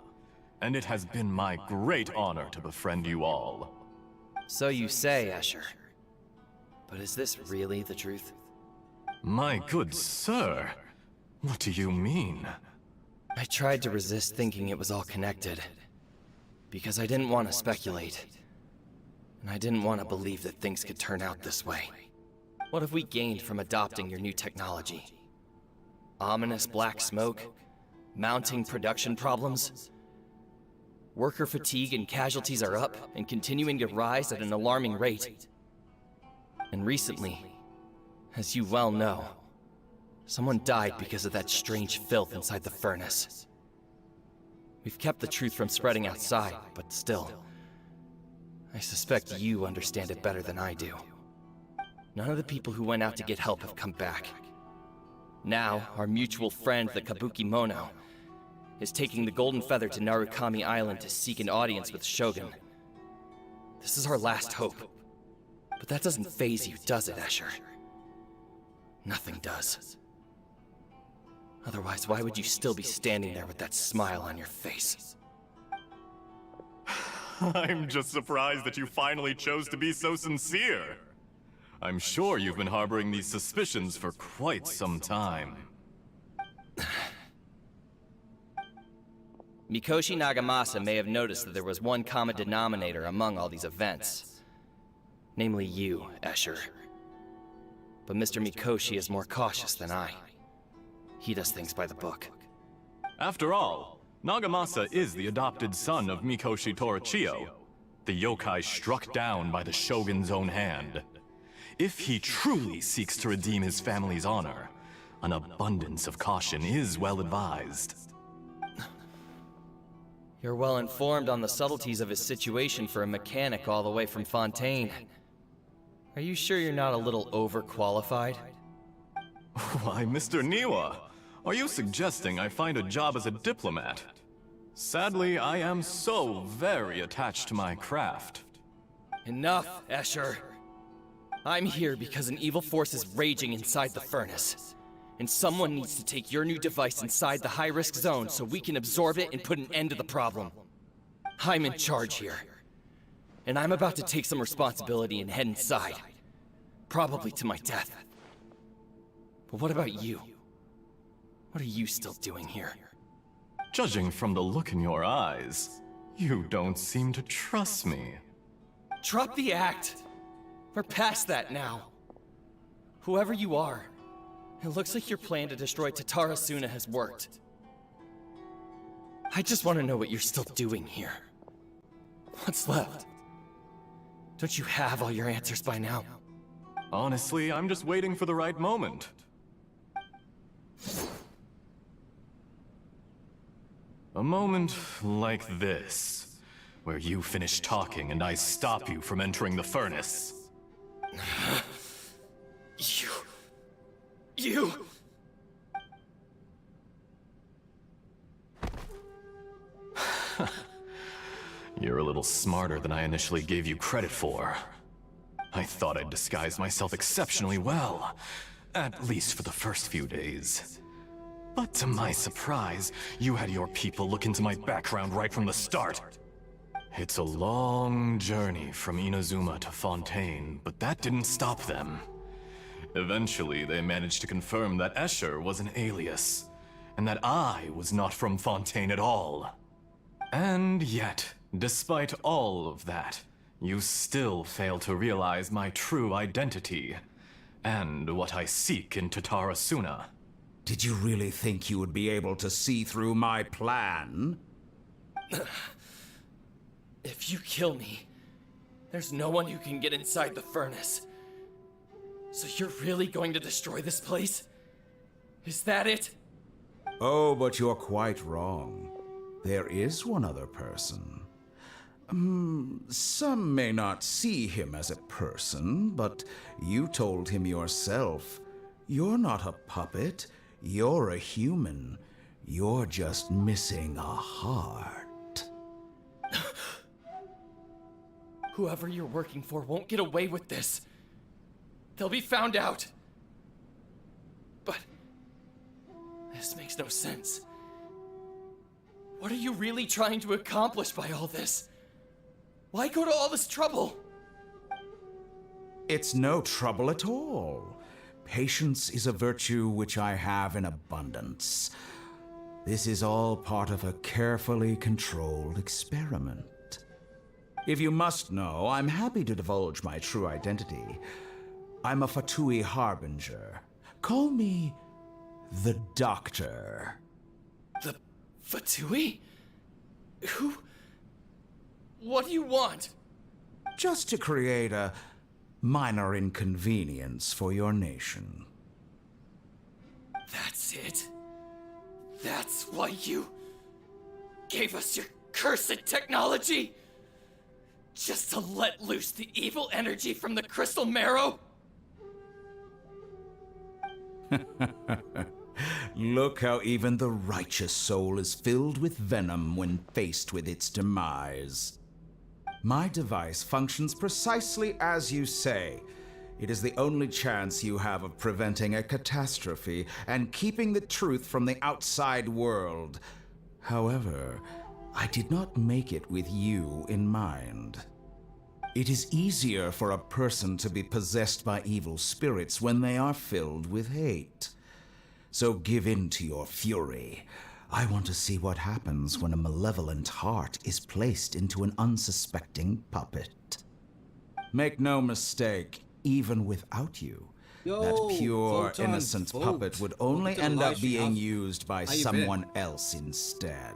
and it has been my great honor to befriend you all. So you say, Escher. But is this really the truth? My good sir, what do you mean? I tried to resist thinking it was all connected, because I didn't want to speculate, and I didn't want to believe that things could turn out this way. What have we gained from adopting your new technology? Ominous black smoke? Mounting production problems? Worker fatigue and casualties are up and continuing to rise at an alarming rate. And recently, as you well know, someone died because of that strange filth inside the furnace. We've kept the truth from spreading outside, but still, I suspect you understand it better than I do. None of the people who went out to get help have come back. Now, our mutual friend, the Kabuki Mono, is taking the Golden Feather to Narukami Island to seek an audience with Shogun. This is our last hope. But that doesn't faze you, does it, Escher? Nothing does. Otherwise, why would you still be standing there with that smile on your face? I'm just surprised that you finally chose to be so sincere. I'm sure you've been harboring these suspicions for quite some time. Mikoshi Nagamasa may have noticed that there was one common denominator among all these events. Namely you, Escher. But Mr. Mikoshi is more cautious than I. He does things by the book. After all, Nagamasa is the adopted son of Mikoshi Torichio, the yokai struck down by the Shogun's own hand. If he truly seeks to redeem his family's honor, an abundance of caution is well advised. You're well informed on the subtleties of his situation for a mechanic all the way from Fontaine. Are you sure you're not a little overqualified? Why, Mr. Niwa, are you suggesting I find a job as a diplomat? Sadly, I am so very attached to my craft. Enough, Escher. I'm here because an evil force is raging inside the furnace. And someone needs to take your new device inside the high-risk zone so we can absorb it and put an end to the problem. I'm in charge here. And I'm about to take some responsibility and head inside. Probably to my death. But what about you? What are you still doing here? Judging from the look in your eyes, you don't seem to trust me. Drop the act! We're past that now. Whoever you are, it looks like your plan to destroy Tatarasuna has worked. I just want to know what you're still doing here. What's left? Don't you have all your answers by now? Honestly, I'm just waiting for the right moment. A moment like this, where you finish talking and I stop you from entering the furnace. You... You're a little smarter than I initially gave you credit for. I thought I'd disguised myself exceptionally well, at least for the first few days. But to my surprise, you had your people look into my background right from the start. It's a long journey from Inazuma to Fontaine, but that didn't stop them. Eventually, they managed to confirm that Escher was an alias, and that I was not from Fontaine at all. And yet, despite all of that, you still fail to realize my true identity, and what I seek in Tatarasuna. Did you really think you would be able to see through my plan? If you kill me, there's no one who can get inside the furnace. So you're really going to destroy this place? Is that it? Oh, but you're quite wrong. There is one other person. Some may not see him as a person, but you told him yourself. You're not a puppet. You're a human. You're just missing a heart. Whoever you're working for won't get away with this. They'll be found out. But this makes no sense. What are you really trying to accomplish by all this? Why go to all this trouble? It's no trouble at all. Patience is a virtue which I have in abundance. This is all part of a carefully controlled experiment. If you must know, I'm happy to divulge my true identity. I'm a Fatui Harbinger. Call me the Doctor. The Fatui? Who? What do you want? Just to create a minor inconvenience for your nation. That's it? That's why you gave us your cursed technology? Just to let loose the evil energy from the crystal marrow? Look how even the righteous soul is filled with venom when faced with its demise. My device functions precisely as you say. It is the only chance you have of preventing a catastrophe and keeping the truth from the outside world. However, I did not make it with you in mind. It is easier for a person to be possessed by evil spirits when they are filled with hate. So give in to your fury. I want to see what happens when a malevolent heart is placed into an unsuspecting puppet. Make no mistake, even without you, that pure, innocent puppet would only end up being used by someone else instead.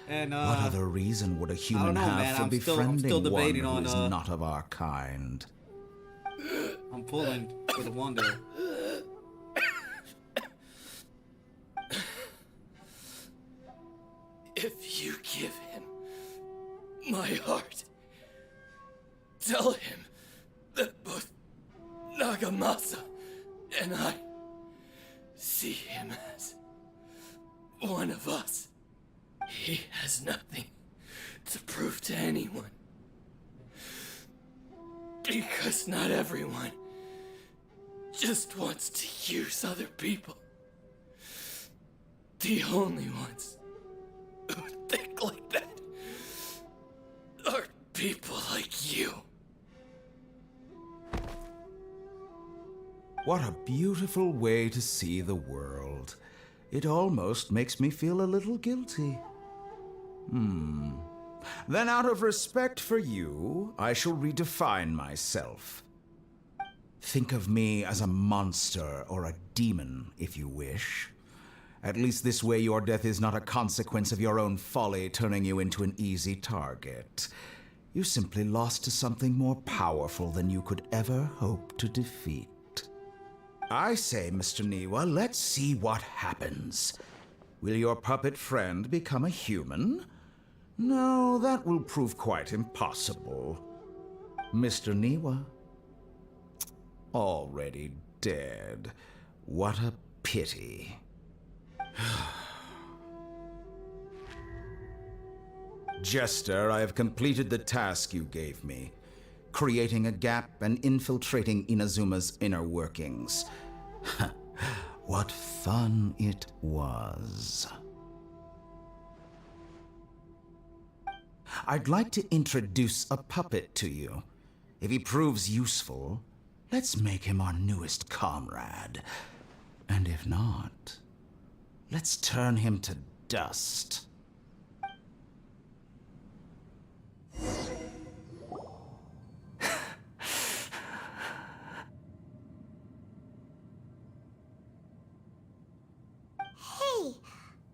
And, what other reason would a human have for befriending one who is not of our kind? I'm pulling for the wonder. If you give him my heart, tell him that both Nagamasa and I see him as one of us. He has nothing to prove to anyone. Because not everyone just wants to use other people. The only ones who think like that are people like you. What a beautiful way to see the world. It almost makes me feel a little guilty. Then out of respect for you, I shall redefine myself. Think of me as a monster or a demon, if you wish. At least this way your death is not a consequence of your own folly turning you into an easy target. You simply lost to something more powerful than you could ever hope to defeat. I say, Mr. Niwa, let's see what happens. Will your puppet friend become a human? No, that will prove quite impossible. Mr. Niwa? Already dead. What a pity. Jester, I have completed the task you gave me. Creating a gap and infiltrating Inazuma's inner workings. What fun it was. I'd like to introduce a puppet to you. If he proves useful, let's make him our newest comrade. And if not, let's turn him to dust. Hey,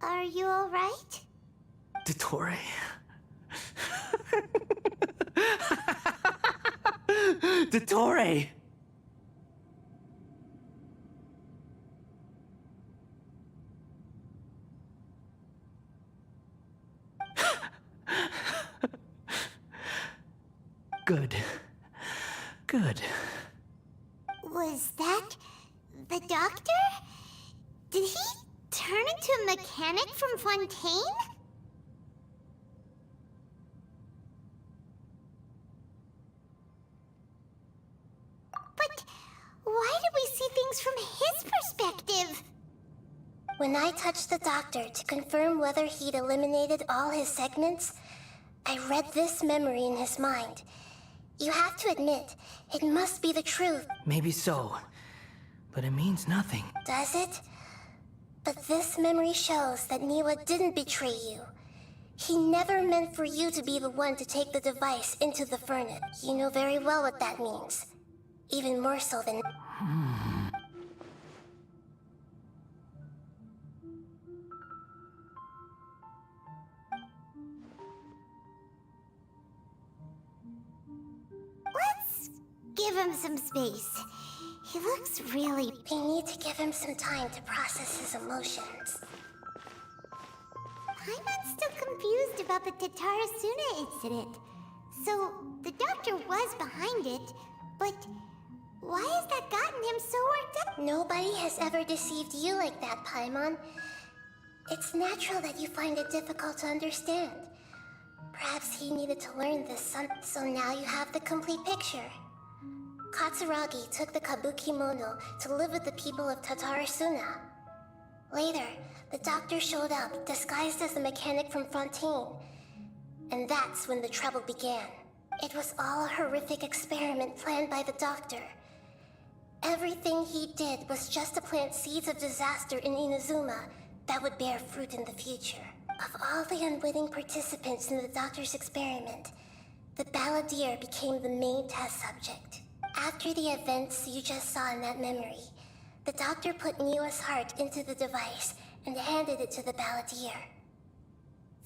are you alright? Dottore. Dottore! Good. Good. Was that the doctor? Did he turn into a mechanic from Fontaine? things from his perspective. When I touched the doctor to confirm whether he'd eliminated all his segments, I read this memory in his mind. You have to admit, it must be the truth. Maybe so, but it means nothing. Does it? But this memory shows that Niwa didn't betray you. He never meant for you to be the one to take the device into the furnace. You know very well what that means. Even more so than... Let's give him some space. He looks really... We need to give him some time to process his emotions. Paimon's still confused about the Tatarasuna incident. So, the doctor was behind it, but why has that gotten him so worked up? Nobody has ever deceived you like that, Paimon. It's natural that you find it difficult to understand. Perhaps he needed to learn this, so now you have the complete picture. Katsuragi took the Kabuki Mono to live with the people of Tatarasuna. Later, the doctor showed up, disguised as the mechanic from Fontaine. And that's when the trouble began. It was all a horrific experiment planned by the doctor. Everything he did was just to plant seeds of disaster in Inazuma that would bear fruit in the future. Of all the unwitting participants in the doctor's experiment, the balladeer became the main test subject. After the events you just saw in that memory, the doctor put Niwa's heart into the device and handed it to the balladeer.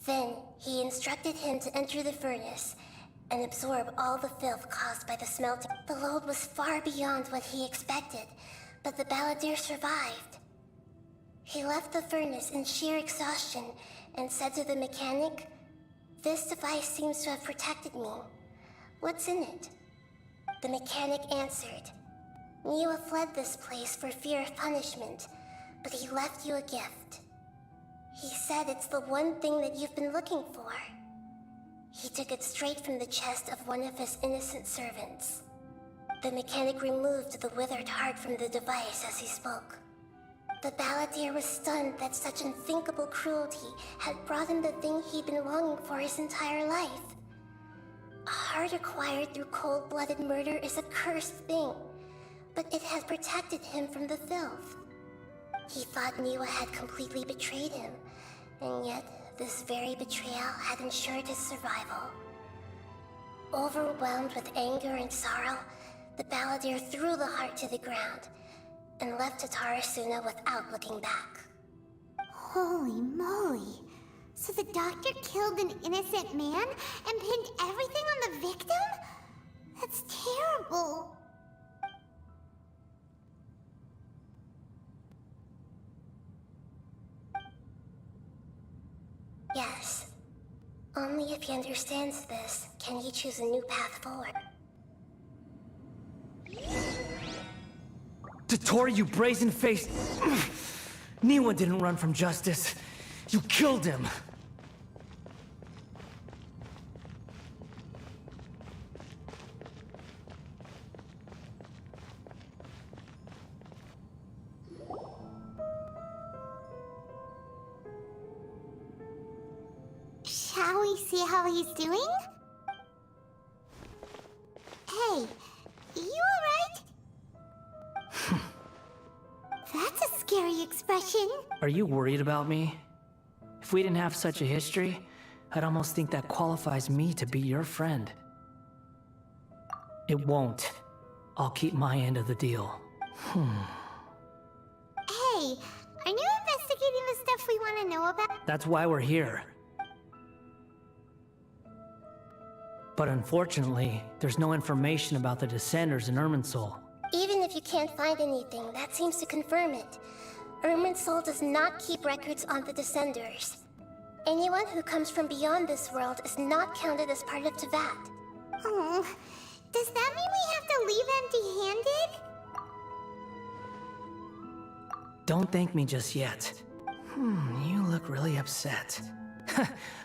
Then, he instructed him to enter the furnace and absorb all the filth caused by the smelting. The load was far beyond what he expected, but the balladeer survived. He left the furnace in sheer exhaustion and said to the mechanic, "This device seems to have protected me. What's in it?" The mechanic answered, "Niwa fled this place for fear of punishment, but he left you a gift. He said it's the one thing that you've been looking for." He took it straight from the chest of one of his innocent servants. The mechanic removed the withered heart from the device as he spoke. The balladeer was stunned that such unthinkable cruelty had brought him the thing he'd been longing for his entire life. A heart acquired through cold-blooded murder is a cursed thing, but it has protected him from the filth. He thought Niwa had completely betrayed him, and yet this very betrayal had ensured his survival. Overwhelmed with anger and sorrow, the balladeer threw the heart to the ground and left Tatarasuna without looking back. Holy moly. So the doctor killed an innocent man and pinned everything on the victim? That's terrible. Yes. Only if he understands this can he choose a new path forward. Tottori, you brazen-faced... Niwa didn't run from justice. You killed him. Shall we see how he's doing? Hey, you alright? That's a scary expression. Are you worried about me? If we didn't have such a history, I'd almost think that qualifies me to be your friend. It won't. I'll keep my end of the deal. Hey, are you investigating the stuff we want to know about? That's why we're here. But unfortunately, there's no information about the Descenders in Irminsul. Even if you can't find anything, that seems to confirm it. Irminsul does not keep records on the Descenders. Anyone who comes from beyond this world is not counted as part of Teyvat. Oh, does that mean we have to leave empty-handed? Don't thank me just yet. You look really upset.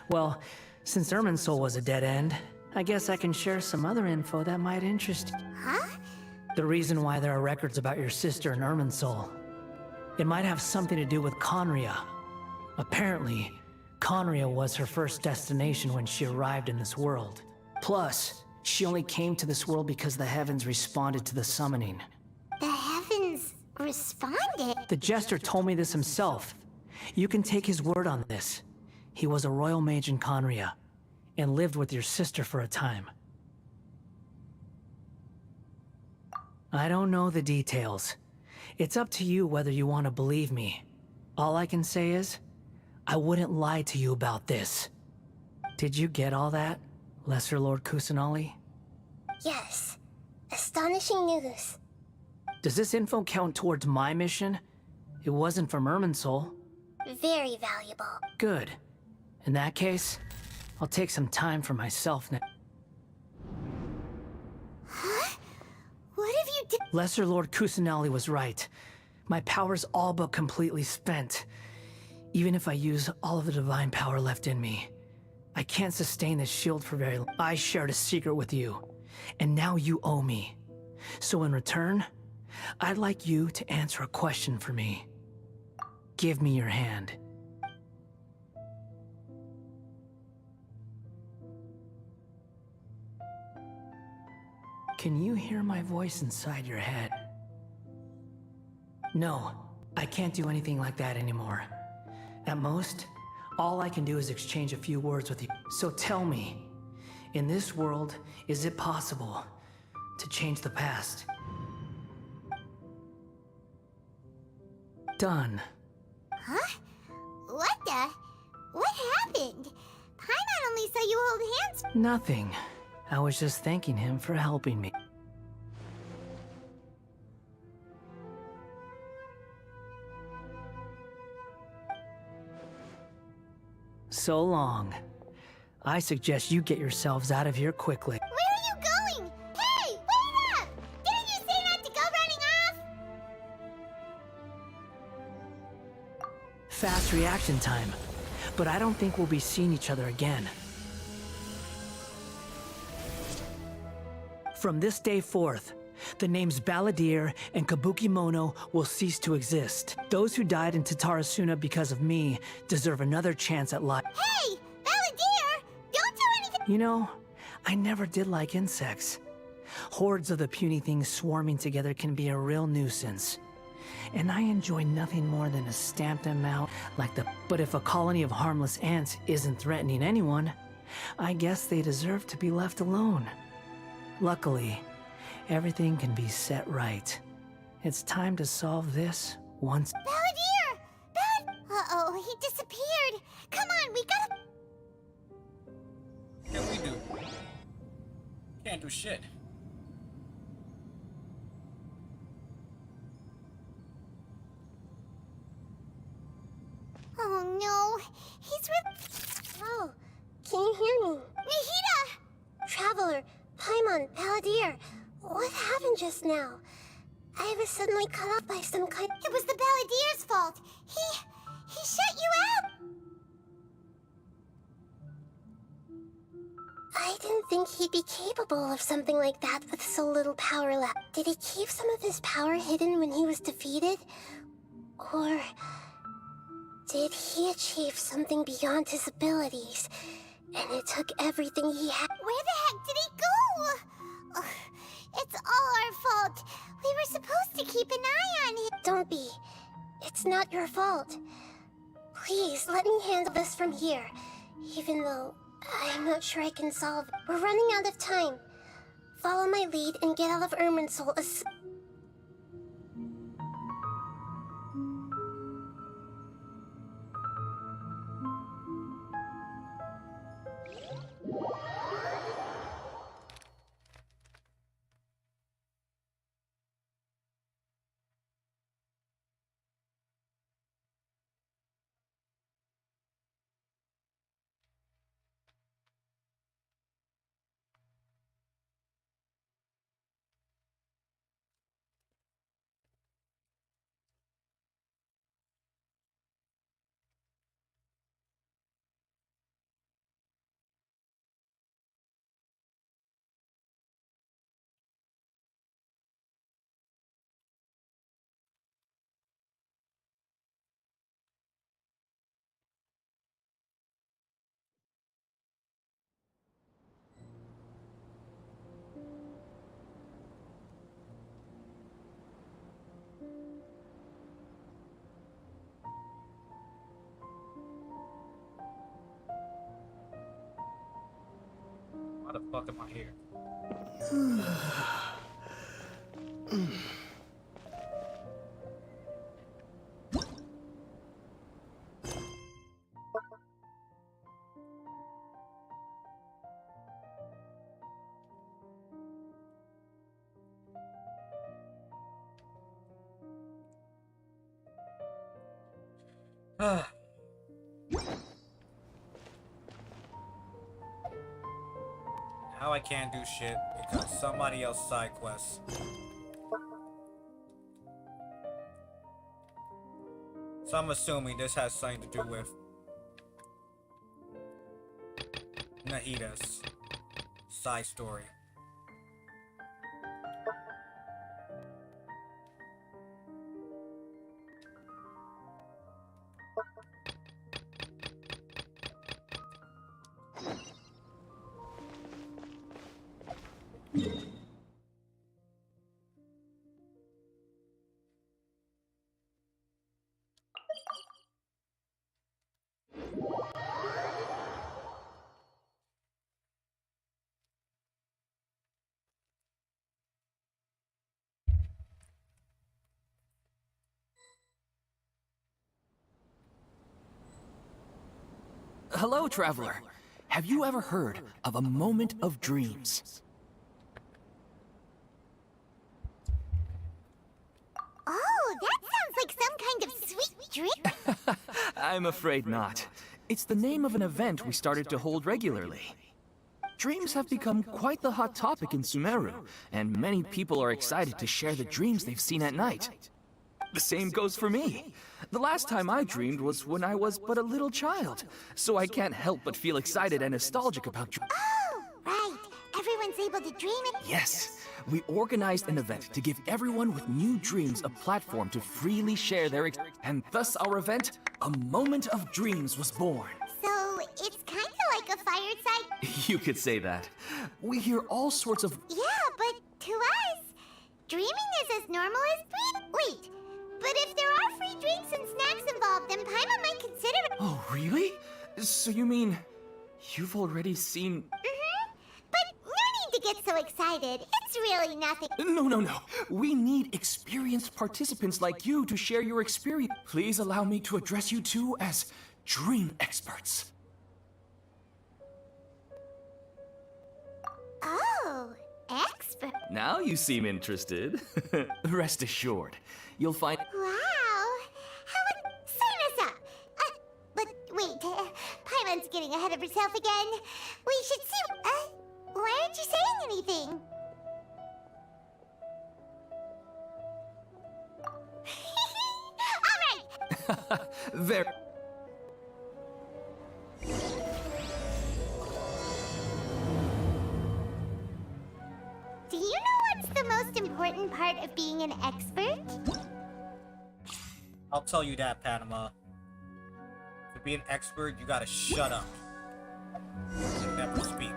Well, since Irminsul was a dead end, I guess I can share some other info that might interest you. Huh? The reason why there are records about your sister in Irminsul. It might have something to do with Conria. Apparently, Conria was her first destination when she arrived in this world. Plus, she only came to this world because the heavens responded to the summoning. The heavens responded? The Jester told me this himself. You can take his word on this. He was a royal mage in Conria, and lived with your sister for a time. I don't know the details. It's up to you whether you want to believe me. All I can say is, I wouldn't lie to you about this. Did you get all that, Lesser Lord Kusanali? Yes. Astonishing news. Does this info count towards my mission? It wasn't from Irminsul. Very valuable. Good. In that case, I'll take some time for myself now. Huh? What have you done? Lesser Lord Kusanali was right. My power's all but completely spent. Even if I use all of the divine power left in me, I can't sustain this shield for very long. I shared a secret with you, and now you owe me. So in return, I'd like you to answer a question for me. Give me your hand. Can you hear my voice inside your head? No, I can't do anything like that anymore. At most, all I can do is exchange a few words with you. So tell me, in this world, is it possible to change the past? Done. Huh? What happened? Paimon only saw you hold hands. Nothing. I was just thanking him for helping me. So long. I suggest you get yourselves out of here quickly. Where are you going? Hey, wait up! Didn't you say not to go running off? Fast reaction time. But I don't think we'll be seeing each other again. From this day forth, the names Balladeer and Kabukimono will cease to exist. Those who died in Tatarasuna because of me deserve another chance at life. Hey, Balladeer! Don't do anything! You know, I never did like insects. Hordes of the puny things swarming together can be a real nuisance. And I enjoy nothing more than to stamp them out like the... But if a colony of harmless ants isn't threatening anyone, I guess they deserve to be left alone. Luckily, everything can be set right. It's time to solve this once. Balladeer! Uh-oh, he disappeared. Come on, we gotta... What can we do? Can't do shit. Oh no, he's with... Oh, can you hear me? Nihida! Traveler, Paimon, Balladeer, what happened just now? I was suddenly cut off by some kind... It was the Balladeer's fault. He shut you out. I didn't think he'd be capable of something like that with so little power left. Did he keep some of his power hidden when he was defeated? Or... did he achieve something beyond his abilities, and it took everything he had? Where the heck did he go? Ugh, it's all our fault. We were supposed to keep an eye on him. Don't be. It's not your fault. Please, let me handle this from here, even though I'm not sure I can solve it. We're running out of time. Follow my lead and get out of Irminsul as... Why the fuck am I here? Now I can't do shit because somebody else side quests. So I'm assuming this has something to do with Nahida's side story. Hello, traveler. Have you ever heard of a moment of dreams? Oh, that sounds like some kind of sweet drink. I'm afraid not. It's the name of an event we started to hold regularly. Dreams have become quite the hot topic in Sumeru, and many people are excited to share the dreams they've seen at night. The same goes for me. The last time I dreamed was when I was but a little child, so I can't help but feel excited and nostalgic about dreams. Oh, right. Everyone's able to dream it. Yes, we organized an event to give everyone with new dreams a platform to freely share their and thus our event, A Moment of Dreams, was born. So, it's kind of like a fireside? You could say that. We hear all sorts of... Yeah, but to us, dreaming is as normal as breathing. Wait, but if there are free drinks and snacks involved, then Paimon might consider it. Oh, really? So you mean you've already seen... But no need to get so excited. It's really nothing. No. We need experienced participants like you to share your experience. Please allow me to address you two as dream experts. Oh, expert. Now you seem interested. Rest assured, you'll find... Wow. Sign us up. But wait, Paimon's getting ahead of herself again. We should see... why aren't you saying anything? All right. Very... Do you know what's the most important part of being an expert? I'll tell you that, Panama. To be an expert, you gotta shut up. And never speak.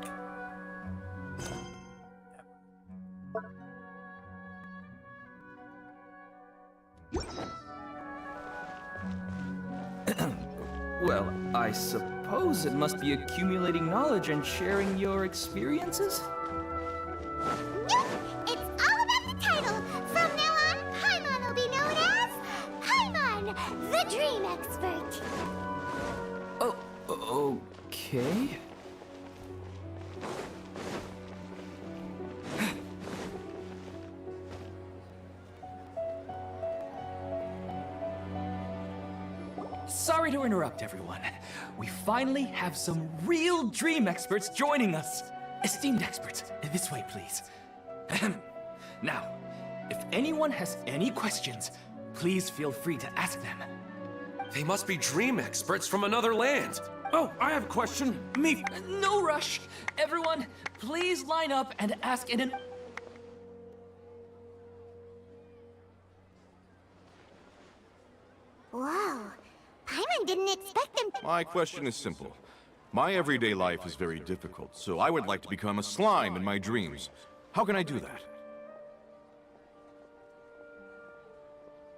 Well, I suppose it must be accumulating knowledge and sharing your experiences? Nope! It's all about the title! From now on, Paimon will be known as Paimon, the Dream Expert! Oh, okay. Sorry to interrupt, everyone. We finally have some real dream experts joining us. Esteemed experts, this way, please. Now, if anyone has any questions, please feel free to ask them. They must be dream experts from another land. Oh, I have a question. Me. No rush. Everyone, please line up and ask in an... Whoa. Paimon didn't expect them to... My question is simple. My everyday life is very difficult, so I would like to become a slime in my dreams. How can I do that?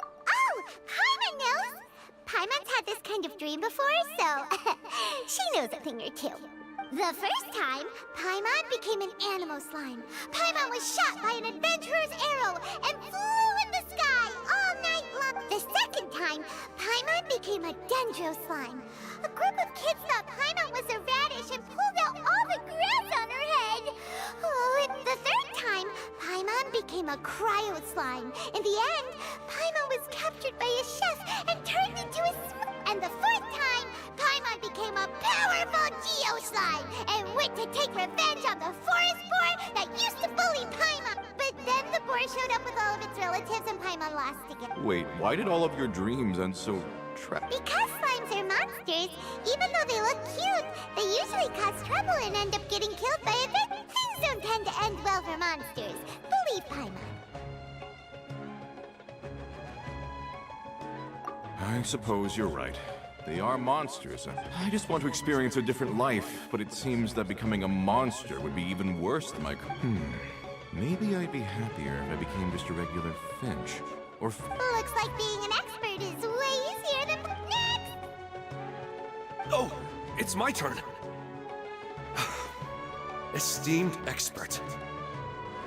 Oh, Paimon knows! Paimon's had this kind of dream before, so she knows a thing or two. The first time, Paimon became an animal slime. Paimon was shot by an adventurer's arrow and flew in the sky all night long. The second time, Paimon became a dendro slime. A group of kids thought Paimon was a radish and pulled out all the grass on her head. Oh, and the third time, Paimon became a cryo slime. In the end, Paimon was captured by a chef and turned into a And the fourth time, Paimon became a powerful Geo slime and went to take revenge on the forest boar that used to bully Paimon. But then the boar showed up with all of its relatives and Paimon lost again. Wait, why did all of your dreams end so tragic? Because slimes are monsters, even though they look cute, they usually cause trouble and end up getting killed by a bit. Things don't tend to end well for monsters. Believe Paimon. I suppose you're right. They are monsters. I just want to experience a different life, but it seems that becoming a monster would be even worse than my... Maybe I'd be happier if I became just a regular Finch. Or... Looks like being an expert is way easier than... Next! Oh, it's my turn. Esteemed expert,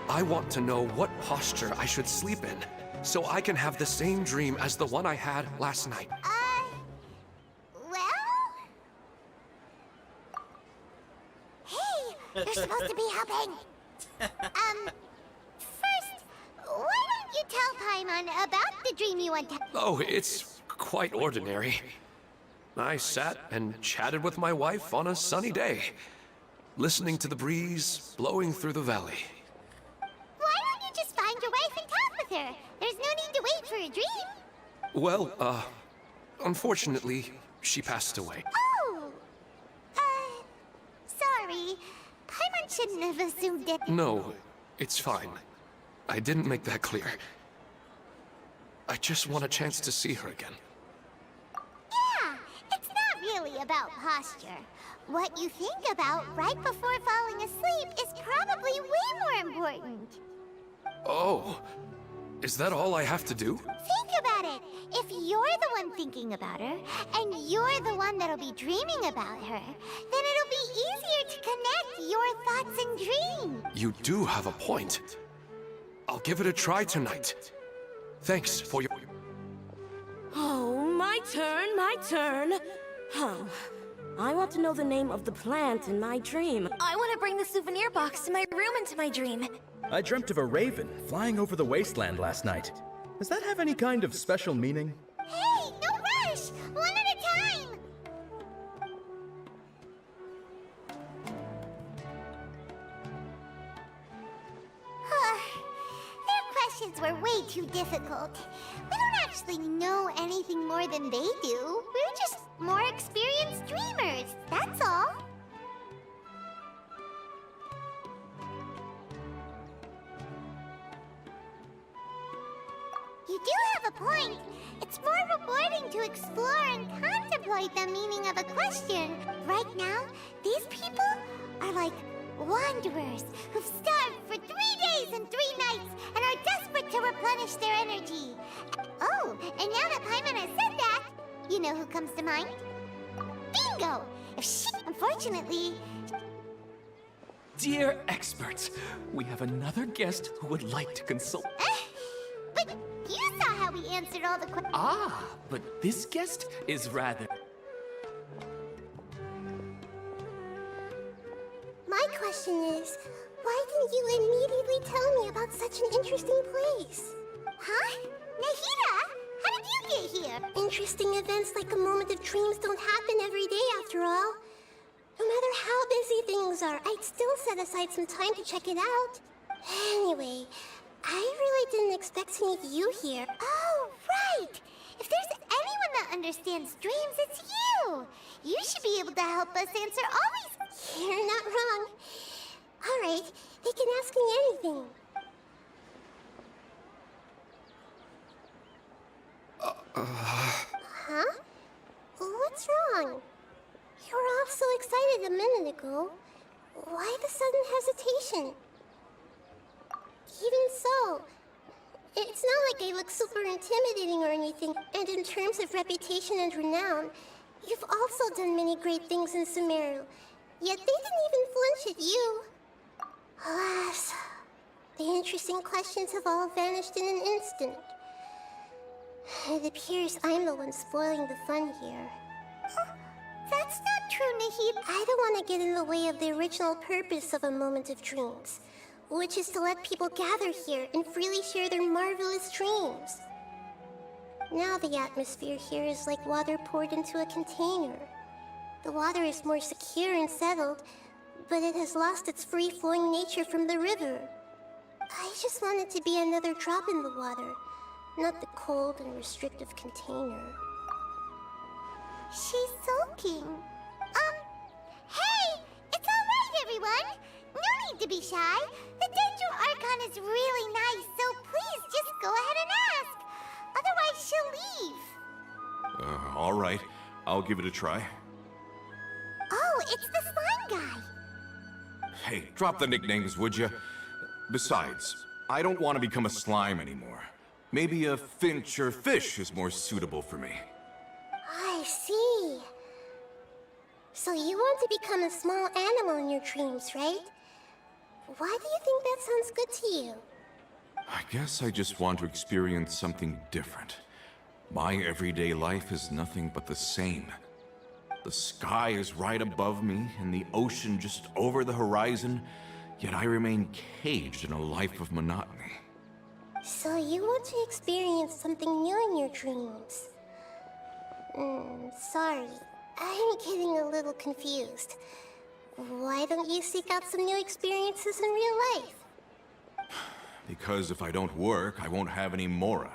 I want to know what posture I should sleep in, so I can have the same dream as the one I had last night. Well? Hey, you're supposed to be helping. First, why don't you tell Paimon about the dream you want to... Oh, it's quite ordinary. I sat and chatted with my wife on a sunny day, listening to the breeze blowing through the valley. Why don't you just find your wife and talk with her? There's no need to wait for a dream. Well, unfortunately, she passed away. Oh! Sorry. Paimon shouldn't have assumed it. No, it's fine. I didn't make that clear. I just want a chance to see her again. Yeah, it's not really about posture. What you think about right before falling asleep is probably way more important. Oh, is that all I have to do? Think about it. If you're the one thinking about her, and you're the one that'll be dreaming about her, then it'll be easier to connect your thoughts and dreams. You do have a point. I'll give it a try tonight. Thanks for your... Oh, my turn, my turn. I want to know the name of the plant in my dream. I want to bring the souvenir box to my room into my dream. I dreamt of a raven flying over the wasteland last night. Does that have any kind of special meaning? Hey, no rush! One at a time! Their questions were way too difficult. We don't actually know anything more than they do. We're just more experienced dreamers, that's all. You do have a point. It's more rewarding to explore and contemplate the meaning of a question. Right now, these people are like wanderers who've starved for 3 days and 3 nights and are desperate to replenish their energy. Oh, and now that Paimon has said that, you know who comes to mind? Bingo! If she... Unfortunately... Dear experts, we have another guest who would like to consult... But you saw how we answered all the questions. Ah, but this guest is rather... My question is, why didn't you immediately tell me about such an interesting place? Huh? Nahida, how did you get here? Interesting events like a moment of dreams don't happen every day after all. No matter how busy things are, I'd still set aside some time to check it out. Anyway, I really didn't expect to meet you here. Oh, right! If there's anyone that understands dreams, it's you! You should be able to help us answer all these... You're not wrong. All right, they can ask me anything. Huh? What's wrong? You were all so excited a minute ago. Why the sudden hesitation? Even so, it's not like I look super intimidating or anything, and in terms of reputation and renown, you've also done many great things in Sumeru. Yet they much at you. Alas, the interesting questions have all vanished in an instant. It appears I'm the one spoiling the fun here. That's not true, Nahida. I don't want to get in the way of the original purpose of a moment of dreams, which is to let people gather here and freely share their marvelous dreams. Now the atmosphere here is like water poured into a container. The water is more secure and settled, but it has lost its free-flowing nature from the river. I just want it to be another drop in the water, not the cold and restrictive container. She's sulking. Hey! It's alright, everyone! No need to be shy. The Dendro Archon is really nice, so please just go ahead and ask. Otherwise, she'll leave. All right. I'll give it a try. Oh, it's the slime guy. Hey, drop the nicknames, would you? Besides, I don't want to become a slime anymore. Maybe a finch or fish is more suitable for me. I see. So you want to become a small animal in your dreams, right? Why do you think that sounds good to you? I guess I just want to experience something different. My everyday life is nothing but the same. The sky is right above me, and the ocean just over the horizon, yet I remain caged in a life of monotony. So you want to experience something new in your dreams? Sorry, I'm getting a little confused. Why don't you seek out some new experiences in real life? Because if I don't work, I won't have any mora.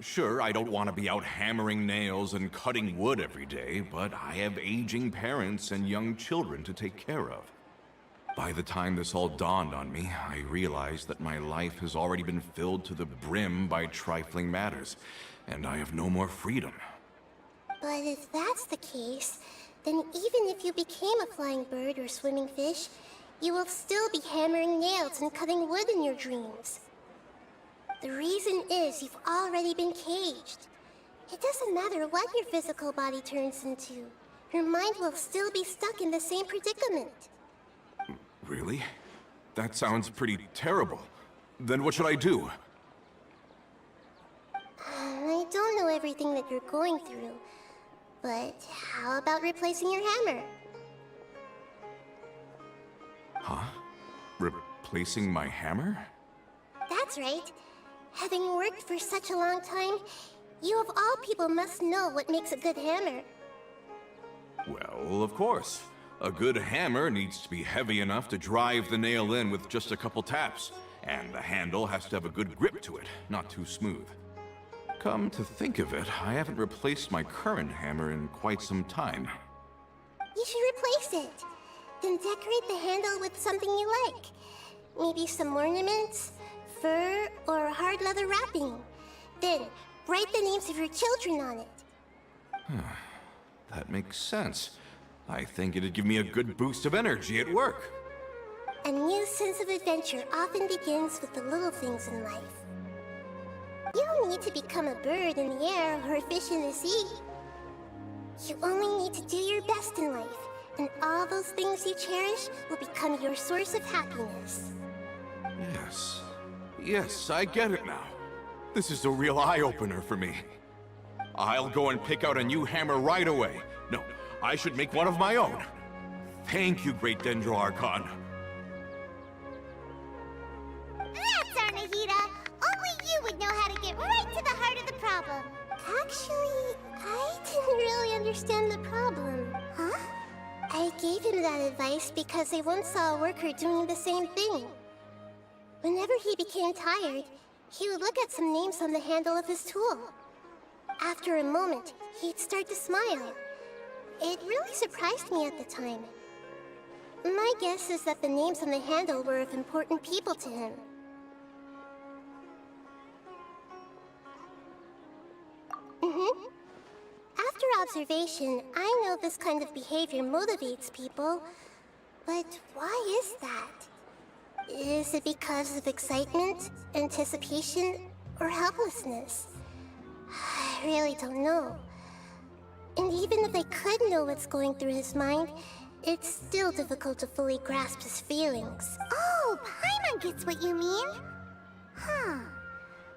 Sure, I don't want to be out hammering nails and cutting wood every day, but I have aging parents and young children to take care of. By the time this all dawned on me, I realized that my life has already been filled to the brim by trifling matters, and I have no more freedom. But if that's the case, then even if you became a flying bird or swimming fish, you will still be hammering nails and cutting wood in your dreams. The reason is you've already been caged. It doesn't matter what your physical body turns into. Your mind will still be stuck in the same predicament. Really? That sounds pretty terrible. Then what should I do? I don't know everything that you're going through, but how about replacing your hammer? Huh? Replacing my hammer? That's right. Having worked for such a long time, you of all people must know what makes a good hammer. Well, of course. A good hammer needs to be heavy enough to drive the nail in with just a couple taps, and the handle has to have a good grip to it, not too smooth. Come to think of it, I haven't replaced my current hammer in quite some time. You should replace it. Then decorate the handle with something you like. Maybe some ornaments, fur, or hard leather wrapping. Then, write the names of your children on it. That makes sense. I think it'd give me a good boost of energy at work. A new sense of adventure often begins with the little things in life. You don't need to become a bird in the air or a fish in the sea. You only need to do your best in life, and all those things you cherish will become your source of happiness. Yes. Yes, I get it now. This is a real eye-opener for me. I'll go and pick out a new hammer right away. No, I should make one of my own. Thank you, Great Dendro Archon. That's our Nahida. Only you would know how to get right to the heart of the problem. Actually, I didn't really understand the problem. Huh? I gave him that advice because I once saw a worker doing the same thing. Whenever he became tired, he would look at some names on the handle of his tool. After a moment, he'd start to smile. It really surprised me at the time. My guess is that the names on the handle were of important people to him. After observation, I know this kind of behavior motivates people, but why is that? Is it because of excitement, anticipation, or helplessness? I really don't know. And even if I could know what's going through his mind, it's still difficult to fully grasp his feelings. Oh, Paimon gets what you mean. Huh.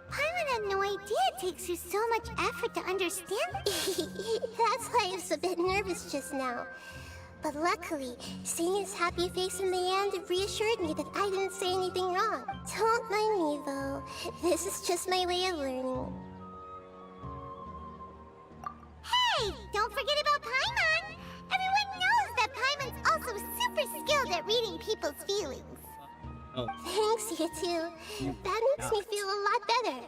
Paimon had no idea it takes you so much effort to understand. That's why I was a bit nervous just now. But luckily, seeing his happy face in the end reassured me that I didn't say anything wrong. Don't mind me, though. This is just my way of learning. Hey, don't forget about Paimon! Everyone knows that Paimon's also super skilled at reading people's feelings. Oh. Thanks, you two. That makes me feel a lot better.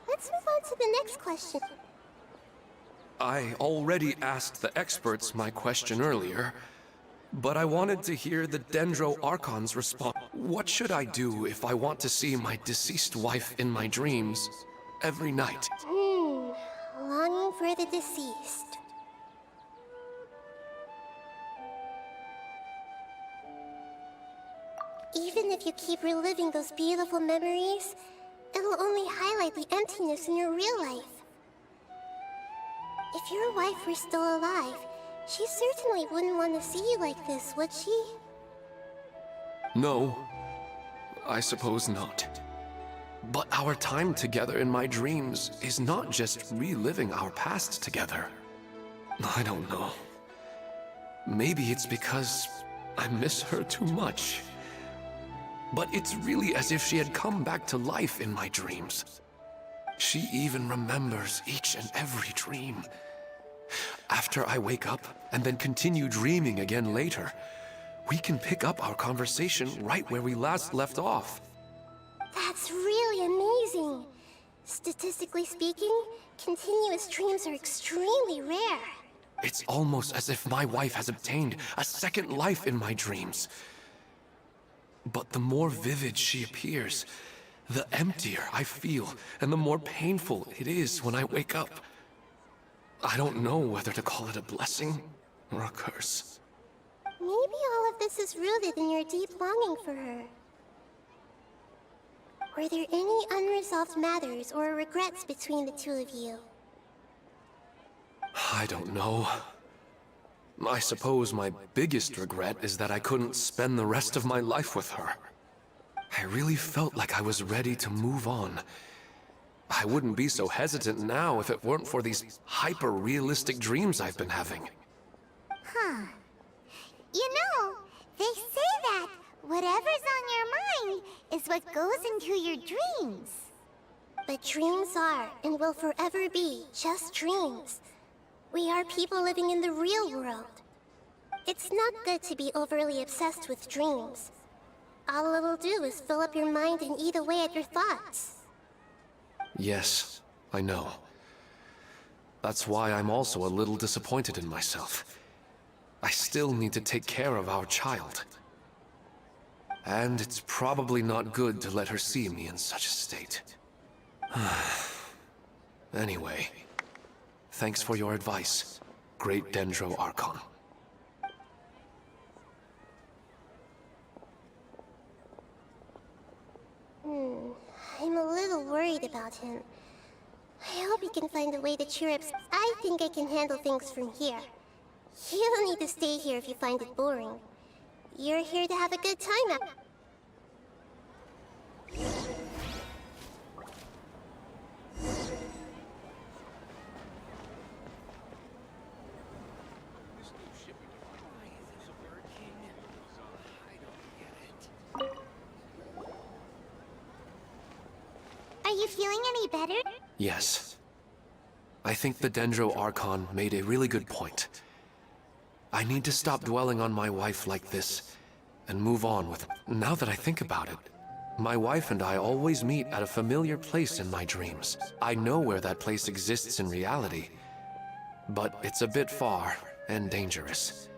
Let's move on to the next question. I already asked the experts my question earlier, but I wanted to hear the Dendro Archon's response. What should I do if I want to see my deceased wife in my dreams every night? Longing for the deceased. Even if you keep reliving those beautiful memories, it'll only highlight the emptiness in your real life. If your wife were still alive, she certainly wouldn't want to see you like this, would she? No, I suppose not. But our time together in my dreams is not just reliving our past together. I don't know. Maybe it's because I miss her too much. But it's really as if she had come back to life in my dreams. She even remembers each and every dream. After I wake up and then continue dreaming again later, we can pick up our conversation right where we last left off. That's really amazing. Statistically speaking, continuous dreams are extremely rare. It's almost as if my wife has obtained a second life in my dreams. But the more vivid she appears, the emptier I feel, and the more painful it is when I wake up. I don't know whether to call it a blessing or a curse. Maybe all of this is rooted in your deep longing for her. Were there any unresolved matters or regrets between the two of you? I don't know. I suppose my biggest regret is that I couldn't spend the rest of my life with her. I really felt like I was ready to move on. I wouldn't be so hesitant now if it weren't for these hyper-realistic dreams I've been having. Huh. You know, they say that whatever's on your mind is what goes into your dreams. But dreams are, and will forever be, just dreams. We are people living in the real world. It's not good to be overly obsessed with dreams. All it'll do is fill up your mind and eat away at your thoughts. Yes, I know. That's why I'm also a little disappointed in myself. I still need to take care of our child. And it's probably not good to let her see me in such a state. Anyway, thanks for your advice, Great Dendro Archon. I'm a little worried about him. I hope he can find a way to cheer up. I think I can handle things from here. You don't need to stay here if you find it boring. You're here to have a good time. Are you feeling any better? Yes. I think the Dendro Archon made a really good point. I need to stop dwelling on my wife like this and move on with it. Now that I think about it, my wife and I always meet at a familiar place in my dreams. I know where that place exists in reality, but it's a bit far and dangerous.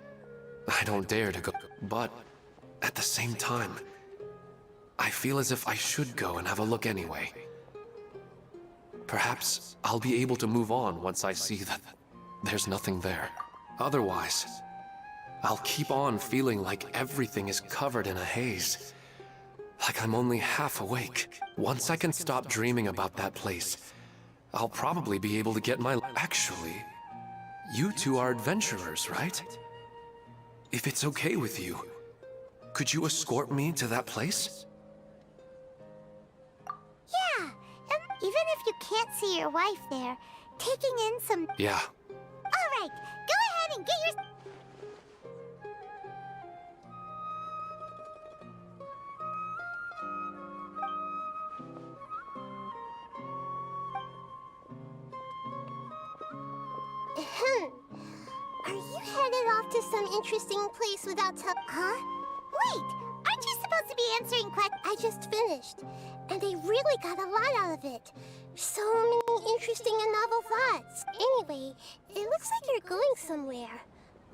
I don't dare to go, but at the same time, I feel as if I should go and have a look anyway. Perhaps I'll be able to move on once I see that there's nothing there. Otherwise, I'll keep on feeling like everything is covered in a haze. Like I'm only half awake. Once I can stop dreaming about that place, I'll probably be able to get my... Actually, you two are adventurers, right? If it's okay with you, could you escort me to that place? Yeah, and even if you can't see your wife there, taking in some... Yeah. Alright, go ahead and get your... Are you headed off to some interesting place without Huh? Wait! Aren't you supposed to be answering questions? I just finished, and I really got a lot out of it. So many interesting and novel thoughts. Anyway, it looks like you're going somewhere.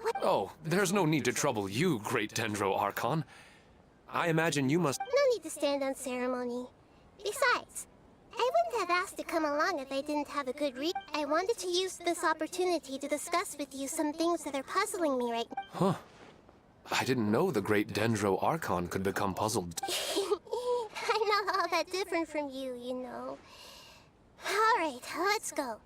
What? Oh, there's no need to trouble you, Great Dendro Archon. I imagine you must... No need to stand on ceremony. Besides, I wouldn't have asked to come along if I didn't have a good reason. I wanted to use this opportunity to discuss with you some things that are puzzling me right now. Huh. I didn't know the Great Dendro Archon could become puzzled. I'm not all that different from you, you know. Alright, let's go.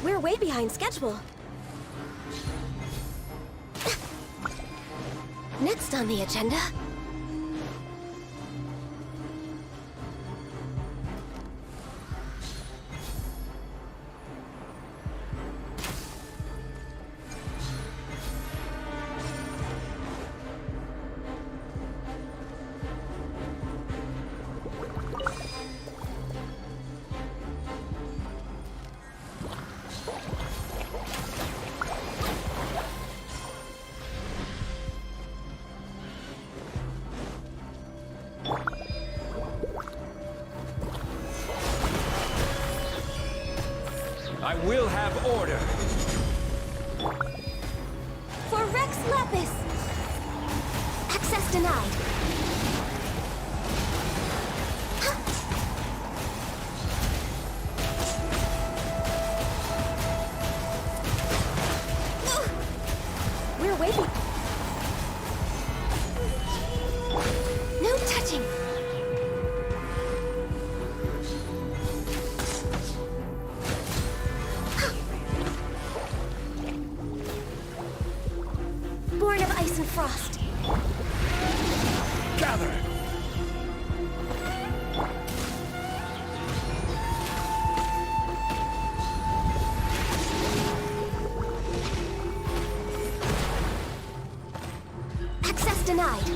We're way behind schedule. Next on the agenda... campus! Access denied. We're waiting. No touching. Born of ice and frost. Gather! Access denied.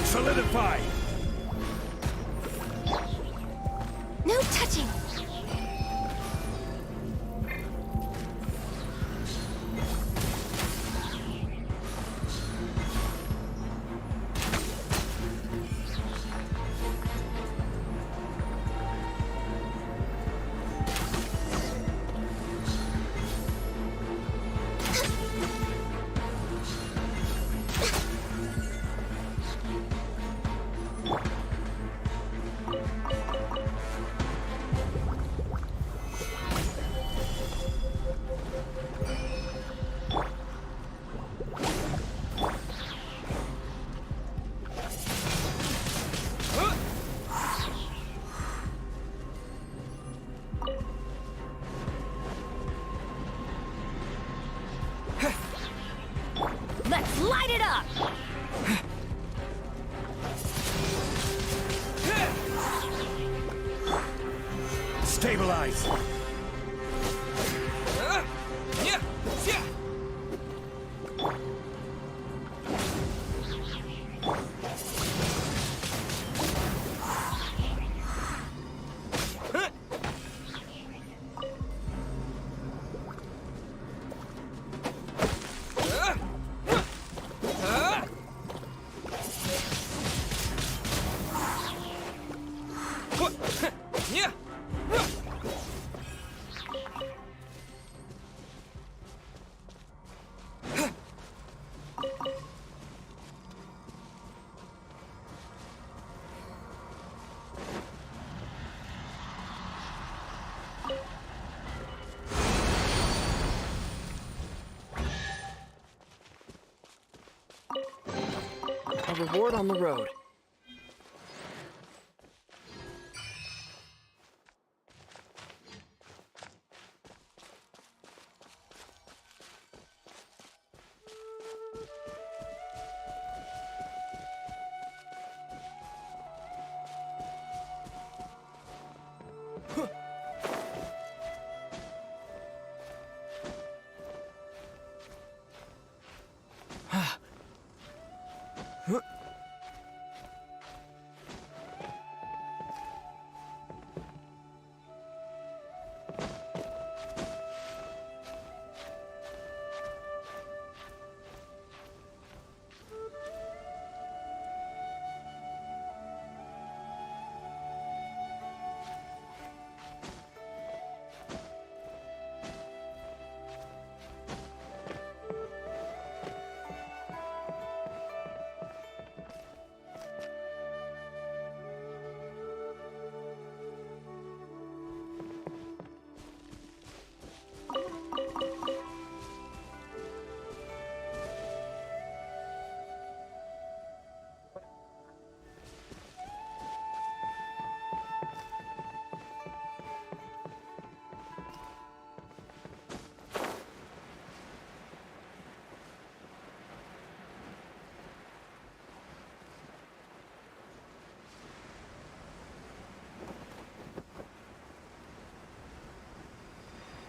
Solidify! No touching. Let's light it up! Stabilize! A reward on the road.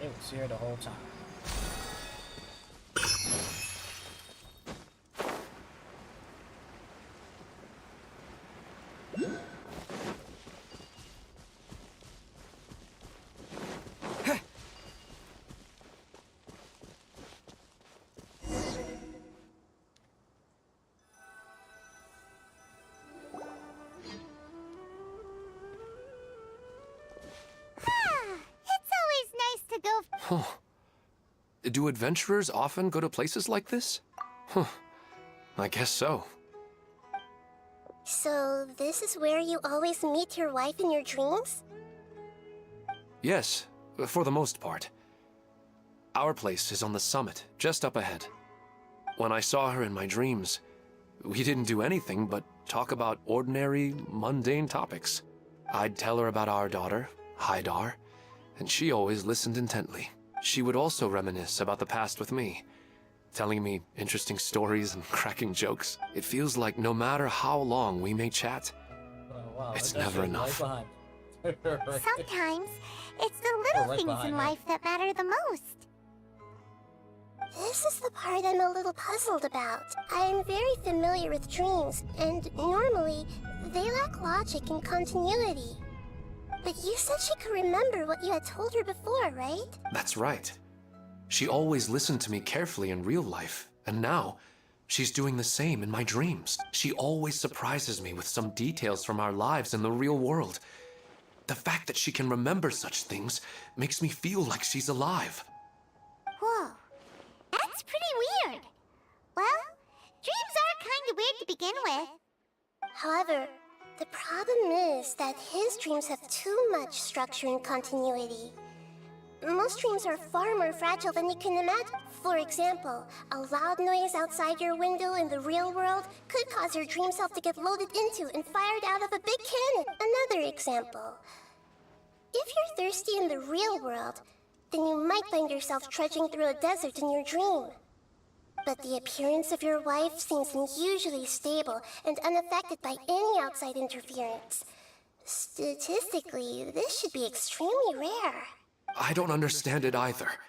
It was here the whole time. Huh. Do adventurers often go to places like this? Huh. I guess so. So, this is where you always meet your wife in your dreams? Yes, for the most part. Our place is on the summit, just up ahead. When I saw her in my dreams, we didn't do anything but talk about ordinary, mundane topics. I'd tell her about our daughter, Haidar, and she always listened intently. She would also reminisce about the past with me, telling me interesting stories and cracking jokes. It feels like no matter how long we may chat, it's never enough. Sometimes, it's the little things in life that matter the most. This is the part I'm a little puzzled about. I am very familiar with dreams, and normally, they lack logic and continuity. But you said she could remember what you had told her before, right? That's right. She always listened to me carefully in real life, and now, she's doing the same in my dreams. She always surprises me with some details from our lives in the real world. The fact that she can remember such things makes me feel like she's alive. Whoa. That's pretty weird. Well, dreams are kind of weird to begin with. However, the problem is that his dreams have too much structure and continuity. Most dreams are far more fragile than you can imagine. For example, a loud noise outside your window in the real world could cause your dream self to get loaded into and fired out of a big cannon. Another example. If you're thirsty in the real world, then you might find yourself trudging through a desert in your dream. But the appearance of your wife seems unusually stable and unaffected by any outside interference. Statistically, this should be extremely rare. I don't understand it either.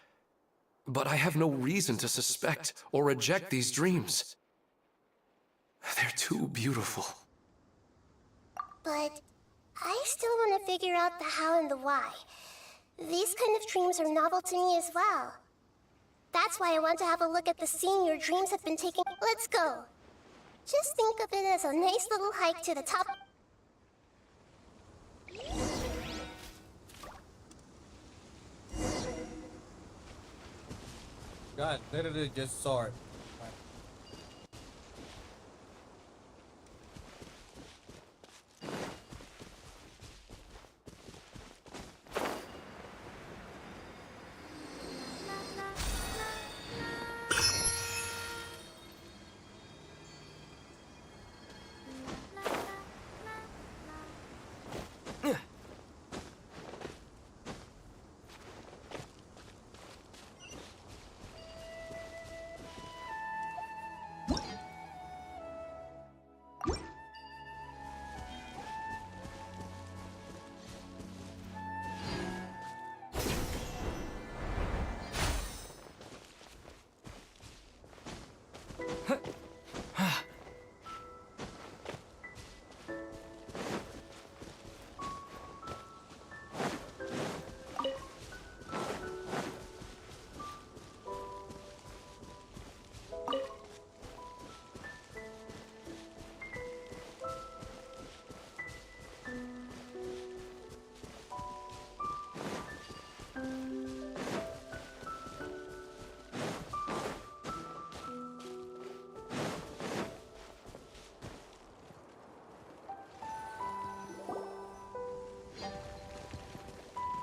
But I have no reason to suspect or reject these dreams. They're too beautiful. But I still want to figure out the how and the why. These kind of dreams are novel to me as well. That's why I want to have a look at the scene your dreams have been taking. Let's go. Just think of it as a nice little hike to the top. God, literally just saw it.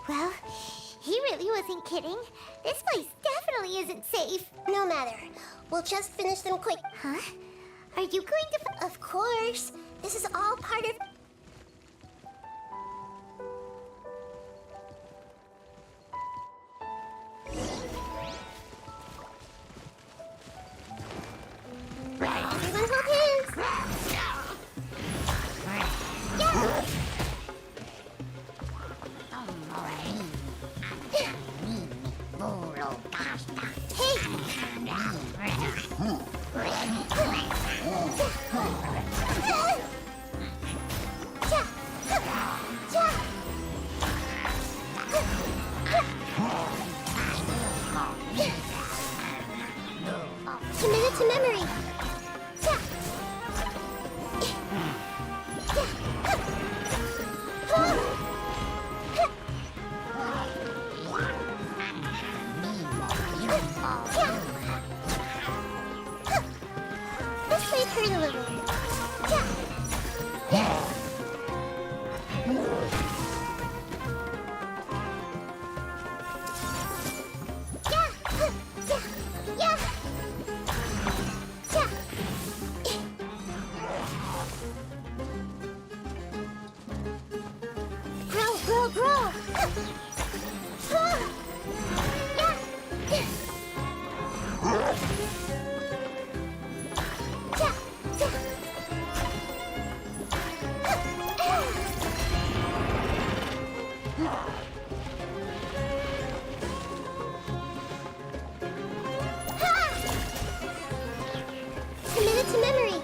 Well, he really wasn't kidding. This place definitely isn't safe. No matter. We'll just finish them quick. Huh? Are you going to... Of course. This is all part of... Everyone hold hands. Yeah. Committed to memory.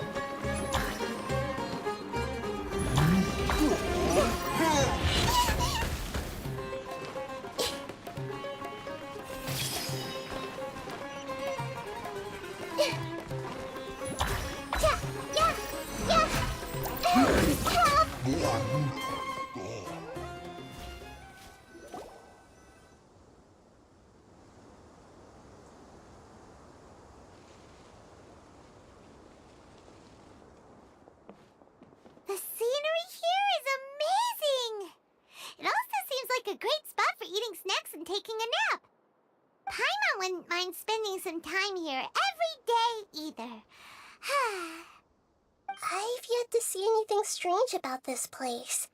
The scenery here is amazing! It also seems like a great spot for eating snacks and taking a nap. Paimon wouldn't mind spending some time here every day either. I've yet to see anything strange about this place.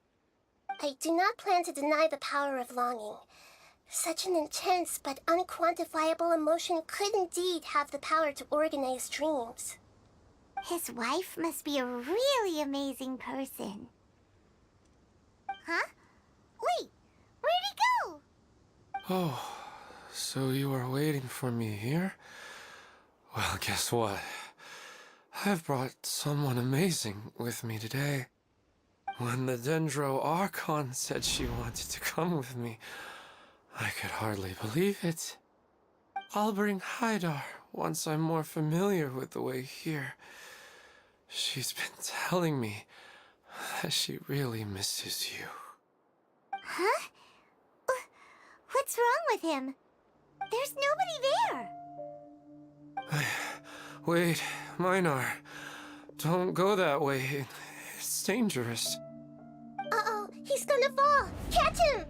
I do not plan to deny the power of longing. Such an intense but unquantifiable emotion could indeed have the power to organize dreams. His wife must be a really amazing person. Huh? Wait, where'd he go? Oh, so you were waiting for me here? Well, guess what? I've brought someone amazing with me today. When the Dendro Archon said she wanted to come with me, I could hardly believe it. I'll bring Haidar once I'm more familiar with the way here. She's been telling me that she really misses you. Huh? What's wrong with him? There's nobody there. Wait, Minar. Don't go that way. It's dangerous. Uh-oh, he's gonna fall! Catch him!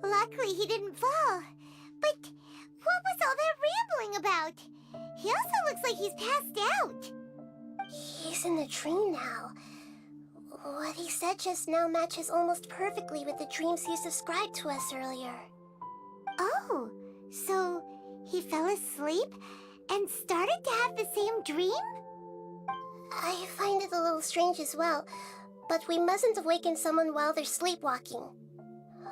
Luckily he didn't fall. But what was all that rambling about? He also looks like he's passed out. He's in a dream now. What he said just now matches almost perfectly with the dreams he's described to us earlier. Oh, so he fell asleep and started to have the same dream? I find it a little strange as well, but we mustn't awaken someone while they're sleepwalking.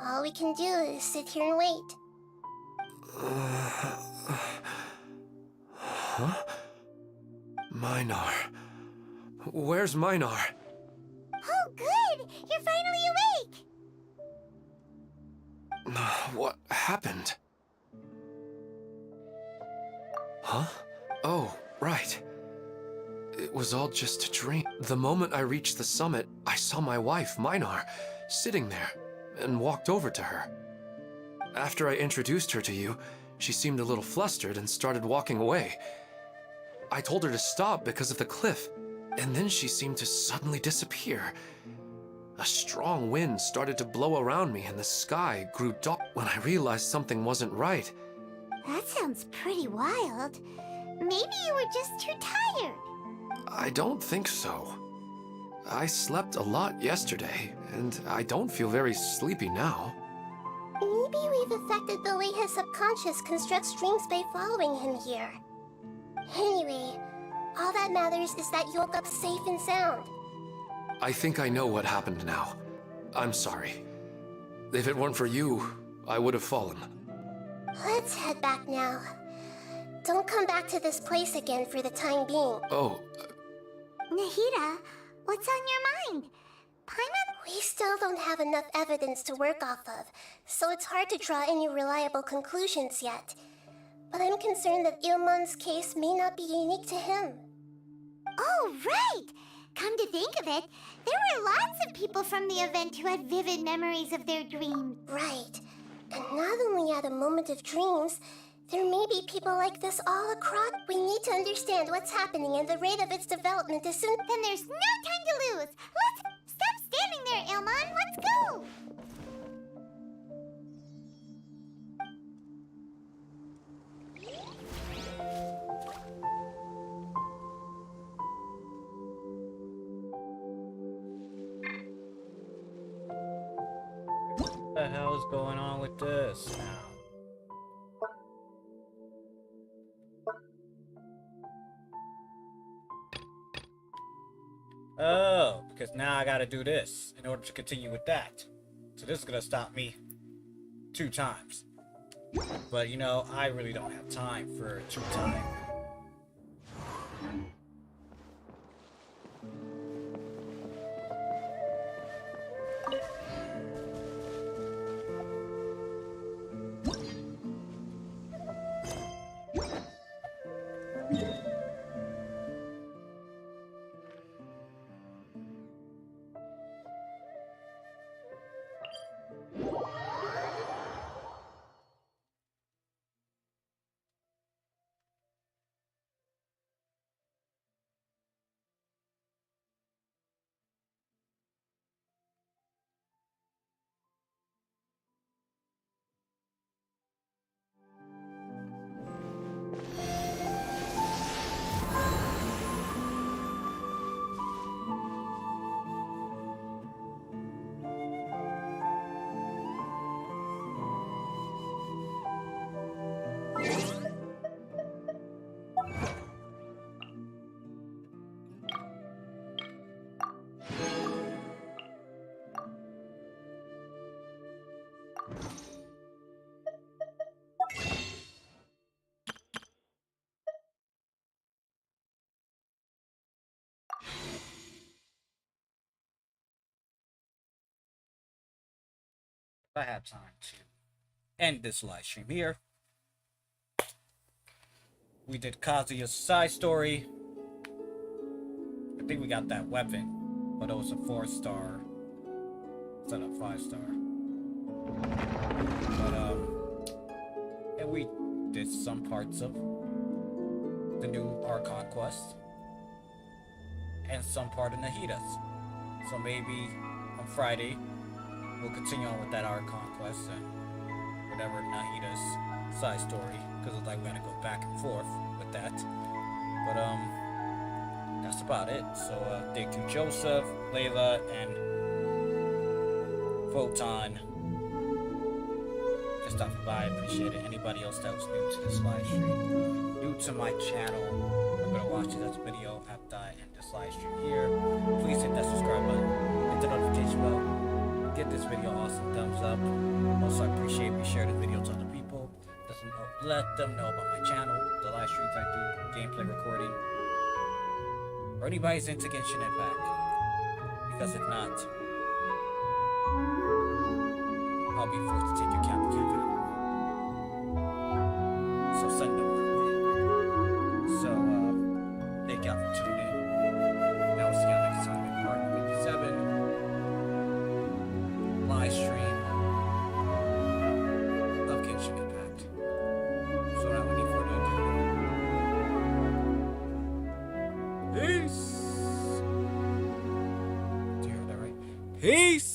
All we can do is sit here and wait. Huh? Minar. Where's Minar? Oh, good! You're finally awake! What happened? Huh? Oh, right. It was all just a dream. The moment I reached the summit, I saw my wife, Minar, sitting there, and walked over to her. After I introduced her to you, she seemed a little flustered and started walking away. I told her to stop because of the cliff, and then she seemed to suddenly disappear. A strong wind started to blow around me and the sky grew dark. When I realized something wasn't right, That sounds pretty wild. Maybe you were just too tired. I don't think so. I slept a lot yesterday, and I don't feel very sleepy now. Maybe we've affected the way his subconscious constructs dreams by following him here. Anyway, all that matters is that you woke up safe and sound. I think I know what happened now. I'm sorry. If it weren't for you, I would have fallen. Let's head back now. Don't come back to this place again for the time being. Oh, Nahida, what's on your mind? Paimon? We still don't have enough evidence to work off of, so it's hard to draw any reliable conclusions yet. But I'm concerned that Ilmon's case may not be unique to him. Oh, right! Come to think of it, there were lots of people from the event who had vivid memories of their dreams. Right. And not only at a moment of dreams, there may be people like this all across. We need to understand what's happening and the rate of its development as soon. Then there's no time to lose. Let's stop standing there, Ilmon. Let's go. the hell is going on with this now? Oh, because now I gotta do this in order to continue with that. So this is gonna stop me 2 times. But you know, I really don't have time for 2 times. I have time to end this live stream here. We did Kazuya's side story. I think we got that weapon, but it was a 4-star instead of 5-star. But and we did some parts of the new Archon quest and some part of Nahida's. So maybe on Friday we'll continue on with that Archon quest and whatever Nahida's side story, because it's like we're gonna go back and forth with that. But that's about it. So thank you Joseph, Layla, and Photon for stopping by. I appreciate it. Anybody else that was new to this live stream, new to my channel, I'm gonna watch this video after I end this live stream here. Please hit that subscribe button, hit the notification bell, give this video an awesome thumbs up. Also, I appreciate if you share the video to other people. Let them know about my channel, the live streams I do, gameplay recording, or anybody's into Genshin Impact. Because if not, I'll be forced to take your Kappa campaign. So send them my way. So, thank y'all for tuning in. And I will see y'all next time in part 57 live stream of Genshin Impact. So without any further ado, peace! Do you hear that right? Peace!